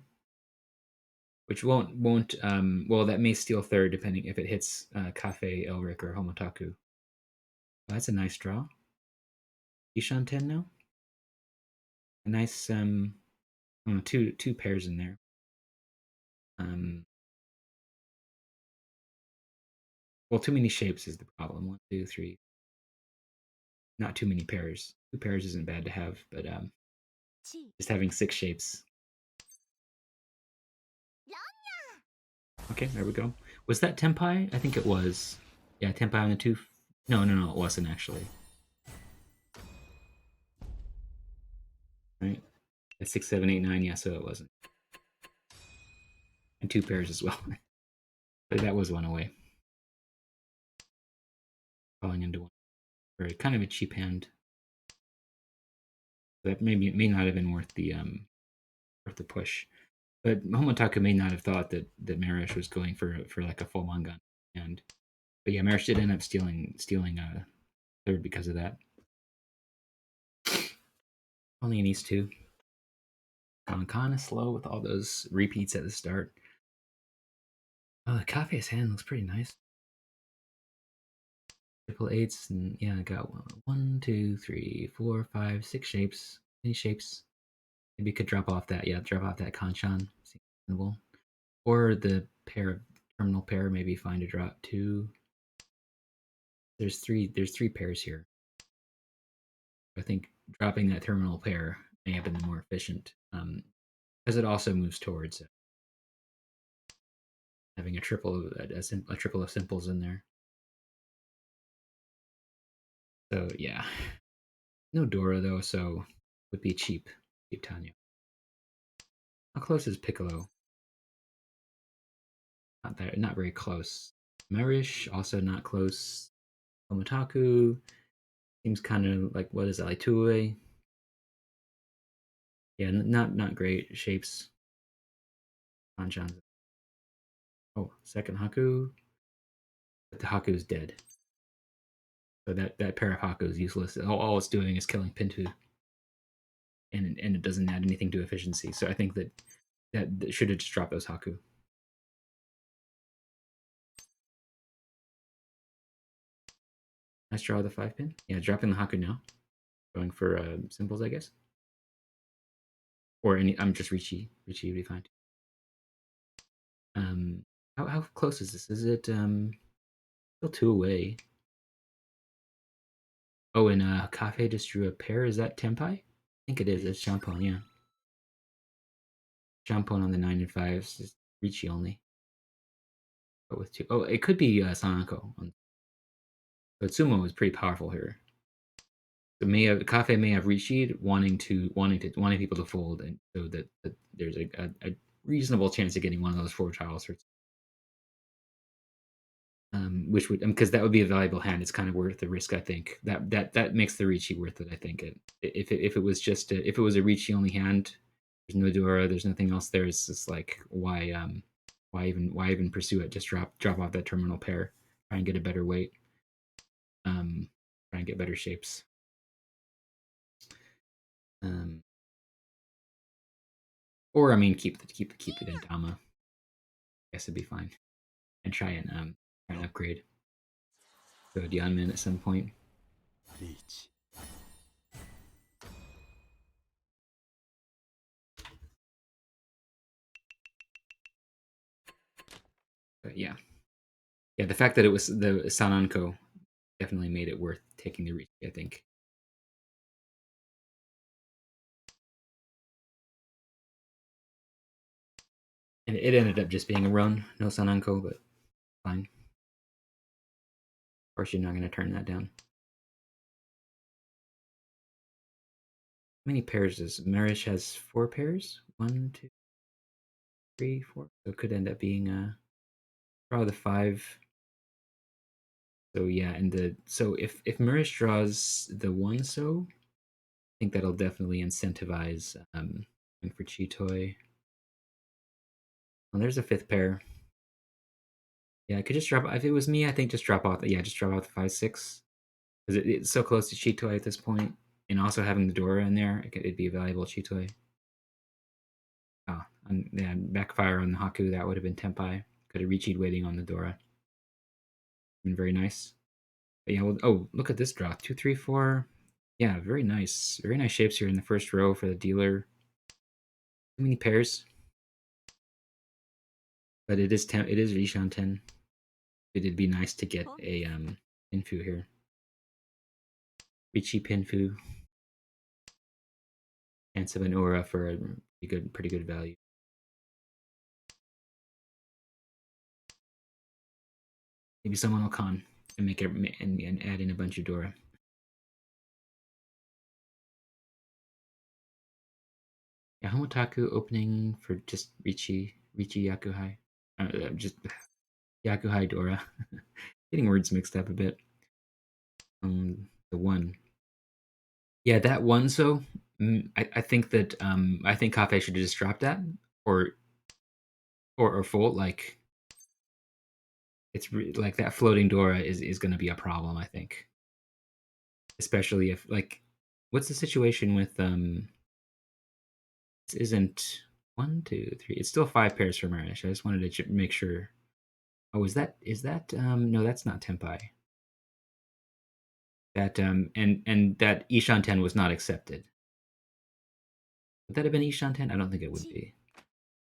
Which won't well, that may steal third depending if it hits Cafe, Elric, or Homotaku. That's a nice draw. Ishan 10 now. A nice two pairs in there. Well, too many shapes is the problem. 1, 2, 3. Not too many pairs. 2 pairs isn't bad to have, but just having 6 shapes. Okay, there we go. Was that Tenpai? I think it was. Yeah, Tenpai on the 2. No, it wasn't actually. Right? At 6, 7, 8, 9. Yeah, so it wasn't. And 2 pairs as well. But that was one away. Falling into one. For kind of a cheap hand. That may not have been worth the push. But Homotaku may not have thought that Marish was going for like a full Mangan. But yeah, Marish did end up stealing a third because of that. Only an East 2. Kind of slow with all those repeats at the start. Oh, the Cafe's hand looks pretty nice. Triple eights, and yeah, I got 1, 2, 3, 4, 5, 6 shapes. Any shapes? Maybe could drop off that. Yeah, drop off that Kanchan. Reasonable. Or the terminal pair. Maybe find a drop 2. There's three pairs here. I think dropping that terminal pair may have been the more efficient, because it also moves towards having a triple of simples in there. So yeah, no Dora though, so would be cheap Tanya. How close is Piccolo? Not very close. Marish also not close. Omotaku seems kind of like, what is that, like two away? Yeah, not great shapes. Anchan's. Oh, second Haku, but the Haku is dead. So that pair of Haku is useless. All it's doing is killing Pintu, and it doesn't add anything to efficiency. So I think that should have just dropped those Haku. Let's draw the 5-pin. Yeah, dropping the Haku now. Going for symbols, I guess. Or any. I'm just Richi. Richi would be fine. Um, how close is this? Is it still two away? Oh, and Cafe just drew a pair. Is that Tempai? I think it is. It's Champon, yeah. Champon on the 9 and 5s. Just Ricci only. But with two. Oh, it could be Sanako. But Sumo is pretty powerful here. So Cafe may have Ricci wanting people to fold, and so that there's a reasonable chance of getting one of those 4 tiles. Which would, because that would be a valuable hand. It's kind of worth the risk, I think. That makes the Ricci worth it, I think. If it was just if it was a Ricci only hand, there's no Dora, there's nothing else there. It's just like why even pursue it? Just drop off that terminal pair, try and get a better weight, try and get better shapes. Um, or I mean, keep it in Dama. I guess it'd be fine, and try and upgrade to a Dianmin at some point. But yeah, the fact that it was the Sananko definitely made it worth taking the reach, I think. And it ended up just being a run, no Sananko, but fine. Of course, you're not going to turn that down. How many pairs does Marish has? 4 pairs? 1, 2, 3, 4. So it could end up being probably the 5. So yeah, so if Marish draws the 1, so I think that'll definitely incentivize for Chitoy. Well, there's a 5th pair. Yeah, I could just drop. If it was me, I think just drop off. Yeah, just drop off the 5-6 because it's so close to Chitoy at this point, and also having the Dora in there, it'd be a valuable Chitoy. Oh, and yeah, backfire on the Haku. That would have been Tempai. Could have Richi'd waiting on the Dora. Been very nice. But yeah. Well, oh, look at this draw. 2, 3, 4. Yeah, very nice. Very nice shapes here in the first row for the dealer. Too many pairs. But it is Rishan 10. It'd be nice to get a Pinfu here. Richi Pinfu. Chance of an aura for a pretty good value. Maybe someone will con and make it and add in a bunch of Dora. Yeah, Homotaku opening for just Richi Yakuhai. Just Yakuhai Dora. Getting words mixed up a bit. The 1. Yeah, that 1. So I think that I think Cafe should have just dropped that or full. Like it's like that floating Dora is going to be a problem. I think, especially if like, what's the situation with this isn't 1, 2, 3. It's still 5 pairs for Marish. I just wanted to make sure. Oh, is that no, that's not Tempai. That and that Ishan 10 was not accepted. Would that have been Ishan 10? I don't think it would be.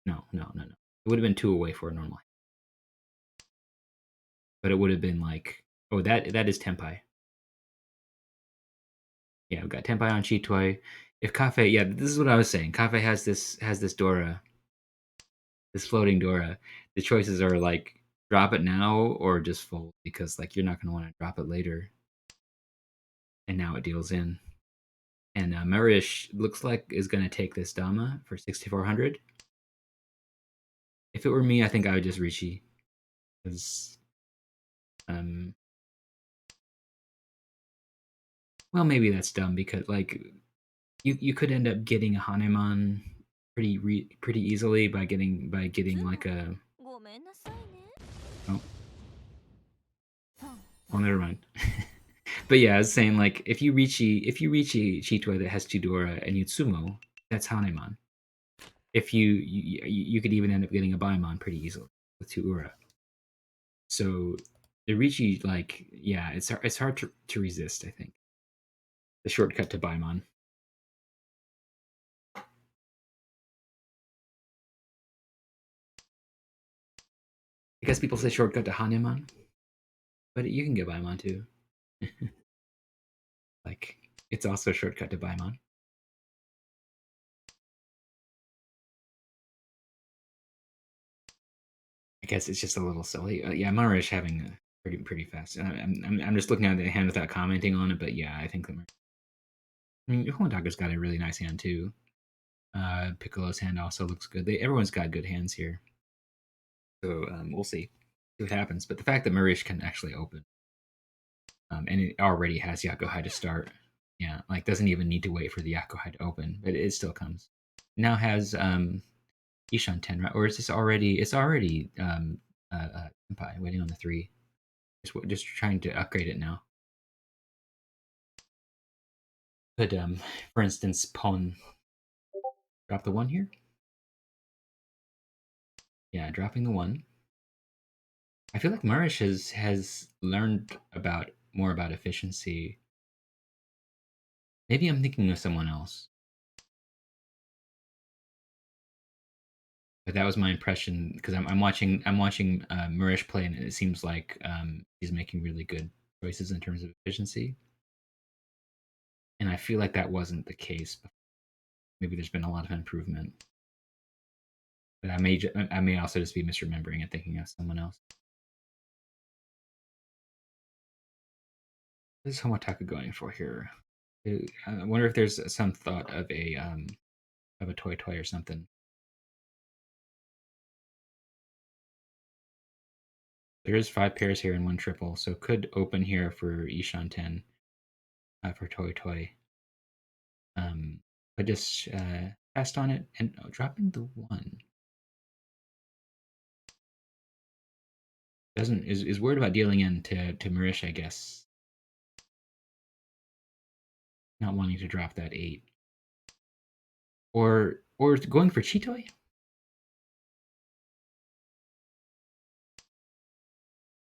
No. It would have been 2 away for a normal. But it would have been like, oh, that is Tempai. Yeah, we've got Tenpai on Chitoi. If Cafe, yeah, this is what I was saying. Cafe has this Dora, this floating Dora. The choices are like drop it now or just fold because like you're not gonna want to drop it later. And now it deals in. And Marish looks like is gonna take this Dama for 6,400. If it were me, I think I would just Rishi because um well maybe that's dumb because like you could end up getting a Hanemon pretty easily by getting like a oh oh never mind. But yeah, I was saying like if you reach a Chitoi that has Tudora and Yutsumo, that's Hanemon. If you could even end up getting a Baimon pretty easily with two Ura. So the Richi like yeah, it's hard to resist. I think the shortcut to Baimon. I guess people say shortcut to Hanemon, but you can get Baimon too. Like it's also a shortcut to Baimon. I guess it's just a little silly. Yeah, Marish having a pretty fast. I'm just looking at the hand without commenting on it, but yeah, I think I mean, Honotaka's got a really nice hand too. Piccolo's hand also looks good. Everyone's got good hands here, so we'll see what happens. But the fact that Marish can actually open, and it already has Yakuhai to start, yeah, like doesn't even need to wait for the Yakuhai to open, but it still comes. Now has Ishan 10, right? Or is this already? It's already Senpai waiting on the 3. Just trying to upgrade it now. Could for instance, pawn drop the 1 here? Yeah, dropping the 1. I feel like Marish has learned about more about efficiency. Maybe I'm thinking of someone else, but that was my impression because I'm watching Marish play, and it seems like he's making really good choices in terms of efficiency. And I feel like that wasn't the case. Maybe there's been a lot of improvement, but I may also just be misremembering and thinking of someone else. What is Homotaka going for here? I wonder if there's some thought of a toy or something. There is 5 pairs here and 1 triple, so could open here for Ishan 10 for toy. Um, but just passed on it and dropping the 1 doesn't is worried about dealing in to Marish, I guess, not wanting to drop that 8 or going for Chitoy.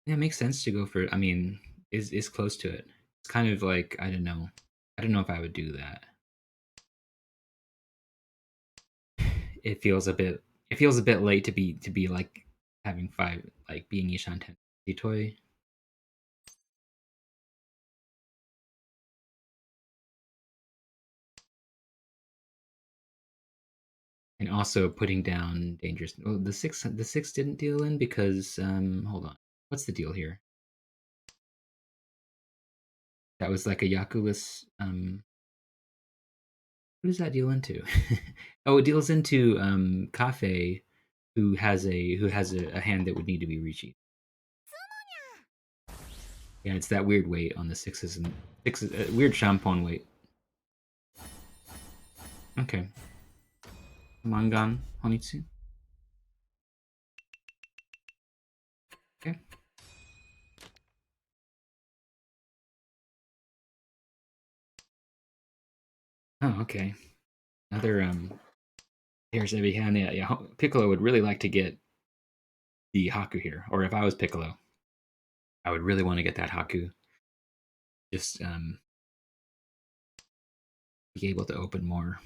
Yeah, it makes sense to go for. I mean, is close to it. It's kind of like I don't know. I don't know if I would do that. It feels a bit. It feels a bit late to be like having 5 like being Ishan 10 Chitoy. And also putting down dangerous. Oh, the six didn't deal in because hold on. What's the deal here? That was like a Yakuless. Who does that deal into? Oh, it deals into Cafe, who has a hand that would need to be reaching. Yeah, it's that weird weight on the sixes and sixes. Weird shampoo weight. Okay, Mangan Honitsu. Okay. Oh, okay. Another here's heavy hand. Yeah. Piccolo would really like to get the Haku here, or if I was Piccolo, I would really want to get that Haku. Just be able to open more.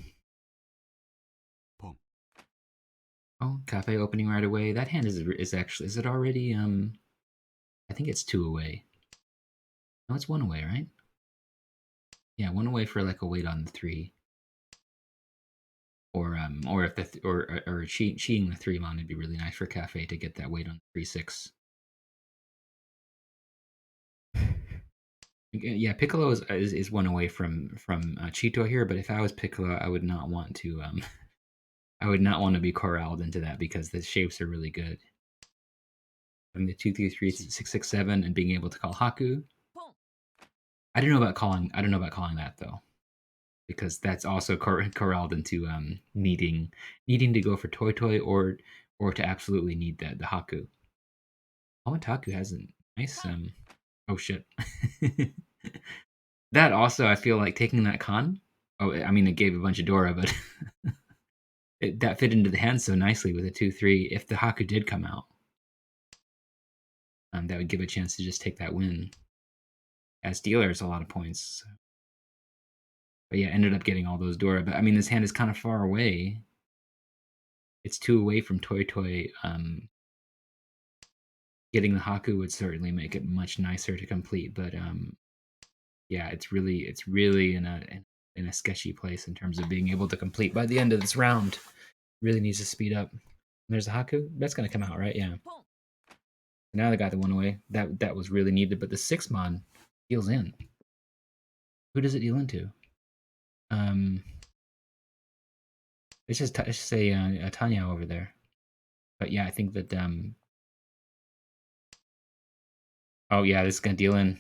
Oh, cafe opening right away. That hand is actually is it already I think it's 2 away. No, it's 1 away, right? Yeah, one away for like a weight on the 3. Or if or cheating the 3 mon would be really nice for Cafe to get that weight on 3/6. Yeah, Piccolo is one away from Cheeto here, but if I was Piccolo, I would not want to I would not want to be corralled into that because the shapes are really good. Having the 2, 3, 3, See. 6, 6, 7, and being able to call Haku. I don't know about calling that though, because that's also corralled into needing to go for Toy Toy or to absolutely need the Haku. Hawataku has a nice oh shit. That also I feel like taking that con. Oh, I mean it gave a bunch of Dora, but that fit into the hand so nicely with a 2/3. If the Haku did come out, that would give a chance to just take that win. As dealers, a lot of points. But yeah, ended up getting all those Dora. But I mean, this hand is kind of far away. It's 2 away from Toy Toy. Getting the Haku would certainly make it much nicer to complete. But yeah, it's really in a sketchy place in terms of being able to complete by the end of this round. Really needs to speed up. There's a Haku. That's gonna come out, right? Yeah. Now they got the 1 away. That was really needed. But the 6 mon deals in. Who does it deal into? It's just a Tanya over there. But yeah, I think that oh yeah, this is gonna deal in.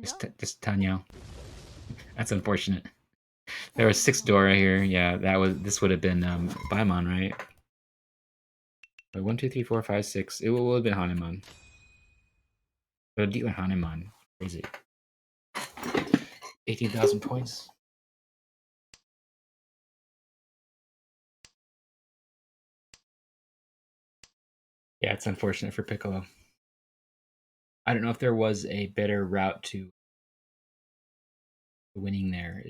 Just Tanya. That's unfortunate. There was 6 Dora here. Yeah, this would have been Baimon, right? Wait, 1, 2, 3, 4, 5, 6. It would have been Hanemon. But a dealer Hanemon. Crazy. 18,000 points. Yeah, it's unfortunate for Piccolo. I don't know if there was a better route to winning there.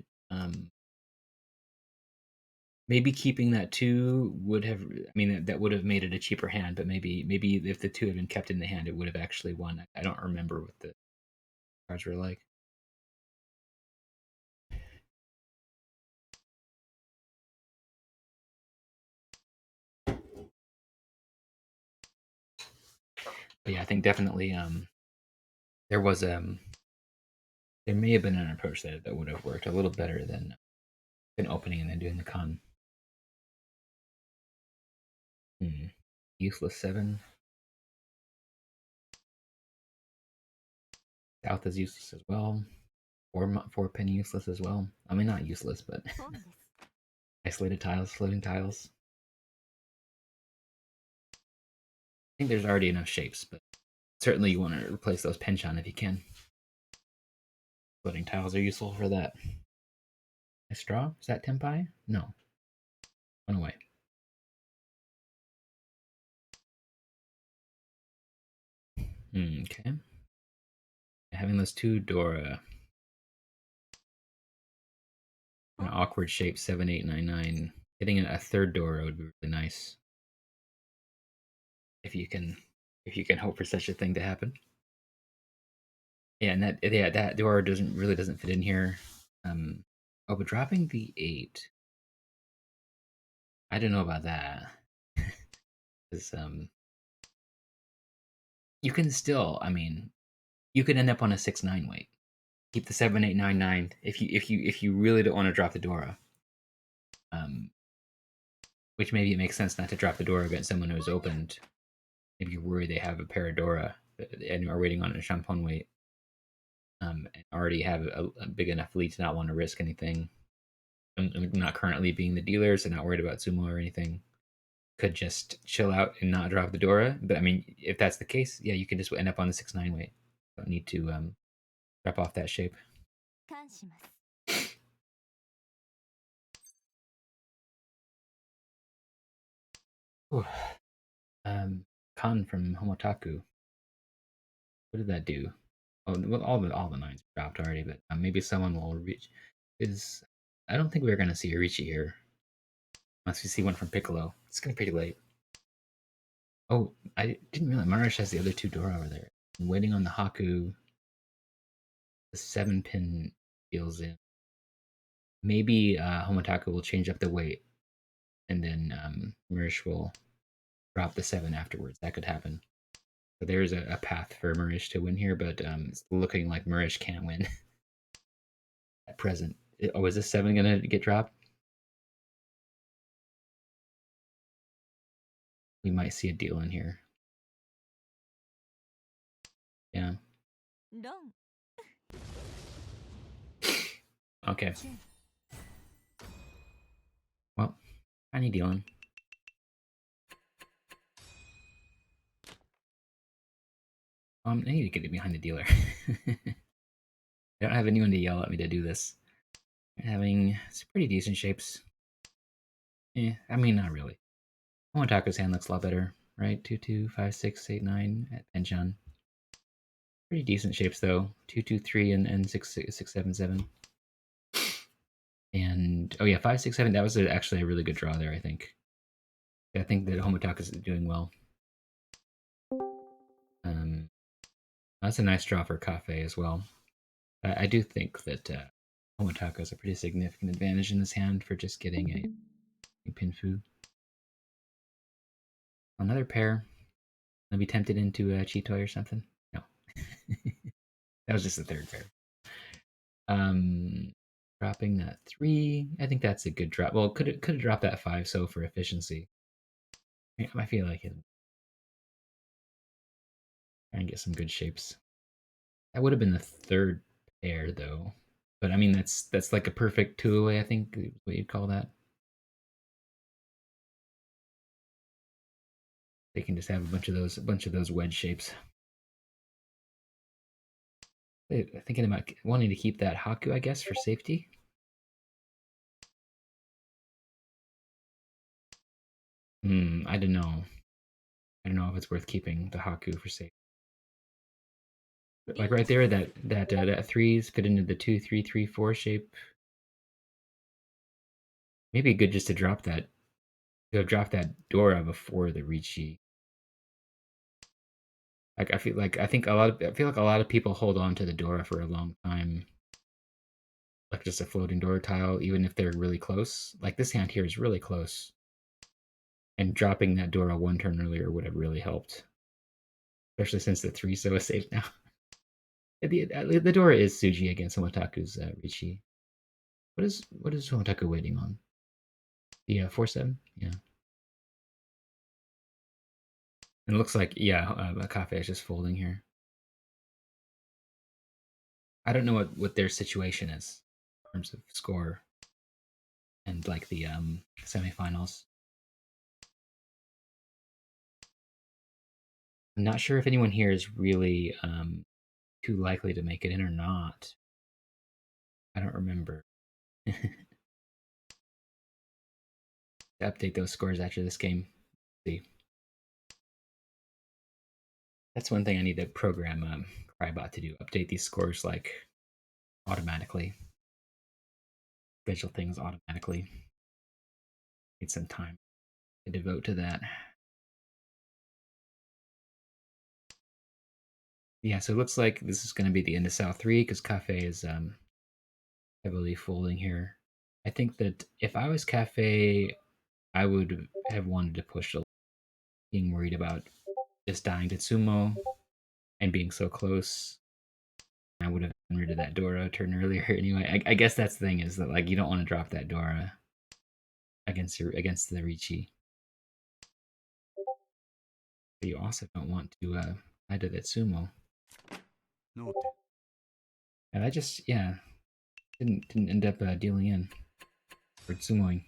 Maybe keeping that 2 would have. I mean, that would have made it a cheaper hand. But maybe if the 2 had been kept in the hand, it would have actually won. I don't remember what the cards were like. But yeah, I think definitely there was there may have been an approach that would have worked a little better than opening and then doing the con. Useless 7. South is useless as well. 4 penny useless as well. I mean, not useless, but isolated tiles, floating tiles. I think there's already enough shapes, but certainly you want to replace those penchon if you can. Floating tiles are useful for that. A straw? Is that Tempai? No. 1 away. Okay. Having those 2 Dora. An awkward shape, 7, 8, 9, 9. Getting a 3rd Dora would be really nice. If you can hope for such a thing to happen. Yeah, and that Dora doesn't fit in here. Oh, but dropping the 8. I don't know about that. Because you can still, I mean, you could end up on a 6/9 weight. Keep the 7, 8, 9, 9 if you really don't want to drop the Dora. Which maybe it makes sense not to drop the Dora against someone who's opened. If you worry they have a Paradora and are waiting on a Champon weight, and already have a big enough lead to not want to risk anything. I'm not currently being the dealer, so not worried about sumo or anything. Could just chill out and not drop the Dora. But I mean, if that's the case, yeah, you can just end up on the 6/9 weight. Don't need to drop off that shape. Kan from Homotaku. What did that do? Oh, well, all the nines dropped already, but maybe someone will reach. Is I don't think we're gonna see a Ricci here, unless we see one from Piccolo. It's gonna be pretty late. Oh, I didn't realize Marish has the other 2 Dora over there. I'm waiting on the Haku. The 7 pin. deals in. Maybe Homotaka will change up the weight, and then Marish will drop the 7 afterwards. That could happen. So there's a path for Marish to win here, but it's looking like Marish can't win at present. Oh, is this 7 gonna get dropped? We might see a deal in here. Yeah. Okay. Well, tiny dealing. I need to get it behind the dealer. I don't have anyone to yell at me to do this. Having some pretty decent shapes. I mean, not really. Momotaka's hand looks a lot better, right? 2 2, 5 6 8 9 at Penchon. Pretty decent shapes though. 2 2 3 and 6 6 7 7. And oh yeah, 5 6 7. That was actually a really good draw there. I think that Homotaka is doing well. Um, that's a nice draw for Cafe as well. I do think that Homotaka has a pretty significant advantage in this hand for just getting a Pinfu. Another pair. I'll be tempted into a Chitoy or something. No, that was just the third pair. Dropping that 3. I think that's a good drop. Well, could have dropped that 5 so for efficiency. I feel like it. Try and get some good shapes. That would have been the third pair though. But I mean that's like a perfect 2 away, I think what you'd call that. They can just have a bunch of those wedge shapes. Thinking about wanting to keep that Haku, I guess, for safety. I don't know. I don't know if it's worth keeping the Haku for safety. But like right there, that 3s fit into the 2 3 3 4 shape. Maybe good just to drop that. To have dropped that Dora before the Ricci. Like I feel like I feel like a lot of people hold on to the Dora for a long time. Like just a floating Dora tile, even if they're really close. Like this hand here is really close. And dropping that Dora 1 turn earlier would have really helped. Especially since the 3 so is safe now. The Dora is Suji against Homotaku's Ricci. What is Homotaku waiting on? The 4-7? Yeah. And it looks like, yeah, Cafe is just folding here. I don't know what their situation is in terms of score and like the semifinals. I'm not sure if anyone here is really too likely to make it in or not. I don't remember. Update those scores after this game. See, that's one thing I need to program Crybot to do. Update these scores like automatically. Schedule things automatically. Need some time to devote to that. Yeah, so it looks like this is going to be the end of South 3 because Cafe is heavily folding here. I think that if I was Cafe, I would have wanted to push a being worried about just dying to Sumo and being so close. I would have gotten rid of that Dora turn earlier anyway. I guess that's the thing is that like you don't want to drop that Dora against the Ricci. But you also don't want to add to that Sumo. Note. And I just didn't end up dealing in for Sumoing.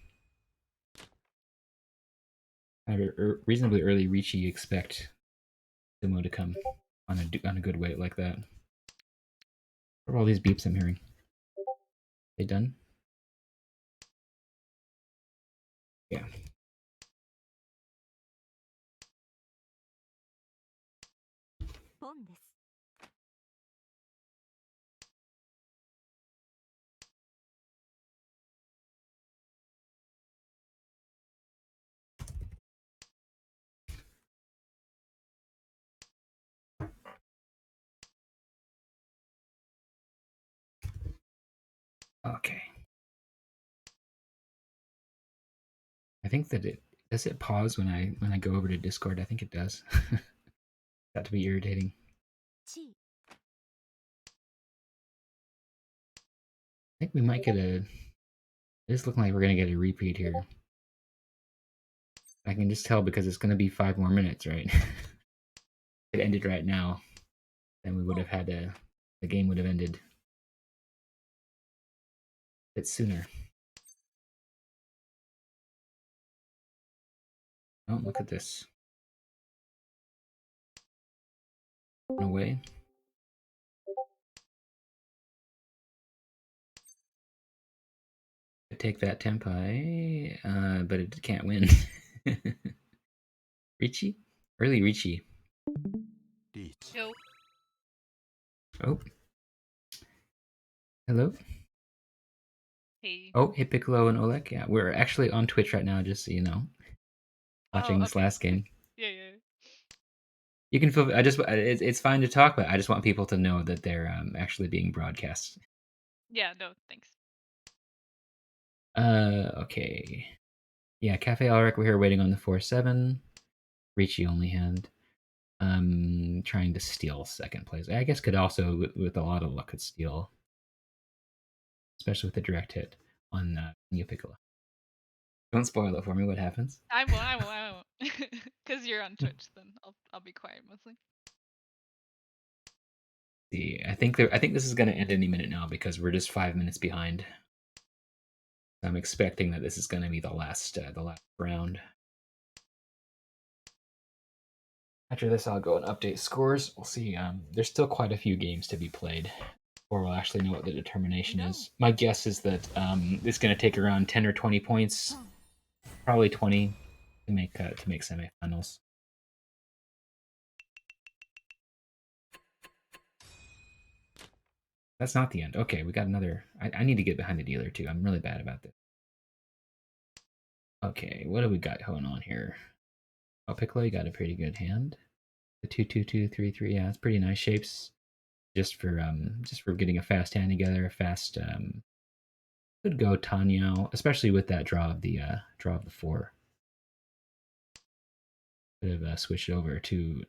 At a reasonably early Ricci, you expect Sumo to come on a good weight like that. What are all these beeps I'm hearing? They done? Yeah. Okay. I think that does it pause when I go over to Discord? I think it does. That to be irritating. I think we might get a. It's looking like we're gonna get a repeat here. I can just tell because it's gonna be 5 more minutes, right? If it ended right now, then we would have had the game would have ended a bit sooner. Oh, look at this. No way. Take that Tempai, but it can't win. Ricci? Early Ricci. リーチ Yo. Oh. Hello? Hey. Oh, hey Piccolo and Oleg. Yeah, we're actually on Twitch right now, just so you know. Watching this okay. last game. Yeah. You can feel. It's fine to talk, but I just want people to know that they're actually being broadcast. Yeah, no, thanks. Okay. Yeah, Cafe Alric, we're here waiting on the 4-7. Ricci only hand. Trying to steal second place. I guess could also, with a lot of luck, could steal. Especially with the direct hit on New Piccolo. Don't spoil it for me. What happens? I won't. Because you're on Twitch, then I'll be quiet mostly. See, I think this is going to end any minute now because we're just 5 minutes behind. I'm expecting that this is going to be the last round. After this, I'll go and update scores. We'll see. There's still quite a few games to be played before we'll actually know what the determination is. My guess is that it's going to take around 10 or 20 points, probably 20, to make semifinals. That's not the end. Okay, we got another. I need to get behind the dealer too. I'm really bad about this. Okay, what do we got going on here? Oh, Piccolo, you got a pretty good hand. The 2-2-2-3-3. Yeah, it's pretty nice shapes. Just for getting a fast hand together. Fast. Could go Tanyao, especially with that draw of the 4. Could have switched over to.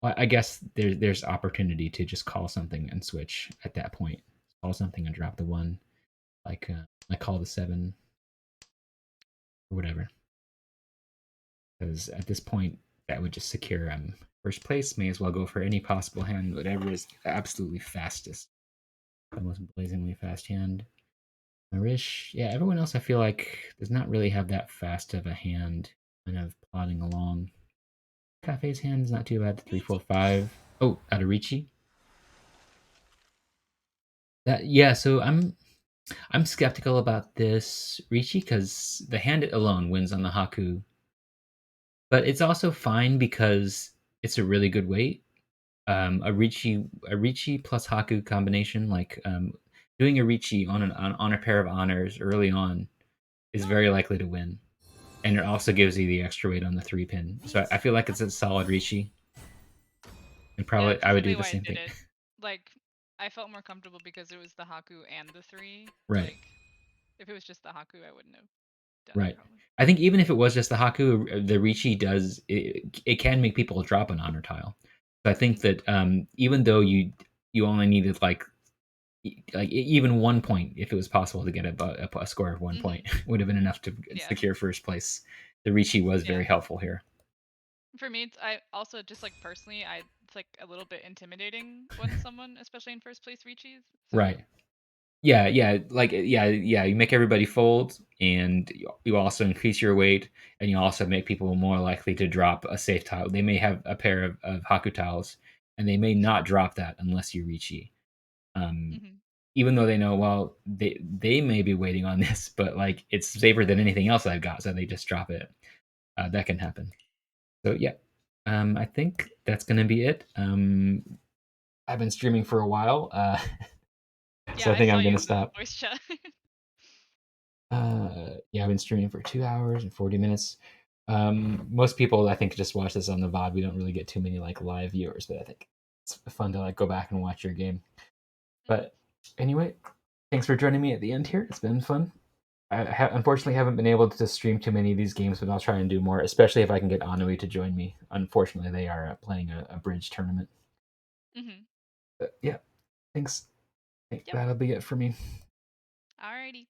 Well, I guess there's opportunity to just call something and switch at that point. Call something and drop the 1, like call the 7 or whatever. Because at this point, that would just secure first place. May as well go for any possible hand, whatever is absolutely fastest. The most blazingly fast hand. Marish, yeah, everyone else I feel like does not really have that fast of a hand, kind of plodding along. Cafe's hand is not too bad. 3-4-5. Oh, out of Ricci. So I'm skeptical about this Ricci because the hand alone wins on the Haku, but it's also fine because it's a really good weight. A Ricci plus Haku combination, like doing a Ricci on a pair of honors early on, is very likely to win, and it also gives you the extra weight on the 3-pin. So I feel like it's a solid Ricci, and Yeah, probably that's I would do exactly the why I same did thing. it. Like, I felt more comfortable because it was the Haku and the 3. Right. Like, if it was just the Haku, I wouldn't have done Right. it probably. I think even if it was just the Haku, the Ricci does it can make people drop an honor tile. So I think that even though you only needed like even 1 point, if it was possible to get a score of 1 point, would have been enough to secure first place. The Ricci was very helpful here. For me, I also just like personally, it's like a little bit intimidating when someone, especially in first place, reaches. So. Right. Yeah, you make everybody fold, and you also increase your weight, and you also make people more likely to drop a safe tile. They may have a pair of Haku tiles, and they may not drop that unless you Ricci. Even though they know, well, they may be waiting on this, but like it's safer than anything else I've got, so they just drop it. That can happen. So yeah, I think that's gonna be it. I've been streaming for a while. So I think I'm gonna stop. Voice chat. Yeah, I've been streaming for 2 hours and 40 minutes. Most people I think just watch this on the VOD. We don't really get too many like live viewers, but I think it's fun to like go back and watch your game. But anyway, thanks for joining me at the end here. It's been fun. I unfortunately haven't been able to stream too many of these games, but I'll try and do more, especially if I can get Anui to join me. Unfortunately, they are playing a bridge tournament. Mm-hmm. But yeah, thanks. Yep. That'll be it for me. Alrighty.